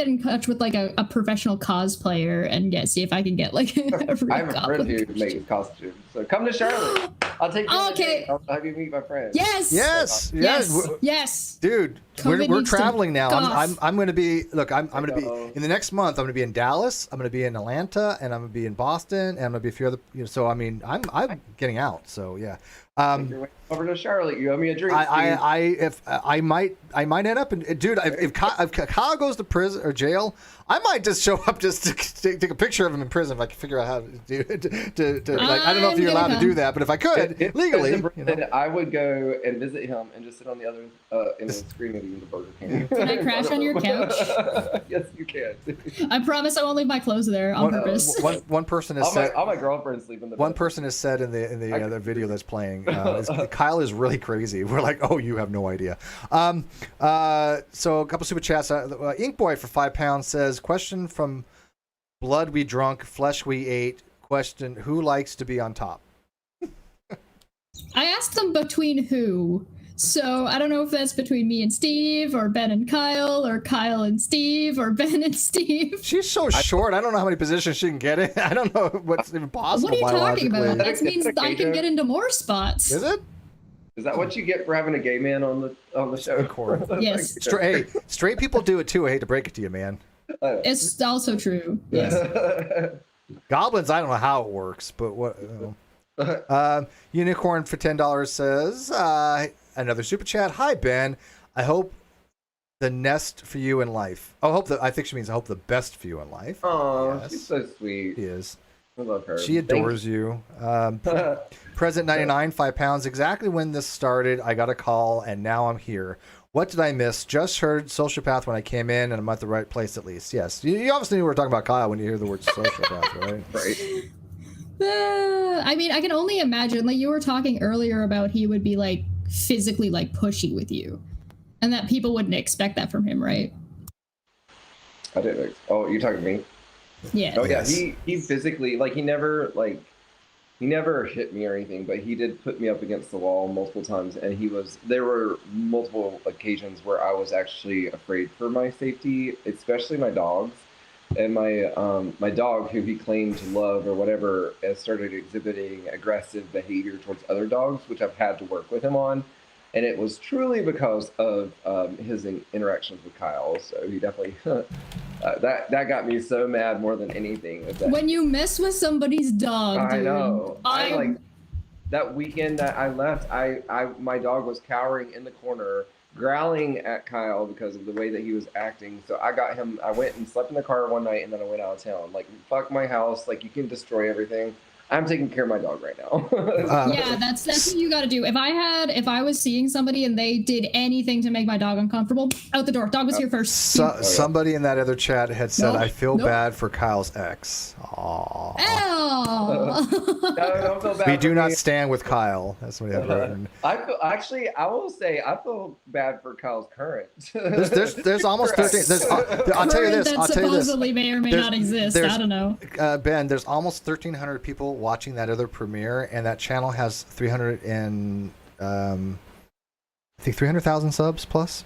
in touch with like a professional cosplayer and see if I can get like a real I have a friend who makes costumes. So come to Charlotte. I'll take you. Okay. I'll have you meet my friend. Yes. Yes. Yes. Yes. Dude, COVID we're needs to traveling now. off. I'm going to be I'm going to be in the next month. I'm going to be in Dallas. I'm going to be in Atlanta, and I'm going to be in Boston, and I'm going to be a few other. So I mean, I'm getting out. So yeah. You're over to Charlotte. You owe me a drink. I might end up in, dude. If Kyle goes to prison or jail, I might just show up just to take a picture of him in prison if I can figure out how to do it. Like, I don't know if you're allowed to do that, but if I could legally, I would go and visit him and just sit on the other end of the screen and eat the Burger King. Can I crash on your couch? Yes, you can. I promise I won't leave my clothes there on purpose. One person has said. All my girlfriends sleep in the. One person has said in the other video that's playing, Kyle is really crazy. We're like, oh, you have no idea. So a couple super chats. Inkboy for £5 says, question from Blood We Drunk, Flesh We Ate. Question, who likes to be on top? I asked them between who. So I don't know if that's between me and Steve, or Ben and Kyle, or Kyle and Steve, or Ben and Steve. She's so short. I don't know how many positions she can get in. I don't know what's even possible. What are you talking about? biologically. That means I can get into more spots. Is it? Is that what you get for having a gay man on the show? Yes. Straight people do it too. I hate to break it to you, man. It's also true. Yes. Goblins, I don't know how it works, but what? Unicorn for $10 says, another super chat. Hi Ben, I hope the nest for you in life. Oh, I think she means I hope the best for you in life. Oh, yes. she's so sweet. She is. I love her. She adores you. Present 99, £5. Exactly when this started, I got a call, and now I'm here. What did I miss? Just heard sociopath when I came in, and I'm at the right place at least. Yes, you obviously knew we were talking about Kyle when you hear the word sociopath, right? Right. I mean, I can only imagine. Like you were talking earlier about, he would be like physically like pushy with you, and that people wouldn't expect that from him, right? I didn't. Oh, you talking to me? Yeah. Oh yeah. He physically, like, he never hit me or anything, but he did put me up against the wall multiple times, and there were multiple occasions where I was actually afraid for my safety, especially my dogs. And my dog, who he claimed to love or whatever, has started exhibiting aggressive behavior towards other dogs, which I've had to work with him on. And it was truly because of his interactions with Kyle. So he definitely, that got me so mad more than anything. When you mess with somebody's dog, dude. I know. I like that weekend that I left, my dog was cowering in the corner, growling at Kyle because of the way that he was acting. So I went and slept in the car one night, and then I went out of town. Like, fuck my house. Like, you can destroy everything. I'm taking care of my dog right now. Yeah, that's what you got to do. If I was seeing somebody and they did anything to make my dog uncomfortable, out the door. Dog was here first. Somebody in that other chat had said, I feel bad for Kyle's ex. Aww. Oh. No, don't feel bad. We do not stand with Kyle. That's what I've heard. I will say, I feel bad for Kyle's current. There's almost 13. I'll tell you this. That supposedly may or may not exist. I don't know. Ben, there's almost 1,300 people watching that other premiere, and that channel has 300,000 subs plus.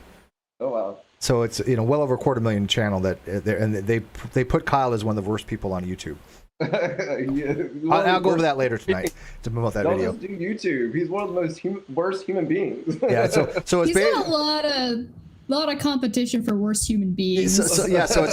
Oh wow! So it's well over 250,000 channel that and they put Kyle as one of the worst people on YouTube. I'll go over that later tonight to promote that video. Don't just do YouTube. He's one of the most worst human beings. Yeah, so it's he's got a lot of competition for worst human beings. So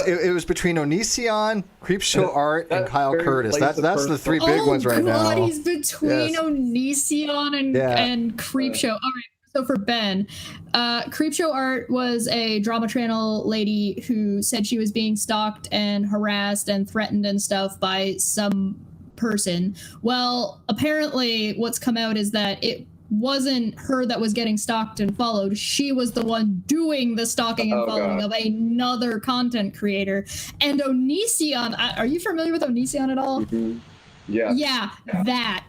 it was between Onision, Creepshow Art, and Kyle Curtis. That's the three big ones right now. Oh God, he's between Onision and Creepshow. All right. So for Ben, Creepshow Art was a drama channel lady who said she was being stalked and harassed and threatened and stuff by some person. Well, apparently what's come out is that it wasn't her that was getting stalked and followed. She was the one doing the stalking and following of another content creator. And Onision, are you familiar with Onision at all? Mm-hmm. Yeah, that.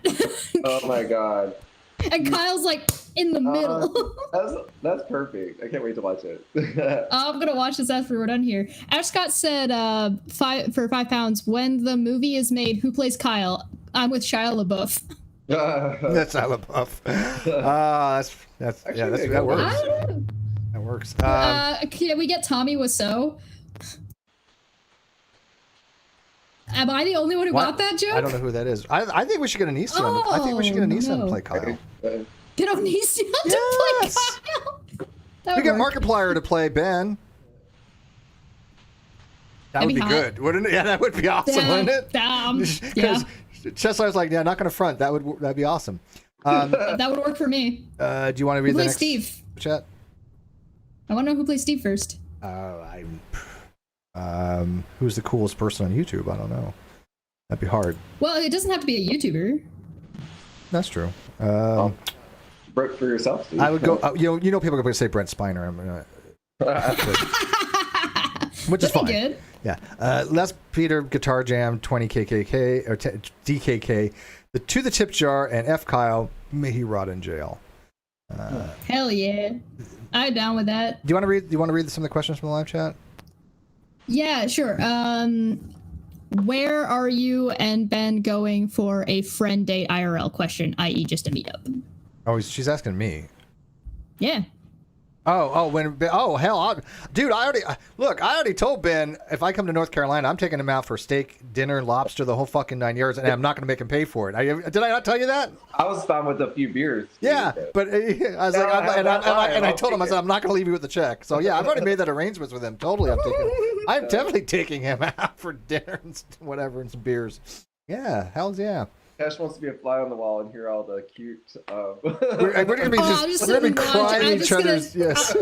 Oh my God. And Kyle's like in the middle. That's perfect. I can't wait to watch it. I'm gonna watch this after we're done here. Ash Scott said for £5, when the movie is made, who plays Kyle? I'm with Shia LaBeouf. That's Shia LaBeouf. That works. That works. Can we get Tommy Wiseau? Am I the only one who got that joke? I don't know who that is. I think we should get Onision. I think we should get Onision to play Kyle. Get Onision to play Kyle? That We would get work. Markiplier to play Ben. That That'd would be be hot. good, wouldn't it? Yeah, that would be awesome, wouldn't it? Yeah. Because Cheslar's like, yeah, not going to front. That'd be awesome. That would work for me. Do you want to read Who the plays next Steve? chat? I want to know who plays Steve first. Who's the coolest person on YouTube? I don't know. That'd be hard. Well, it doesn't have to be a YouTuber. That's true. Brett for yourself, Steve. I would go. You know, people are going to say Brent Spiner. Which is fine. Good. Yeah. Les Peter Guitar Jam 20 KKK or DKK. To the tip jar and F Kyle. May he rot in jail. Hell yeah, I'm down with that. Do you want to read some of the questions from the live chat? Yeah, sure. Where are you and Ben going for a friend date IRL question, i.e., just a meetup? Oh, she's asking me. Yeah. Hell, dude! I already told Ben if I come to North Carolina, I'm taking him out for steak, dinner, lobster, the whole fucking 9 yards, and I'm not going to make him pay for it. Did I not tell you that? I was fine with a few beers. Yeah, but I was like, I told him, I said, I'm not going to leave you with the check. So yeah, I've already made that arrangements with him. Totally, I'm definitely taking him out for dinner and whatever and some beers. Yeah, hell's yeah. Cash wants to be a fly on the wall and hear all the cute. We're gonna be crying each other's. Yes.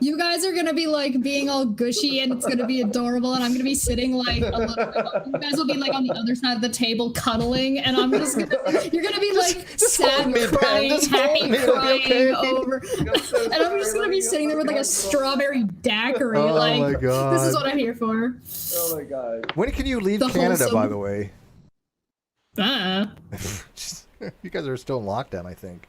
You guys are gonna be like being all gushy, and it's gonna be adorable, and I'm gonna be sitting like a little bit. You guys will be like on the other side of the table cuddling, and I'm just gonna. You're gonna be like sad crying, happy crying over, and I'm just gonna be sitting there with like a strawberry dacquari. Oh like, my God. This is what I'm here for. Oh my God. When can you leave Canada, by the way? You guys are still in lockdown, I think.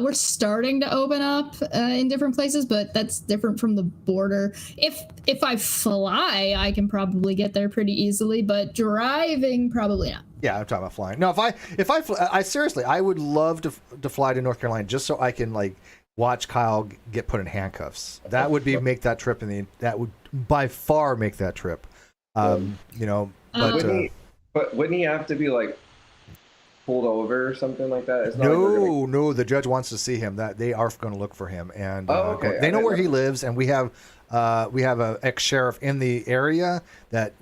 We're starting to open up in different places, but that's different from the border. If I fly, I can probably get there pretty easily, but driving, probably not. Yeah, I'm talking about flying. No, if I fly, I seriously, I would love to fly to North Carolina just so I can like watch Kyle get put in handcuffs. That would make that trip that would by far make that trip. You know, but wouldn't he have to be like pulled over or something like that? It's not no, the judge wants to see him. That they are going to look for him, and okay. They know where he lives, and we have a ex-sheriff in the area that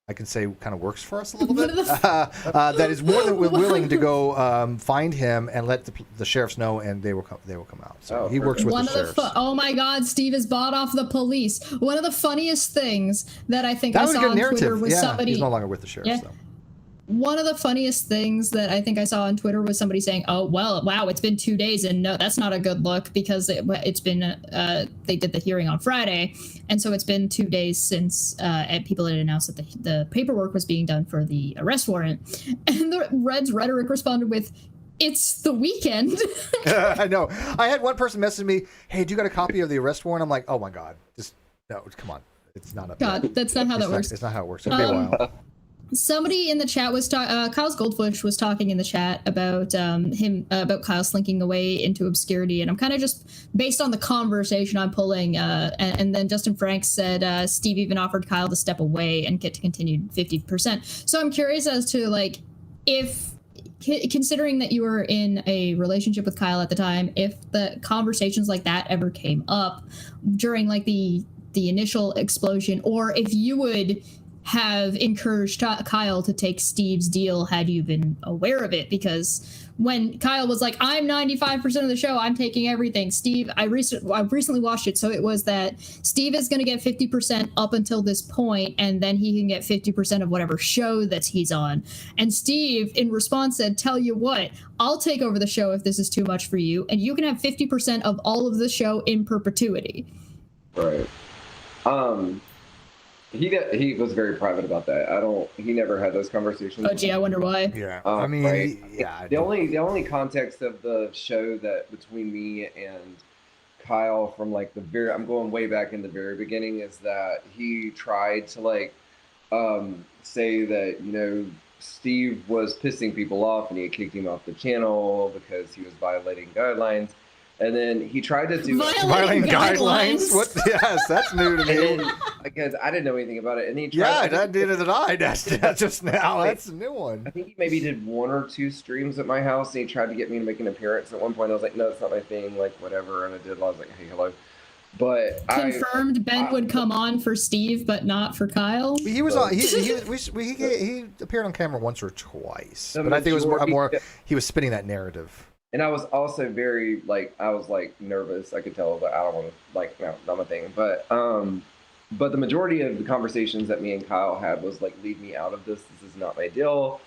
I can say kind of works for us a little bit. That is more than willing to go find him and let the sheriffs know, and they will come out. So he works with the sheriffs. Oh my God, Steve is bought off the police. One of the funniest things that I think I saw on Twitter was somebody. He's no longer with the sheriffs, though. One of the funniest things that I think I saw on Twitter was somebody saying, "Oh well, wow, it's been 2 days, and no, that's not a good look because it's been they did the hearing on Friday, and so it's been 2 days since people had announced that the paperwork was being done for the arrest warrant." And the Reds rhetoric responded with, "It's the weekend." I know. I had one person message me, "Hey, do you got a copy of the arrest warrant?" I'm like, "Oh my God, just no, come on, it's not up." God, that's not how that works. It's not how it works. It'll be a while. Somebody in the chat was Kyle's Goldfish was talking in the chat about about Kyle slinking away into obscurity, and I'm kind of just based on the conversation I'm pulling. And then Justin Franks said Steve even offered Kyle to step away and get to continued 50%. So I'm curious as to like if considering that you were in a relationship with Kyle at the time, if the conversations like that ever came up during like the initial explosion, or if you would have encouraged Kyle to take Steve's deal had you been aware of it, because when Kyle was like, I'm 95% of the show, I'm taking everything. Steve, I recently watched it, so it was that Steve is going to get 50% up until this point, and then he can get 50% of whatever show that he's on. And Steve, in response, said, tell you what, I'll take over the show if this is too much for you, and you can have 50% of all of the show in perpetuity. Right. He was very private about that. He never had those conversations. Oh gee, I wonder why. Yeah, I mean, right. yeah. The only context of the show that between me and Kyle from like I'm going way back in the very beginning, is that he tried to like say that, you know, Steve was pissing people off and he had kicked him off the channel because he was violating guidelines. And then he tried to do Violating guidelines. What? Yes, that's new to me. Because I didn't know anything about it. And he Yeah, tried that did it. That's just now. That's a new one. I think he maybe did 1 or 2 streams at my house, and he tried to get me to make an appearance. At one point, I was like, "No, it's not my thing." Like whatever, and I did. I was like, "Hey, hello." But Confirmed Ben would come on for Steve, but not for Kyle. He was on. He appeared on camera once or twice, but I think it was more. He was spinning that narrative. And I was also very I was nervous. I could tell that I don't want to no, not my thing. But the majority of the conversations that me and Kyle had was leave me out of this. This is not my deal.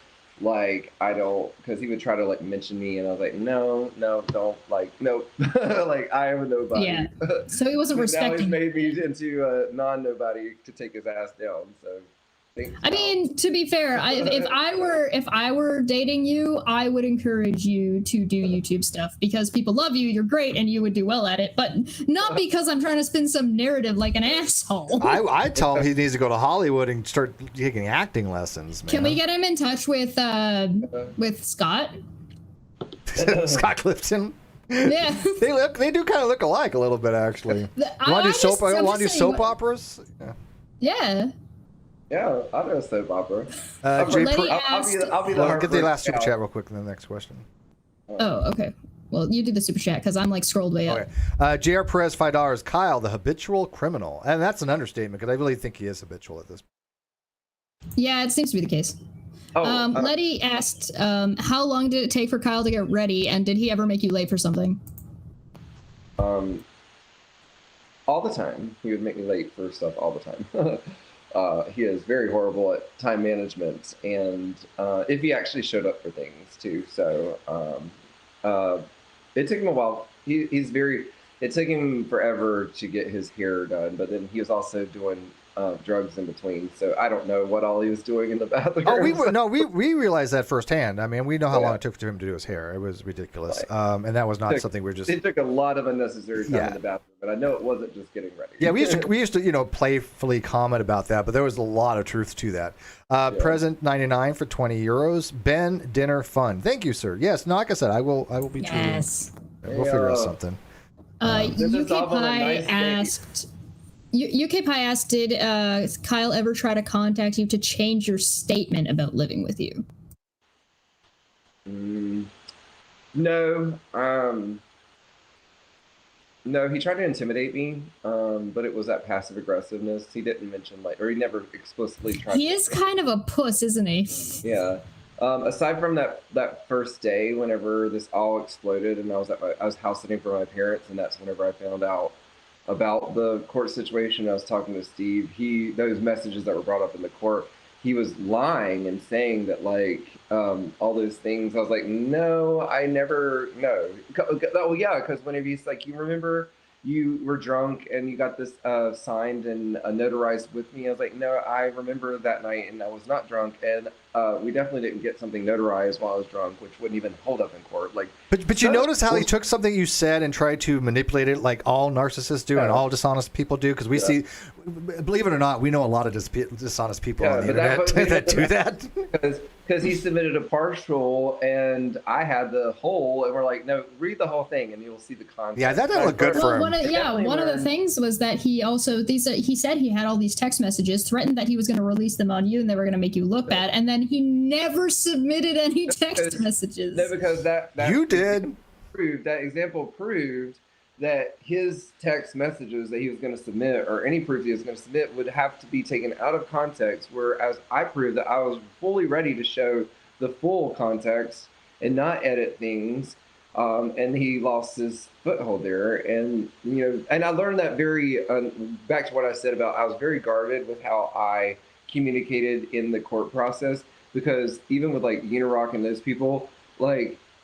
I don't, because he would try to mention me, and I was like, no, don't, nope. I am a nobody. Yeah. So he wasn't respecting. Now he's made me into a non-nobody to take his ass down. So. I mean, to be fair, if I were dating you, I would encourage you to do YouTube stuff because people love you. You're great, and you would do well at it. But not because I'm trying to spin some narrative like an asshole. I tell him he needs to go to Hollywood and start taking acting lessons. Man. Can we get him in touch with Scott? Scott Clifton. Yeah, they do kind of look alike a little bit, actually. You want to do soap operas? Yeah. Yeah, I'll do a soap opera. I'll be the get the last super chat real quick and the next question. Oh, okay. Well, you do the super chat because I'm scrolled way up. Okay. JR Perez, $5. Kyle, the habitual criminal. And that's an understatement because I really think he is habitual at this point. Yeah, it seems to be the case. Letty asked, how long did it take for Kyle to get ready, and did he ever make you late for something? All the time. He would make me late for stuff all the time. He is very horrible at time management, and if he actually showed up for things too. So it took him a while. He's very. It took him forever to get his hair done, but then he was also doing drugs in between. So I don't know what all he was doing in the bathroom. Oh, we realized that firsthand. I mean, we know how long it took for him to do his hair. It was ridiculous, and that was not something we're just. It took a lot of unnecessary time in the bathroom, but I know it wasn't just getting ready. Yeah, we used to playfully comment about that, but there was a lot of truth to that. Present 99 for €20. Ben, dinner fun. Thank you, sir. Yes, no, like I said, I will be true. Yes. We'll figure out something. UK Pie asked. UK Pie asked, did Kyle ever try to contact you to change your statement about living with you? No. No, he tried to intimidate me, but it was that passive aggressiveness. He didn't mention or he never explicitly tried. He is kind of a puss, isn't he? Yeah. Aside from that first day, whenever this all exploded, and I was house sitting for my parents, and that's whenever I found out about the court situation. I was talking to Steve. Those messages that were brought up in the court, he was lying and saying that all those things. I was like, no, I never. No. Oh yeah, because whenever he's you remember you were drunk and you got this signed and notarized with me. I was like, no, I remember that night and I was not drunk, and we definitely didn't get something notarized while I was drunk, which wouldn't even hold up in court. But you notice how he took something you said and tried to manipulate it, like all narcissists do and all dishonest people do, because we see, believe it or not, we know a lot of dishonest people on the internet that do that. Because he submitted a partial and I had the whole, and we're like, no, read the whole thing and you'll see the content. Yeah, that doesn't look good for him. One of the things was that he also he said he had all these text messages, threatened that he was going to release them on you and they were going to make you look bad, and then he never submitted any text messages. No, because that you did. That example proved that his text messages that he was going to submit, or any proof he was going to submit, would have to be taken out of context, whereas I proved that I was fully ready to show the full context and not edit things, and he lost his foothold there. And and I learned that back to what I said about I was very guarded with how I communicated in the court process, because even with Unirock and those people,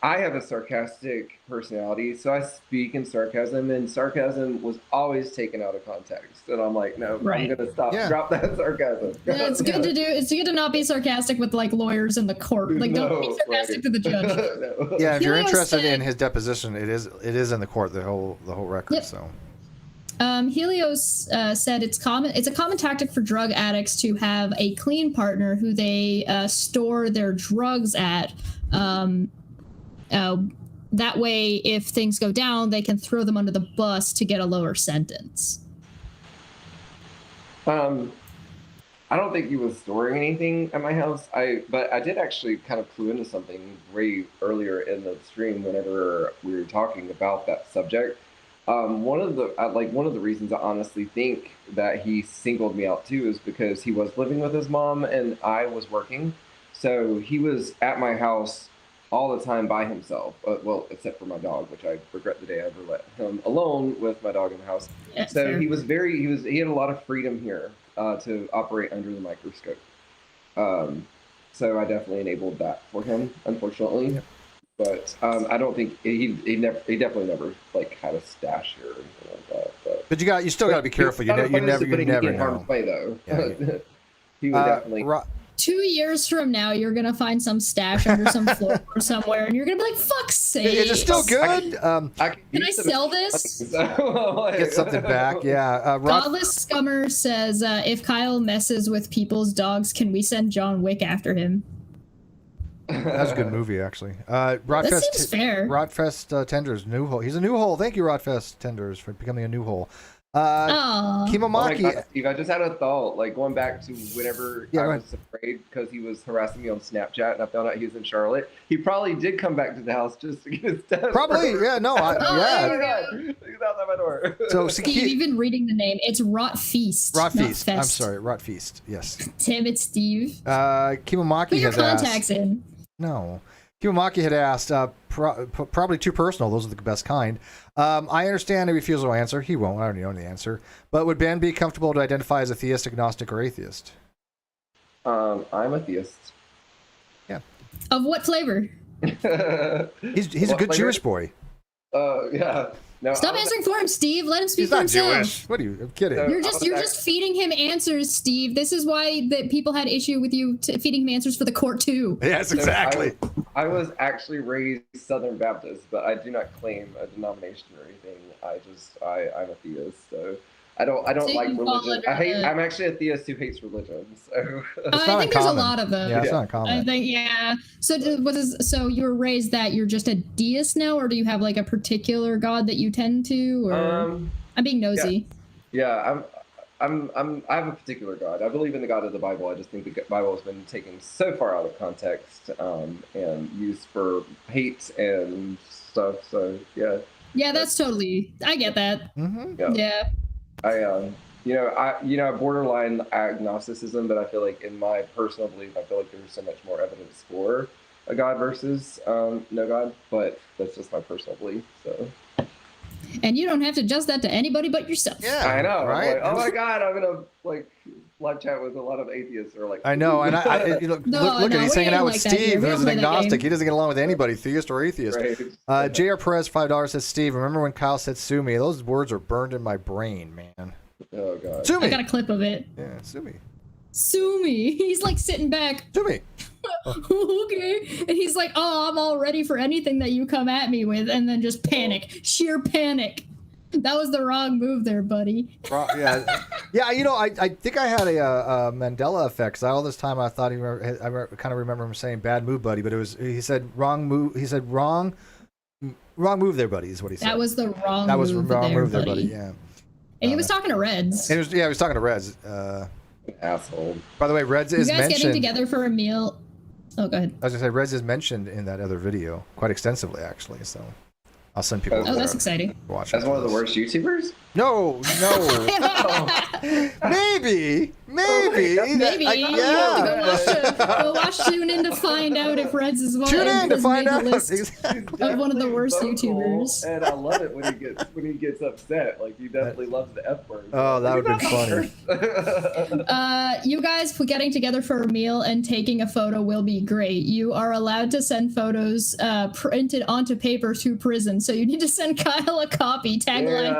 I have a sarcastic personality, so I speak in sarcasm, and sarcasm was always taken out of context. And I'm like, no, I'm gonna stop. Yeah. Drop that sarcasm. Yeah, it's good to do. It's good to not be sarcastic with lawyers in the court. Don't be sarcastic to the judge. No. Yeah, if you're interested in his deposition, it is in the court, the whole record. Yep. So. Helios said it's a common tactic for drug addicts to have a clean partner who they store their drugs at. that way, if things go down, they can throw them under the bus to get a lower sentence. I don't think he was storing anything at my house. But I did actually kind of clue into something way earlier in the stream whenever we were talking about that subject. One of the reasons I honestly think that he singled me out too is because he was living with his mom and I was working, so he was at my house all the time by himself. Well, except for my dog, which I regret the day I ever let him alone with my dog in the house. Yeah, So fair. he had a lot of freedom here to operate under the microscope. So I definitely enabled that for him, unfortunately. Yep. But I don't think he definitely never like had a stash here or anything like that. But you still got to be careful. You never know. Play though. Yeah. He would definitely. 2 years from now, you're gonna find some stash under some floor or somewhere, and you're gonna be like, "Fuck's sake!" Is it still good? Can I sell this? Get something back. Yeah. Godless Scummer says, "If Kyle messes with people's dogs, can we send John Wick after him?" That's a good movie, actually. That seems fair. Rotfest Tenders, new hole. He's a new hole. Thank you, Rotfest Tenders, for becoming a new hole. Kimomaki. Oh my God, Steve, I just had a thought, like going back to whenever I was afraid because he was harassing me on Snapchat and I found out he was in Charlotte. He probably did come back to the house just to get his test. Probably, yeah, no, yeah. He's outside my door. So, Steve, even reading the name, it's Rot Feast. Rot Feast. I'm sorry, Rot Feast. Yes. Tim, it's Steve. Kimomaki Put your has contacts asked. in. No. Kimomaki had asked, probably too personal. Those are the best kind. I understand if he feels no answer. He won't. I already know the answer. But would Ben be comfortable to identify as a theist, agnostic, or atheist? I'm a theist. Yeah. Of what flavor? He's a good Jewish boy. Yeah. No, Stop answering for him, Steve. Let him speak for himself. Jewish. What are you? I'm kidding. So, You're just feeding him answers, Steve. This is why that people had issue with you feeding him answers for the court too. Yes, exactly. I was actually raised Southern Baptist, but I do not claim a denomination or anything. I'm a theist, so I don't like religion. I'm actually a theist who hates religion. So I think there's a lot of them. Yeah, it's not common. I think So you were raised that you're just a deist now, or do you have like a particular god that you tend to? Or I'm being nosy. Yeah, I have a particular God. I believe in the God of the Bible. I just think the Bible has been taken so far out of context and used for hate and stuff. So yeah. Yeah, that's totally. I get that. Mm-hmm. Yeah. I borderline agnosticism, but I feel like in my personal belief, I feel like there's so much more evidence for a God versus no God. But that's just my personal belief. So. And you don't have to adjust that to anybody but yourself. Yeah, I know. Right? Like, oh my God, I'm gonna live chat with a lot of atheists or like. I know, and look at he's hanging out with Steve, who's an agnostic. He doesn't get along with anybody, theist or atheist. Right. Jr. Perez $5 says, Steve, remember when Kyle said "sue me"? Those words are burned in my brain, man. Oh God. Sue me. I got a clip of it. Yeah, sue me. Sue me. He's like sitting back. Sue me. Okay. And he's like, oh, I'm all ready for anything that you come at me with, and then just panic. Sheer panic. That was the wrong move there, buddy. Yeah. I think I had a Mandela effect. 'Cause all this time I thought I kind of remember him saying "bad move, buddy," but he said "wrong move." He said "wrong move there, buddy." Is what he said. That was the wrong. That was move wrong there, move there, buddy. Yeah. And he was talking to Reds. He was talking to Reds. Asshole. By the way, Reds is you guys mentioned. getting together for a meal? Oh, go ahead. I was gonna say Reds is mentioned in that other video quite extensively, actually. So I'll send people. Oh, that's exciting. Watch. As one of the worst YouTubers? No. Maybe. Maybe. Go watch Tune In to find out if Reds is one. Tune in to find out. Of one of the worst YouTubers. And I love it when he gets upset. Like he definitely loves the F word. Oh, that would have been funny. You guys getting together for a meal and taking a photo will be great. You are allowed to send photos printed onto paper to prison, so you need to send Kyle a copy. Tagline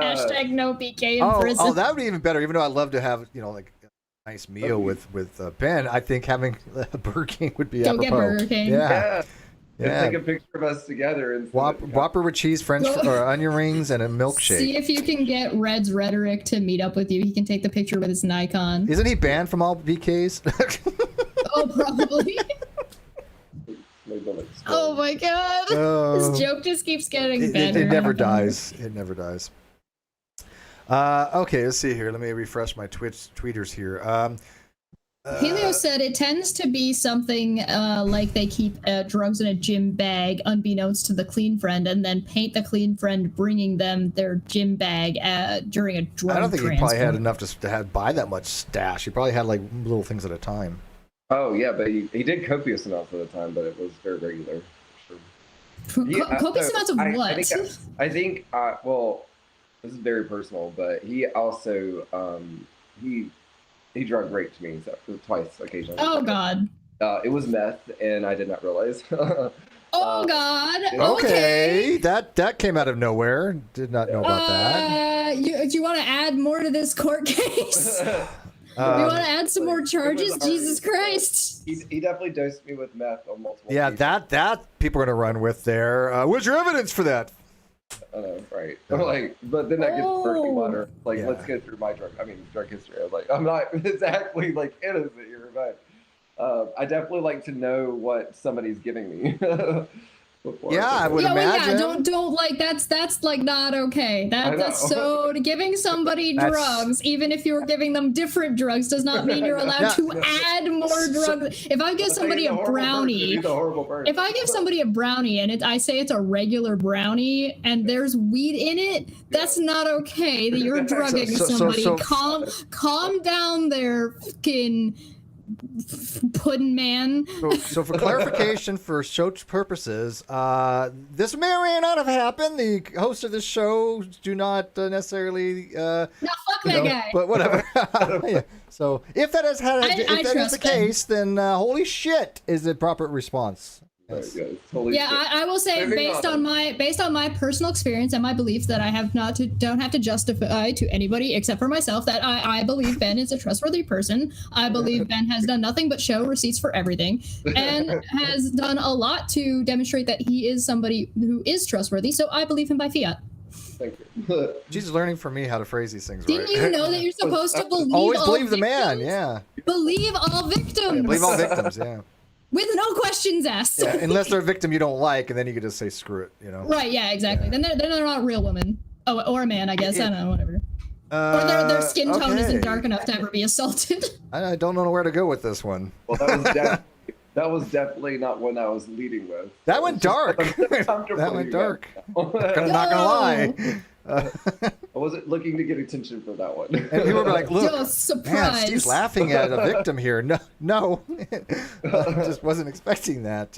#NoPK in prison. Oh, that would be even better. Even though I'd love to have like a nice meal with Ben, I think having a Burger King would be apropos. Get Burger King. Yeah. Take a picture of us together and Whopper with cheese, French or onion rings, and a milkshake. See if you can get Red's Rhetoric to meet up with you. He can take the picture with his Nikon. Isn't he banned from all BKs? Oh, probably. will explode. Oh my god. This joke just keeps getting better. It never dies. It never dies. Okay, let's see here. Let me refresh my tweeters here. Helio said it tends to be something like they keep drugs in a gym bag unbeknownst to the clean friend and then paint the clean friend bringing them their gym bag during a drug I don't think transport. he probably had enough to buy that much stash. He probably had like little things at a time. Oh yeah, but he did copious amounts at the time, but it was very regular. Sure. Copious amounts of what? I think well, this is very personal, but he also he drug raped me twice occasionally. Oh god. It was meth, and I did not realize. Oh god. Okay, that came out of nowhere. Did not know about that. Do you want to add more to this court case? You want to add some more charges? Jesus Christ! He definitely dosed me with meth on multiple. Yeah, occasions. that people are gonna run with there. Where's your evidence for that? Right. Like, but then that gets murky water. Like, let's get through my drug history. I was like, I'm not exactly like innocent here, but I definitely like to know what somebody's giving me. I would imagine. Don't like that's like not okay. That's so giving somebody drugs, even if you're giving them different drugs, does not mean you're allowed to add more drugs. If I give somebody a brownie, if I give somebody a brownie and I say it's a regular brownie and there's weed in it, that's not okay. That you're drugging somebody. Calm down there, fucking pudding man. So for clarification, for show purposes, this may or may not have happened. The hosts of this show do not necessarily. No, fuck that guy. But whatever. Yeah. So if that is the case, then holy shit is the proper response. Yes. I will say based on my personal experience and my belief that I don't have to justify to anybody except for myself that I believe Ben is a trustworthy person. I believe Ben has done nothing but show receipts for everything and has done a lot to demonstrate that he is somebody who is trustworthy. So I believe him by fiat. Thank you. She's learning from me how to phrase these things. Didn't you know that you're supposed to believe always all believe victims? the man? Yeah. Believe all victims. Believe all victims. Yeah. With no questions asked. Yeah, unless they're a victim you don't like, and then you could just say screw it, you know. Right? Yeah, exactly. Yeah. Then they're not a real woman. Oh, or a man, I guess. I don't know, whatever. Or their skin tone isn't dark enough to ever be assaulted. I don't know where to go with this one. Well, that was definitely not one I was leading with. That went dark. That went dark. I'm not gonna lie. I wasn't looking to get attention for that one. And people were like, "Look, man, Steve's laughing at a victim here." No, just wasn't expecting that.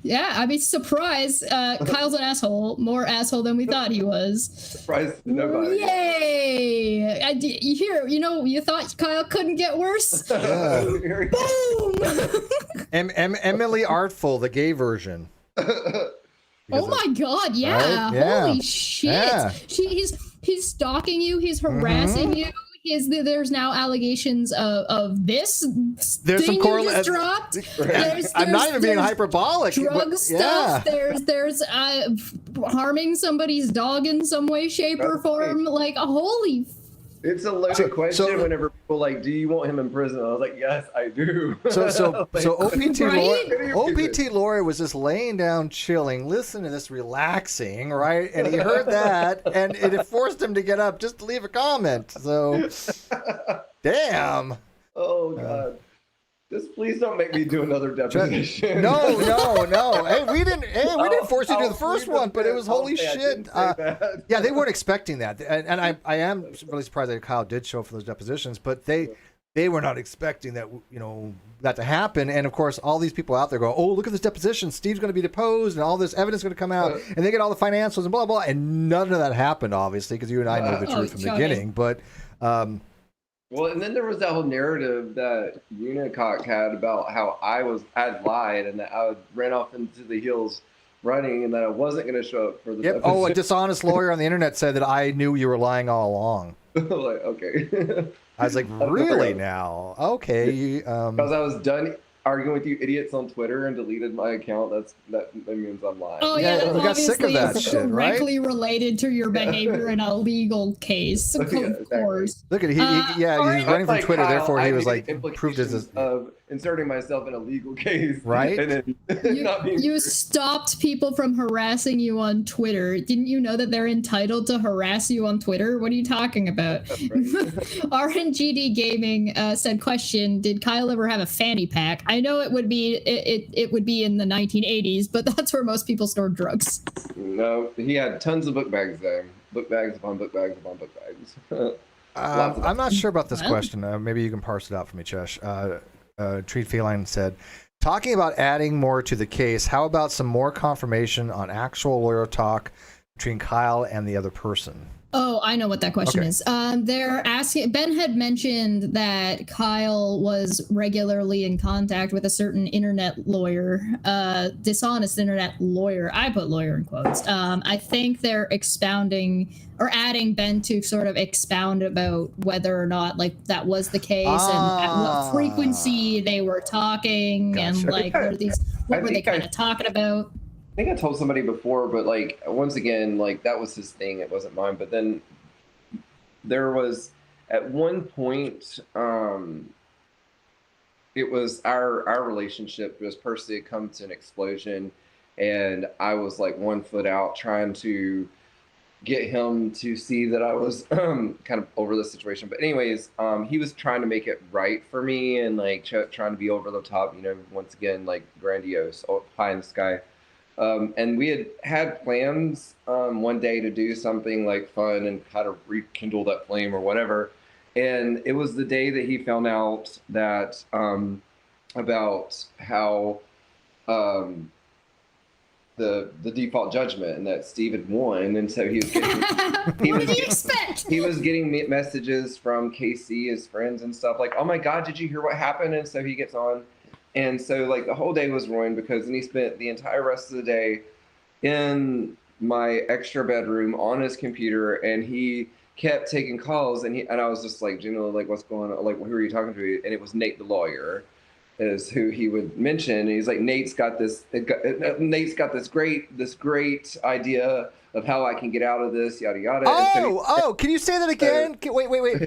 Yeah, I mean, surprise! Kyle's an asshole, more asshole than we thought he was. Surprise to nobody. Yay! You thought Kyle couldn't get worse. Yeah. Boom! Emily Artful, the gay version. Oh my god, yeah. Right? Yeah. Holy shit. Yeah. He's stalking you, he's harassing you. There's now allegations of this. There's some correlation dropped. I'm not even being hyperbolic. Drug stuff. There's harming somebody's dog in some way, shape, or form. Like, holy. It's a loaded question. Whenever people like, do you want him in prison? I was like, yes, I do. So like, OPT Lori was just laying down, chilling, listening to this, relaxing, right? And he heard that, and it forced him to get up just to leave a comment. So, damn. Oh God. Just please don't make me do another deposition. No. Hey, we didn't force you to do the first one, but it was holy shit. Yeah, they weren't expecting that, and I am really surprised that Kyle did show up for those depositions, but they were not expecting that, that to happen. And of course, all these people out there go, "Oh, look at this deposition. Steve's going to be deposed, and all this evidence is going to come out, and they get all the financials and blah blah." And none of that happened, obviously, because you and I knew the truth from the beginning. But well, and then there was that whole narrative that Unicock had about how I'd lied and that I ran off into the hills running and that I wasn't going to show up for the deposition. Oh, a dishonest lawyer on the internet said that I knew you were lying all along. Like, okay. I was like, really now? Okay. Because I was done arguing with you idiots on Twitter and deleted my account. That means I'm lying. Oh yeah, we got sick of that shit, right? Directly related to your behavior in a legal case, of course. Look at he's running from Twitter. Kyle, therefore, he was like implications proved his of inserting myself in a legal case, right? And then you stopped people from harassing you on Twitter. Didn't you know that they're entitled to harass you on Twitter? What are you talking about? Right. RNGD Gaming said, question, did Kyle ever have a fanny pack? I know it would be in the 1980s, but that's where most people stored drugs. No, he had tons of book bags though. Book bags upon book bags upon book bags. I'm not sure about this question. Maybe you can parse it out for me, Chesh. Treat Feline said, talking about adding more to the case, how about some more confirmation on actual lawyer talk between Kyle and the other person? Oh, I know what that question is. They're asking, Ben had mentioned that Kyle was regularly in contact with a certain internet lawyer, dishonest internet lawyer. I put lawyer in quotes. I think they're expounding or adding Ben to sort of expound about whether or not like that was the case and at what frequency they were talking and like what were they kind of talking about. I think I told somebody before, but like once again, like that was his thing. It wasn't mine. But then there was at one point, it was our relationship was personally come to an explosion, and I was like 1 foot out trying to get him to see that I was kind of over the situation. But anyways, he was trying to make it right for me and like trying to be over the top. You know, once again, like grandiose, pie in the sky. And we had plans one day to do something like fun and kind of rekindle that flame or whatever. And it was the day that he found out that about how the default judgment and that Steve had won. And so he was getting what did you expect? He was getting messages from KC, his friends and stuff like, oh my God, did you hear what happened? And so he gets on. And so like the whole day was ruined because then he spent the entire rest of the day in my extra bedroom on his computer, and he kept taking calls, and I was just like, Gino, like what's going on? Like, who are you talking to? And it was Nate the lawyer is who he would mention. And he's like, Nate's got this great idea of how I can get out of this, yada yada. Can you say that again? Wait.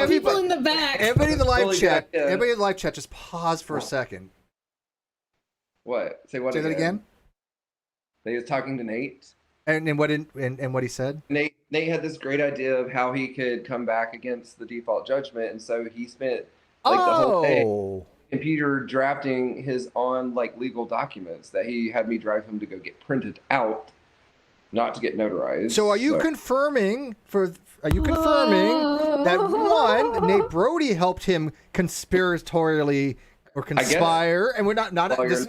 People in the back. Everybody in the live chat. Everybody in the live chat, just pause for a second. What? Say that again. He was talking to Nate. And what he said? Nate had this great idea of how he could come back against the default judgment, and so he spent the whole day computer drafting his own like legal documents that he had me drive him to go get printed out, not to get notarized. So are you confirming that one, Nate Brody helped him conspiratorially or conspire, and we're not this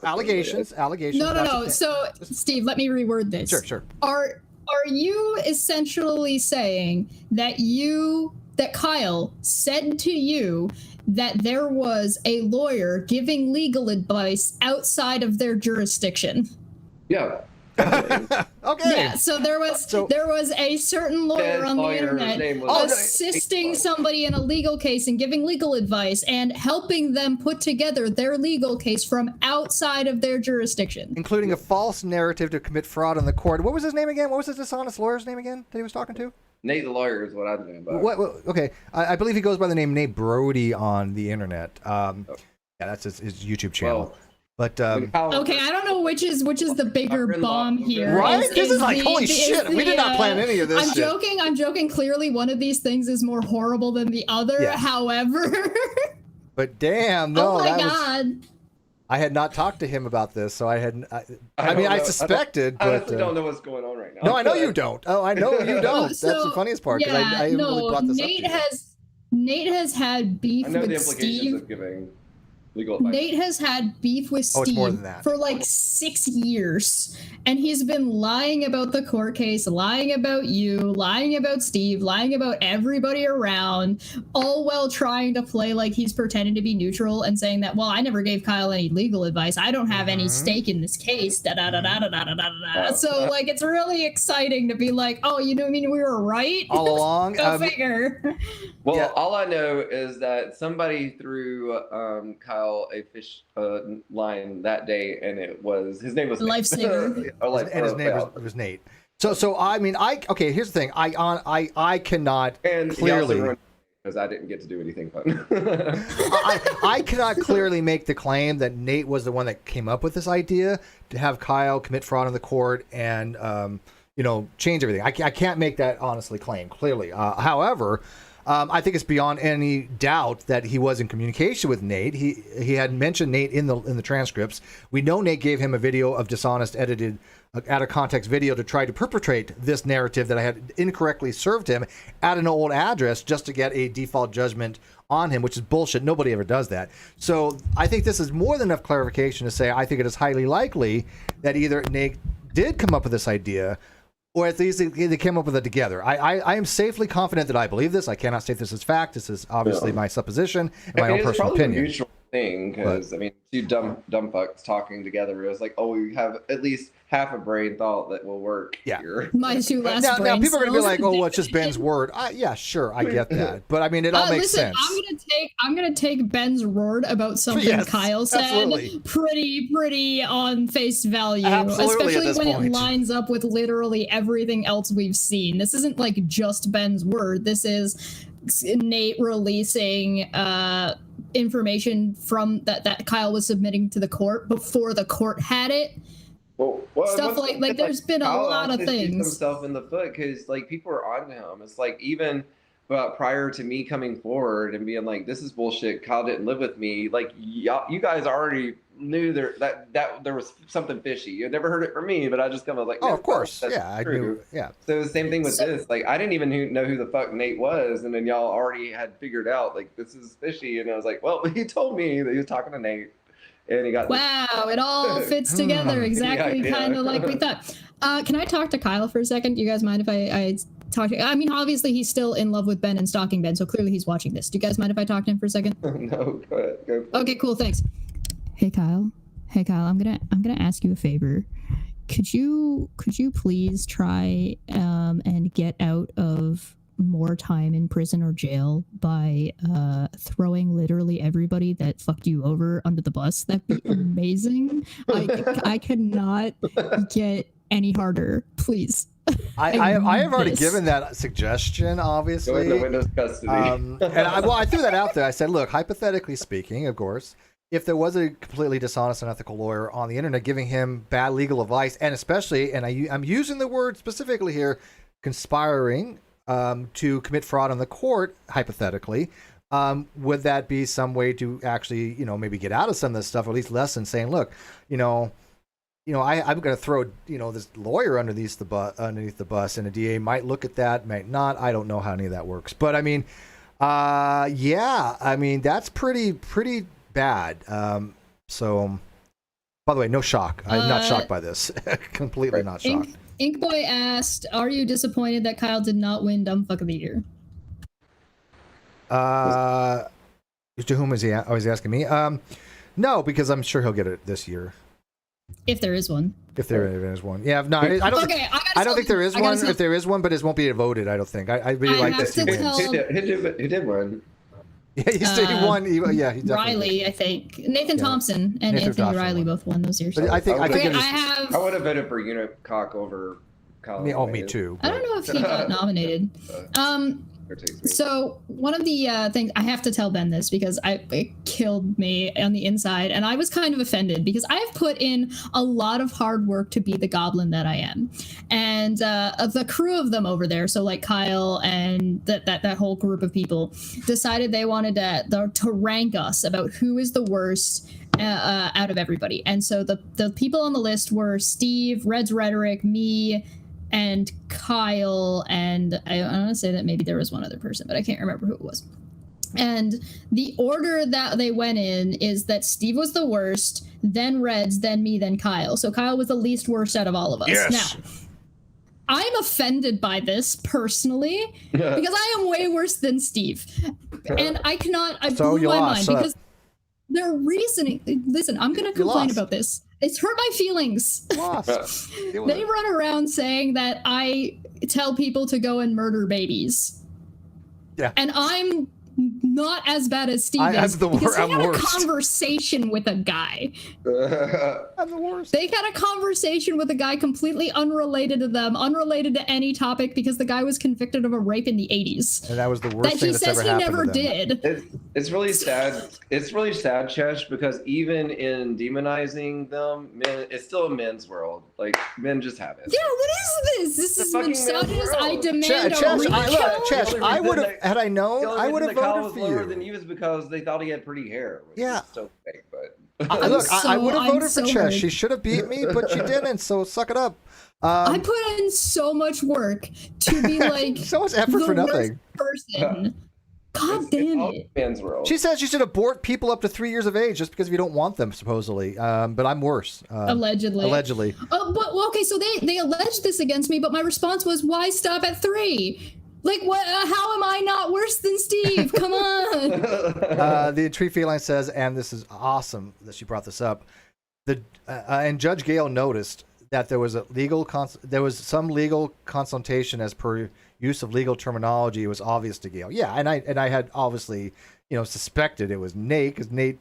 allegations. No. So Steve, let me reword this. Sure. Are you essentially saying that Kyle said to you that there was a lawyer giving legal advice outside of their jurisdiction? Yeah. Okay. Yeah, so there was a certain lawyer on the internet assisting somebody in a legal case and giving legal advice and helping them put together their legal case from outside of their jurisdiction, including a false narrative to commit fraud on the court. What was his name again? What was the dishonest lawyer's name again that he was talking to? Nate the lawyer is what I'm thinking about. Okay, I believe he goes by the name Nate Brody on the internet. Yeah, that's his YouTube channel. Well, but okay, I don't know which is the bigger bomb here. Right? This is like holy shit. We did not plan any of this. I'm joking. Clearly, one of these things is more horrible than the other. Yeah. However, but damn, no. Oh my God. I had not talked to him about this, so I hadn't. I suspected, I but honestly don't know what's going on right now. No, I know you don't. Oh, I know you don't. That's the funniest part. Yeah, I haven't really brought this up to you. Nate has had beef with Steve. I know the implications of giving legal advice. Nate has had beef with Steve for like 6 years, and he's been lying about the court case, lying about you, lying about Steve, lying about everybody around, all while trying to play like he's pretending to be neutral and saying that, well, I never gave Kyle any legal advice. I don't have any stake in this case. So like, it's really exciting to be like, oh, you know what I mean? We were right all along. Go figure. Well, all I know is that somebody threw Kyle a fish line that day, and his name was Lifesaver. And his name was Nate. So I mean, here's the thing. I cannot and clearly. because I didn't get to do anything fun. I cannot clearly make the claim that Nate was the one that came up with this idea to have Kyle commit fraud on the court and change everything. I can't make that honestly claim clearly. However, I think it's beyond any doubt that he was in communication with Nate. He had mentioned Nate in the transcripts. We know Nate gave him a video of dishonest, edited, out of context video to try to perpetrate this narrative that I had incorrectly served him at an old address just to get a default judgment on him, which is bullshit. Nobody ever does that. So I think this is more than enough clarification to say I think it is highly likely that either Nate did come up with this idea, or at least they came up with it together. I am safely confident that I believe this. I cannot state this as fact. This is obviously my supposition and my own personal opinion. It's probably a mutual thing, because two dumb fucks talking together. It was like, oh, we have at least half a brain thought that will work here. My two last now brain people are going to be like, oh, cells. well, it's just Ben's word. Yeah, sure, I get that. But I mean, it all makes sense. I'm gonna take Ben's word about something Kyle said absolutely. pretty on face value. Absolutely, especially when point. it lines up with literally everything else we've seen. This isn't like just Ben's word. This is Nate releasing information from that Kyle was submitting to the court before the court had it. Well, stuff like there's been Kyle a lot of things. Shoots himself in the foot, because people are on him. It's like, even prior to me coming forward and being like, this is bullshit, Kyle didn't live with me, you guys already knew that there was something fishy. You had never heard it from me, but I just kind of like, oh, of course, that's I true. knew, yeah. So the same thing with this. I didn't even know who the fuck Nate was, and then y'all already had figured out this is fishy, and I was like, well, he told me that he was talking to Nate. And he got wow, it all fits together exactly kind of like we thought. Can I talk to Kyle for a second? Do you guys mind if I talk to I mean, obviously he's still in love with Ben and stalking Ben, so clearly he's watching this. Do you guys mind if I talk to him for a second? No, go ahead. Go. Okay, cool, thanks. Hey Kyle, I'm gonna ask you a favor. Could you please try and get out of more time in prison or jail by throwing literally everybody that fucked you over under the bus? That'd be amazing. I cannot get any harder, please. I have already given that suggestion, obviously. Go into witness custody. And I threw that out there. I said, look, hypothetically speaking, of course, if there was a completely dishonest and unethical lawyer on the internet giving him bad legal advice, and especially, and I'm using the word specifically here, conspiring to commit fraud on the court, hypothetically, would that be some way to actually, maybe get out of some of this stuff, or at least lessen saying, look, I'm going to throw, this lawyer underneath the bus, and a DA might look at that, might not. I don't know how any of that works, but I mean, that's pretty bad. So, by the way, no shock. I'm not shocked by this. Completely not shocked. Inkboy asked, "Are you disappointed that Kyle did not win Dumb Fuck of the Year?" To whom is he? Oh, he's asking me. No, because I'm sure he'll get it this year. If there is one. If there is one. Yeah, no, I don't. Okay, I don't think there is one. If there is one, but it won't be voted. I don't think. I really like this. He did win. Yeah, he won. He definitely Riley, did. I think. Nathan Thompson and Anthony Riley both won those years. But I think I would have voted for Unicock over Kyle. Me too. I don't know if he got nominated. So one of the things, I have to tell Ben this because it killed me on the inside, and I was kind of offended because I've put in a lot of hard work to be the goblin that I am, and the crew of them over there, so like Kyle and that whole group of people, decided they wanted to rank us about who is the worst out of everybody, and so the people on the list were Steve, Red's Rhetoric, me, and Kyle, and I want to say that maybe there was one other person, but I can't remember who it was. And the order that they went in is that Steve was the worst, then Reds, then me, then Kyle. So Kyle was the least worst out of all of us. Yes. Now, I'm offended by this personally because I am way worse than Steve. And I blew my mind because their reasoning. Listen, I'm going to complain about this. It's hurt my feelings. They run around saying that I tell people to go and murder babies. Yeah. And I'm not as bad as Steve I'm is. the because he I'm had worst. a conversation with a guy. I'm the worst. They had a conversation with a guy completely unrelated to them, unrelated to any topic, because the guy was convicted of a rape in the 80s. And that was the worst thing that's ever happened to them. That he says he never did. It's really sad. It's really sad, Chesh, because even in demonizing them, men, it's still a men's world. Like, men just have it. Yeah, what is this? This is misogynist. I demand Chesh, I would have, had I known, I would have voted for you. Lower than you is because they thought he had pretty hair. Yeah. So fake, but look, I would have voted for Chesh. She should have beat me, but she didn't. So suck it up. I put in so much work to be like so much effort for nothing. Person. God damn it. Men's world. She says you should abort people up to 3 years of age just because you don't want them, supposedly. But I'm worse. Allegedly. Allegedly. Okay, so they alleged this against me, but my response was, why stop at 3? Like, what? How am I not worse than Steve? Come on. The Tree Feline says, and this is awesome that she brought this up. And Judge Gale noticed that there was some legal consultation as per use of legal terminology. It was obvious to Gale. Yeah, and I had obviously suspected it was Nate, because Nate,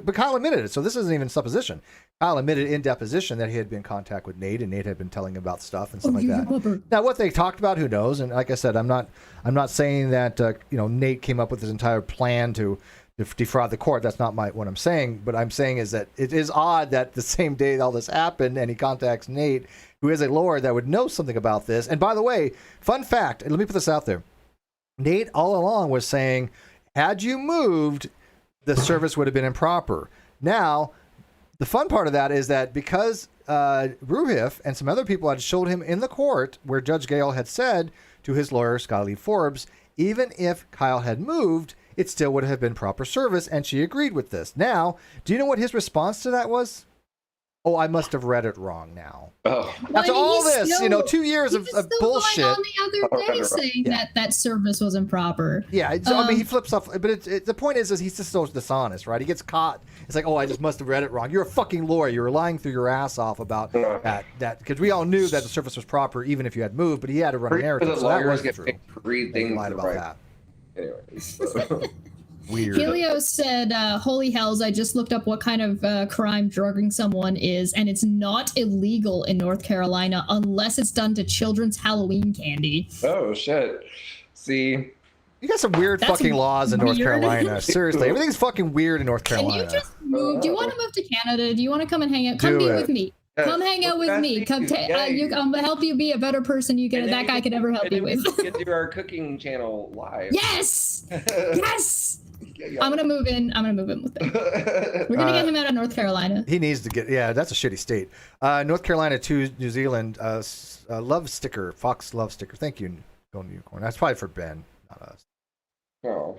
but Kyle admitted it. So this isn't even supposition. Kyle admitted in deposition that he had been in contact with Nate, and Nate had been telling him about stuff and stuff like that. Now, what they talked about, who knows? And like I said, I'm not saying that Nate came up with his entire plan to defraud the court. That's not what I'm saying. But I'm saying is that it is odd that the same day all this happened, and he contacts Nate, who is a lawyer that would know something about this. And by the way, fun fact, and let me put this out there. Nate all along was saying, had you moved, the service would have been improper. Now, the fun part of that is that because Ruhif and some other people had showed him in the court where Judge Gale had said to his lawyer, Scott Lee Forbes, even if Kyle had moved, it still would have been proper service, and she agreed with this. Now, do you know what his response to that was? Oh, I must have read it wrong now. Oh. After all this, 2 years of bullshit. On the other day saying that service was improper. Yeah, I mean, he flips off. But the point is he's just so dishonest, right? He gets caught. It's like, oh, I just must have read it wrong. You're a fucking lawyer. You were lying through your ass off about that because we all knew that the service was proper even if you had moved, but he had to run a narrative. So that wasn't true. He lied about that. Anyway. Weird. Helios said, holy hells, I just looked up what kind of crime drugging someone is, and it's not illegal in North Carolina unless it's done to children's Halloween candy. Oh, shit. See? You got some weird fucking laws in North Carolina. Seriously, everything's fucking weird in North Carolina. Can you just move? Do you want to move to Canada? Do you want to come and hang out? Come be with me. Come hang out with me. Come I'll help you be a better person that guy could ever help you with. We can do our cooking channel live. Yes! Yes! I'm gonna move in with him. We're gonna get him out of North Carolina. He needs to get. Yeah, that's a shitty state. North Carolina to New Zealand. Love sticker. Fox love sticker. Thank you, Golden Unicorn. That's probably for Ben, not us. Oh.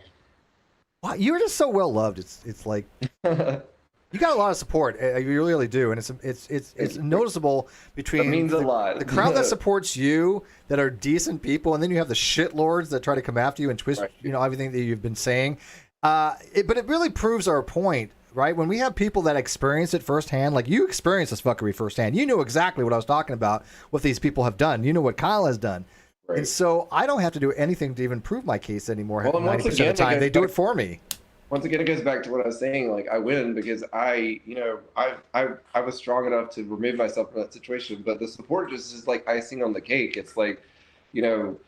Wow, you're just so well loved. It's like you got a lot of support. You really do, and it's noticeable between that means a lot. The crowd that supports you, that are decent people, and then you have the shitlords that try to come after you and twist, everything that you've been saying. But it really proves our point, right? When we have people that experience it firsthand, like you experienced this fuckery firsthand, you know exactly what I was talking about, what these people have done. You know what Kyle has done. Right. And so I don't have to do anything to even prove my case anymore. Well, 90% of the time, they do it for me. Once again, it goes back to what I was saying. Like, I win because I was strong enough to remove myself from that situation. But the support just is like icing on the cake. It's like, even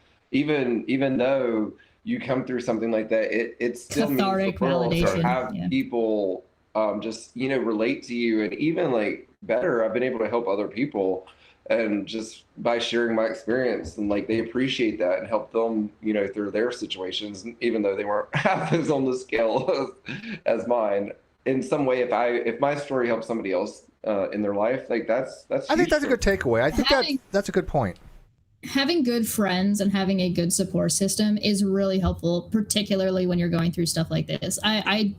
though you come through something like that, it still cathartic means the world validation. to have people just relate to you, and even like better, I've been able to help other people, and just by sharing my experience, and like they appreciate that and help them through their situations, even though they weren't half as on the scale as mine. In some way, if my story helps somebody else in their life, like that's I think that's a good takeaway. I think that's a good point. Having good friends and having a good support system is really helpful, particularly when you're going through stuff like this. I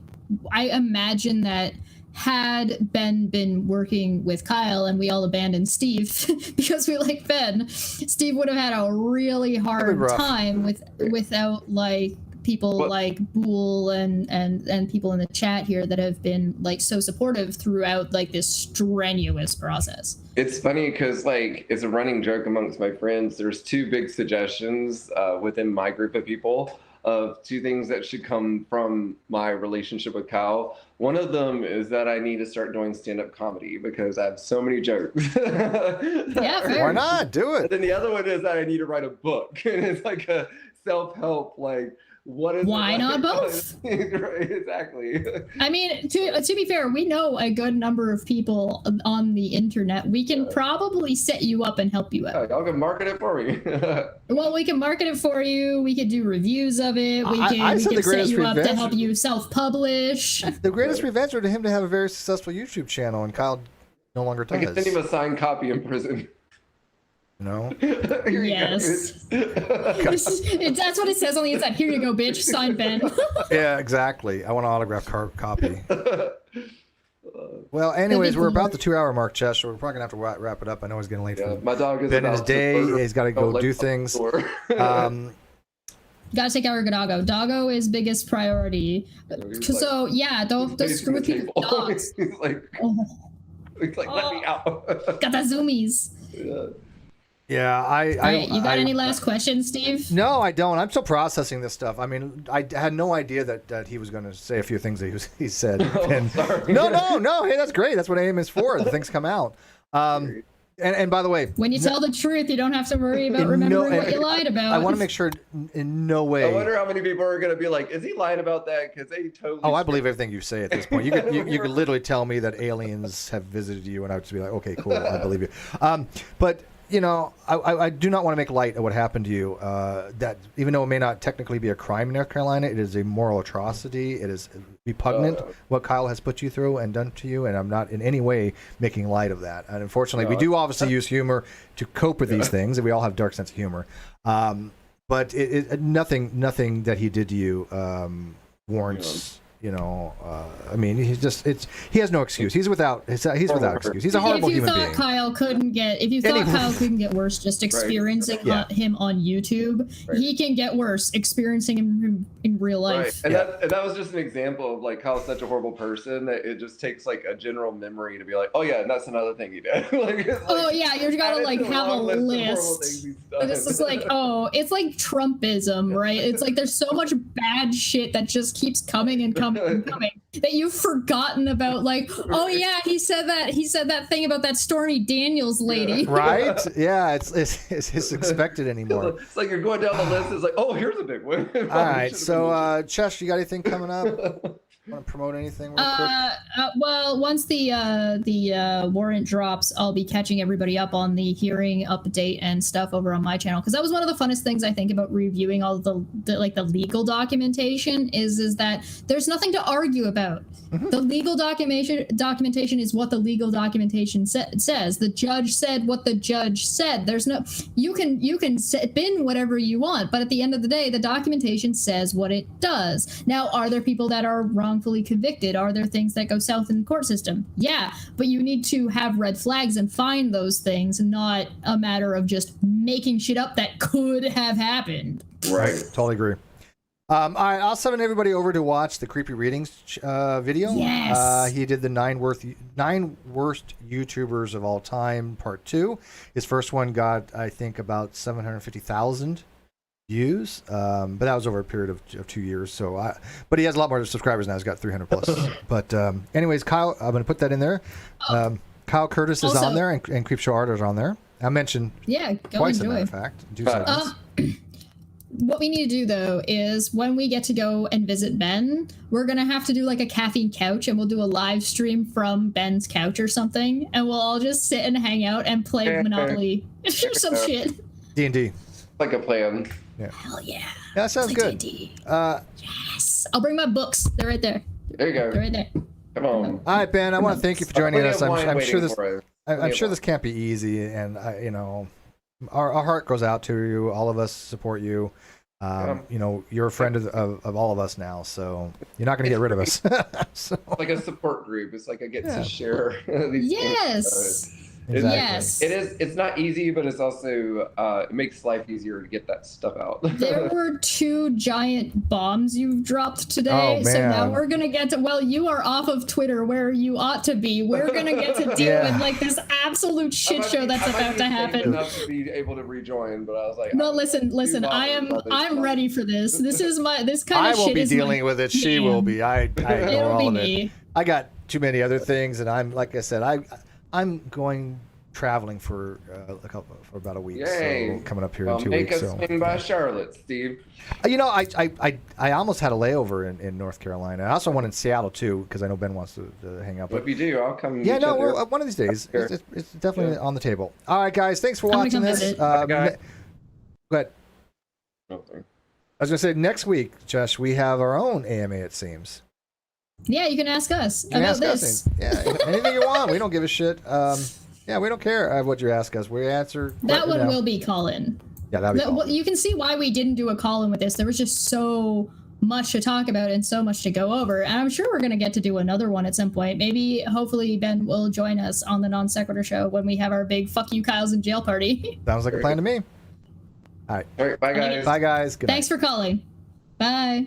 imagine that had Ben been working with Kyle and we all abandoned Steve because we like Ben, Steve would have had a really hard time without like people like Boole and people in the chat here that have been like so supportive throughout like this strenuous process. It's funny because like it's a running joke amongst my friends. There's two big suggestions within my group of people. of two things that should come from my relationship with Kyle. One of them is that I need to start doing stand-up comedy because I have so many jokes. Yeah, fair. Why not? Do And it. then the other one is that I need to write a book, and it's like a self-help, like, what is Why it not like? both? Right, exactly. I mean, to be fair, we know a good number of people on the internet. We can probably set you up and help you Yeah, out. y'all can market it for me. Well, we can market it for you. We could do reviews of it. We I can said the set greatest you up to revenge- help you self-publish. The greatest revenge would to him to have a very successful YouTube channel, and Kyle no longer I can send him does. a signed copy in prison. No. Here you Yes. go. That's what it says on the inside. Here you go, bitch. Signed Ben. Yeah, exactly. I want an autographed copy. Well, anyways, we're about the 2-hour mark, Chesh, so we're probably going to have to wrap it up. I know it's getting late Yeah, for my dog is Ben in his about to day. murder He's got to my go leg do on the things. floor. Gotta take care of Doggo. Doggo is biggest priority. He's So yeah, don't he's screw with facing the people's table. dogs. He's like, Oh, let me out. got the zoomies. Yeah. Yeah, All right, you got any last questions, Steve? No, I don't. I'm still processing this stuff. I mean, I had no idea that he was going to say a few things that he said. And, sorry. no. Hey, that's great. That's what AIM is for. The things come out. And by the way, When you tell the truth, you don't have to worry about remembering what you lied about. I want to make sure in no I way. wonder how many people are going to be like, is he lying about that? Because they totally. Oh, I believe everything you say at this point. You could literally tell me that aliens have visited you, and I would just be like, okay, cool, I believe you. But you know, I do not want to make light of what happened to you. That even though it may not technically be a crime in North Carolina, it is a moral atrocity. It is repugnant what Kyle has put you through and done to you, and I'm not in any way making light of that. And unfortunately, we do obviously use humor to cope with these things, and we all have a dark sense of humor. But nothing that he did to you warrants. You know, I mean, he has no excuse. He's without excuse. He's a horrible human being. If you thought Kyle couldn't get worse just experiencing him on YouTube, he can get worse experiencing him in real life. Right. And that was just an example of like Kyle's such a horrible person that it just takes like a general memory to be like, oh yeah, and that's another thing he did. Oh yeah, you gotta like have a list. This is like, oh, it's like Trumpism, right? It's like there's so much bad shit that just keeps coming and coming and coming that you've forgotten about. Like, oh yeah, he said that thing about that Stormy Daniels lady. Right? Yeah, it's expected anymore. It's like you're going down the list. It's like, oh, here's a big one. All right, so Chesh, you got anything coming up? Want to promote anything real quick? Well, once the warrant drops, I'll be catching everybody up on the hearing update and stuff over on my channel, because that was one of the funnest things I think about reviewing all the legal documentation is that there's nothing to argue about. Mm-hmm. The legal documentation is what the legal documentation says. The judge said what the judge said. There's no you can spin whatever you want, but at the end of the day, the documentation says what it does. Now, are there people that are wrongfully convicted? Are there things that go south in the court system? Yeah, but you need to have red flags and find those things, not a matter of just making shit up that could have happened. Right. Totally agree. All right, I'll send everybody over to watch the Creepy Readings video. Yes. He did the nine worst YouTubers of all time, part 2. His first one got, I think, about 750,000 views, but that was over a period of 2 years. So, but he has a lot more subscribers now. He's got 300 plus. But anyways, Kyle, I'm going to put that in there. Kyle Curtis is on there, and Creepshow Art is on there. I mentioned twice, as a matter of fact. 2 seconds. What we need to do, though, is when we get to go and visit Ben, we're going to have to do like a caffeine couch, and we'll do a live stream from Ben's couch or something, and we'll all just sit and hang out and play Monopoly or some shit. D&D. Like a plan. Yeah. Hell yeah. That sounds good. D&D. Yes. I'll bring my books. They're right there. There you go. They're right there. Come on. All right, Ben, I want to thank you for joining us. I'm sure this this can't be easy, and our heart goes out to you. All of us support you. You're a friend of all of us now, so you're not going to get rid of us. So. Like a support group. It's like I get to share these Yes. Exactly. Yes. It is. It's not easy, but it's also it makes life easier to get that stuff out. There were 2 giant bombs you've dropped today. Oh, So now man. we're going to get to, well, you are off of Twitter where you ought to be. We're going to get to deal Yeah. with like this absolute shit show that's about to happen. Enough to be able to rejoin, but I was like, No, listen. I'm ready for this. This kind of shit I won't be is dealing with it. She will be. I ignore It'll all be of me. it. I got too many other things, and I'm like I said, I'm going traveling for about a week. Yay. So coming up here Well, in 2 make weeks. us swing by Charlotte, Steve. You know, I almost had a layover in North Carolina. I also one in Seattle too, because I know Ben wants to hang out. But if you do, I'll come. Yeah, meet no, you there. one of these days. Sure. It's definitely on the table. All right, guys, thanks for I'm gonna watching come this. visit. Bye, Go guys. ahead. Okay. I was gonna say next week, Josh, we have our own AMA. It seems. Yeah, you can ask us You can about ask us this. anything. Yeah, anything you want. We don't give a shit. Yeah, we don't care what you ask us. We answer. That one will be call-in. Yeah, that'll be. Well, you can see why we didn't do a call-in with this. There was just so much to talk about and so much to go over. And I'm sure we're going to get to do another one at some point. Maybe, hopefully, Ben will join us on the Non Sequitur show when we have our big "fuck you, Kyle's in jail" party. Sounds like a plan to me. All right. All right. Bye, guys. Bye, guys. Good night. Thanks for calling. Bye.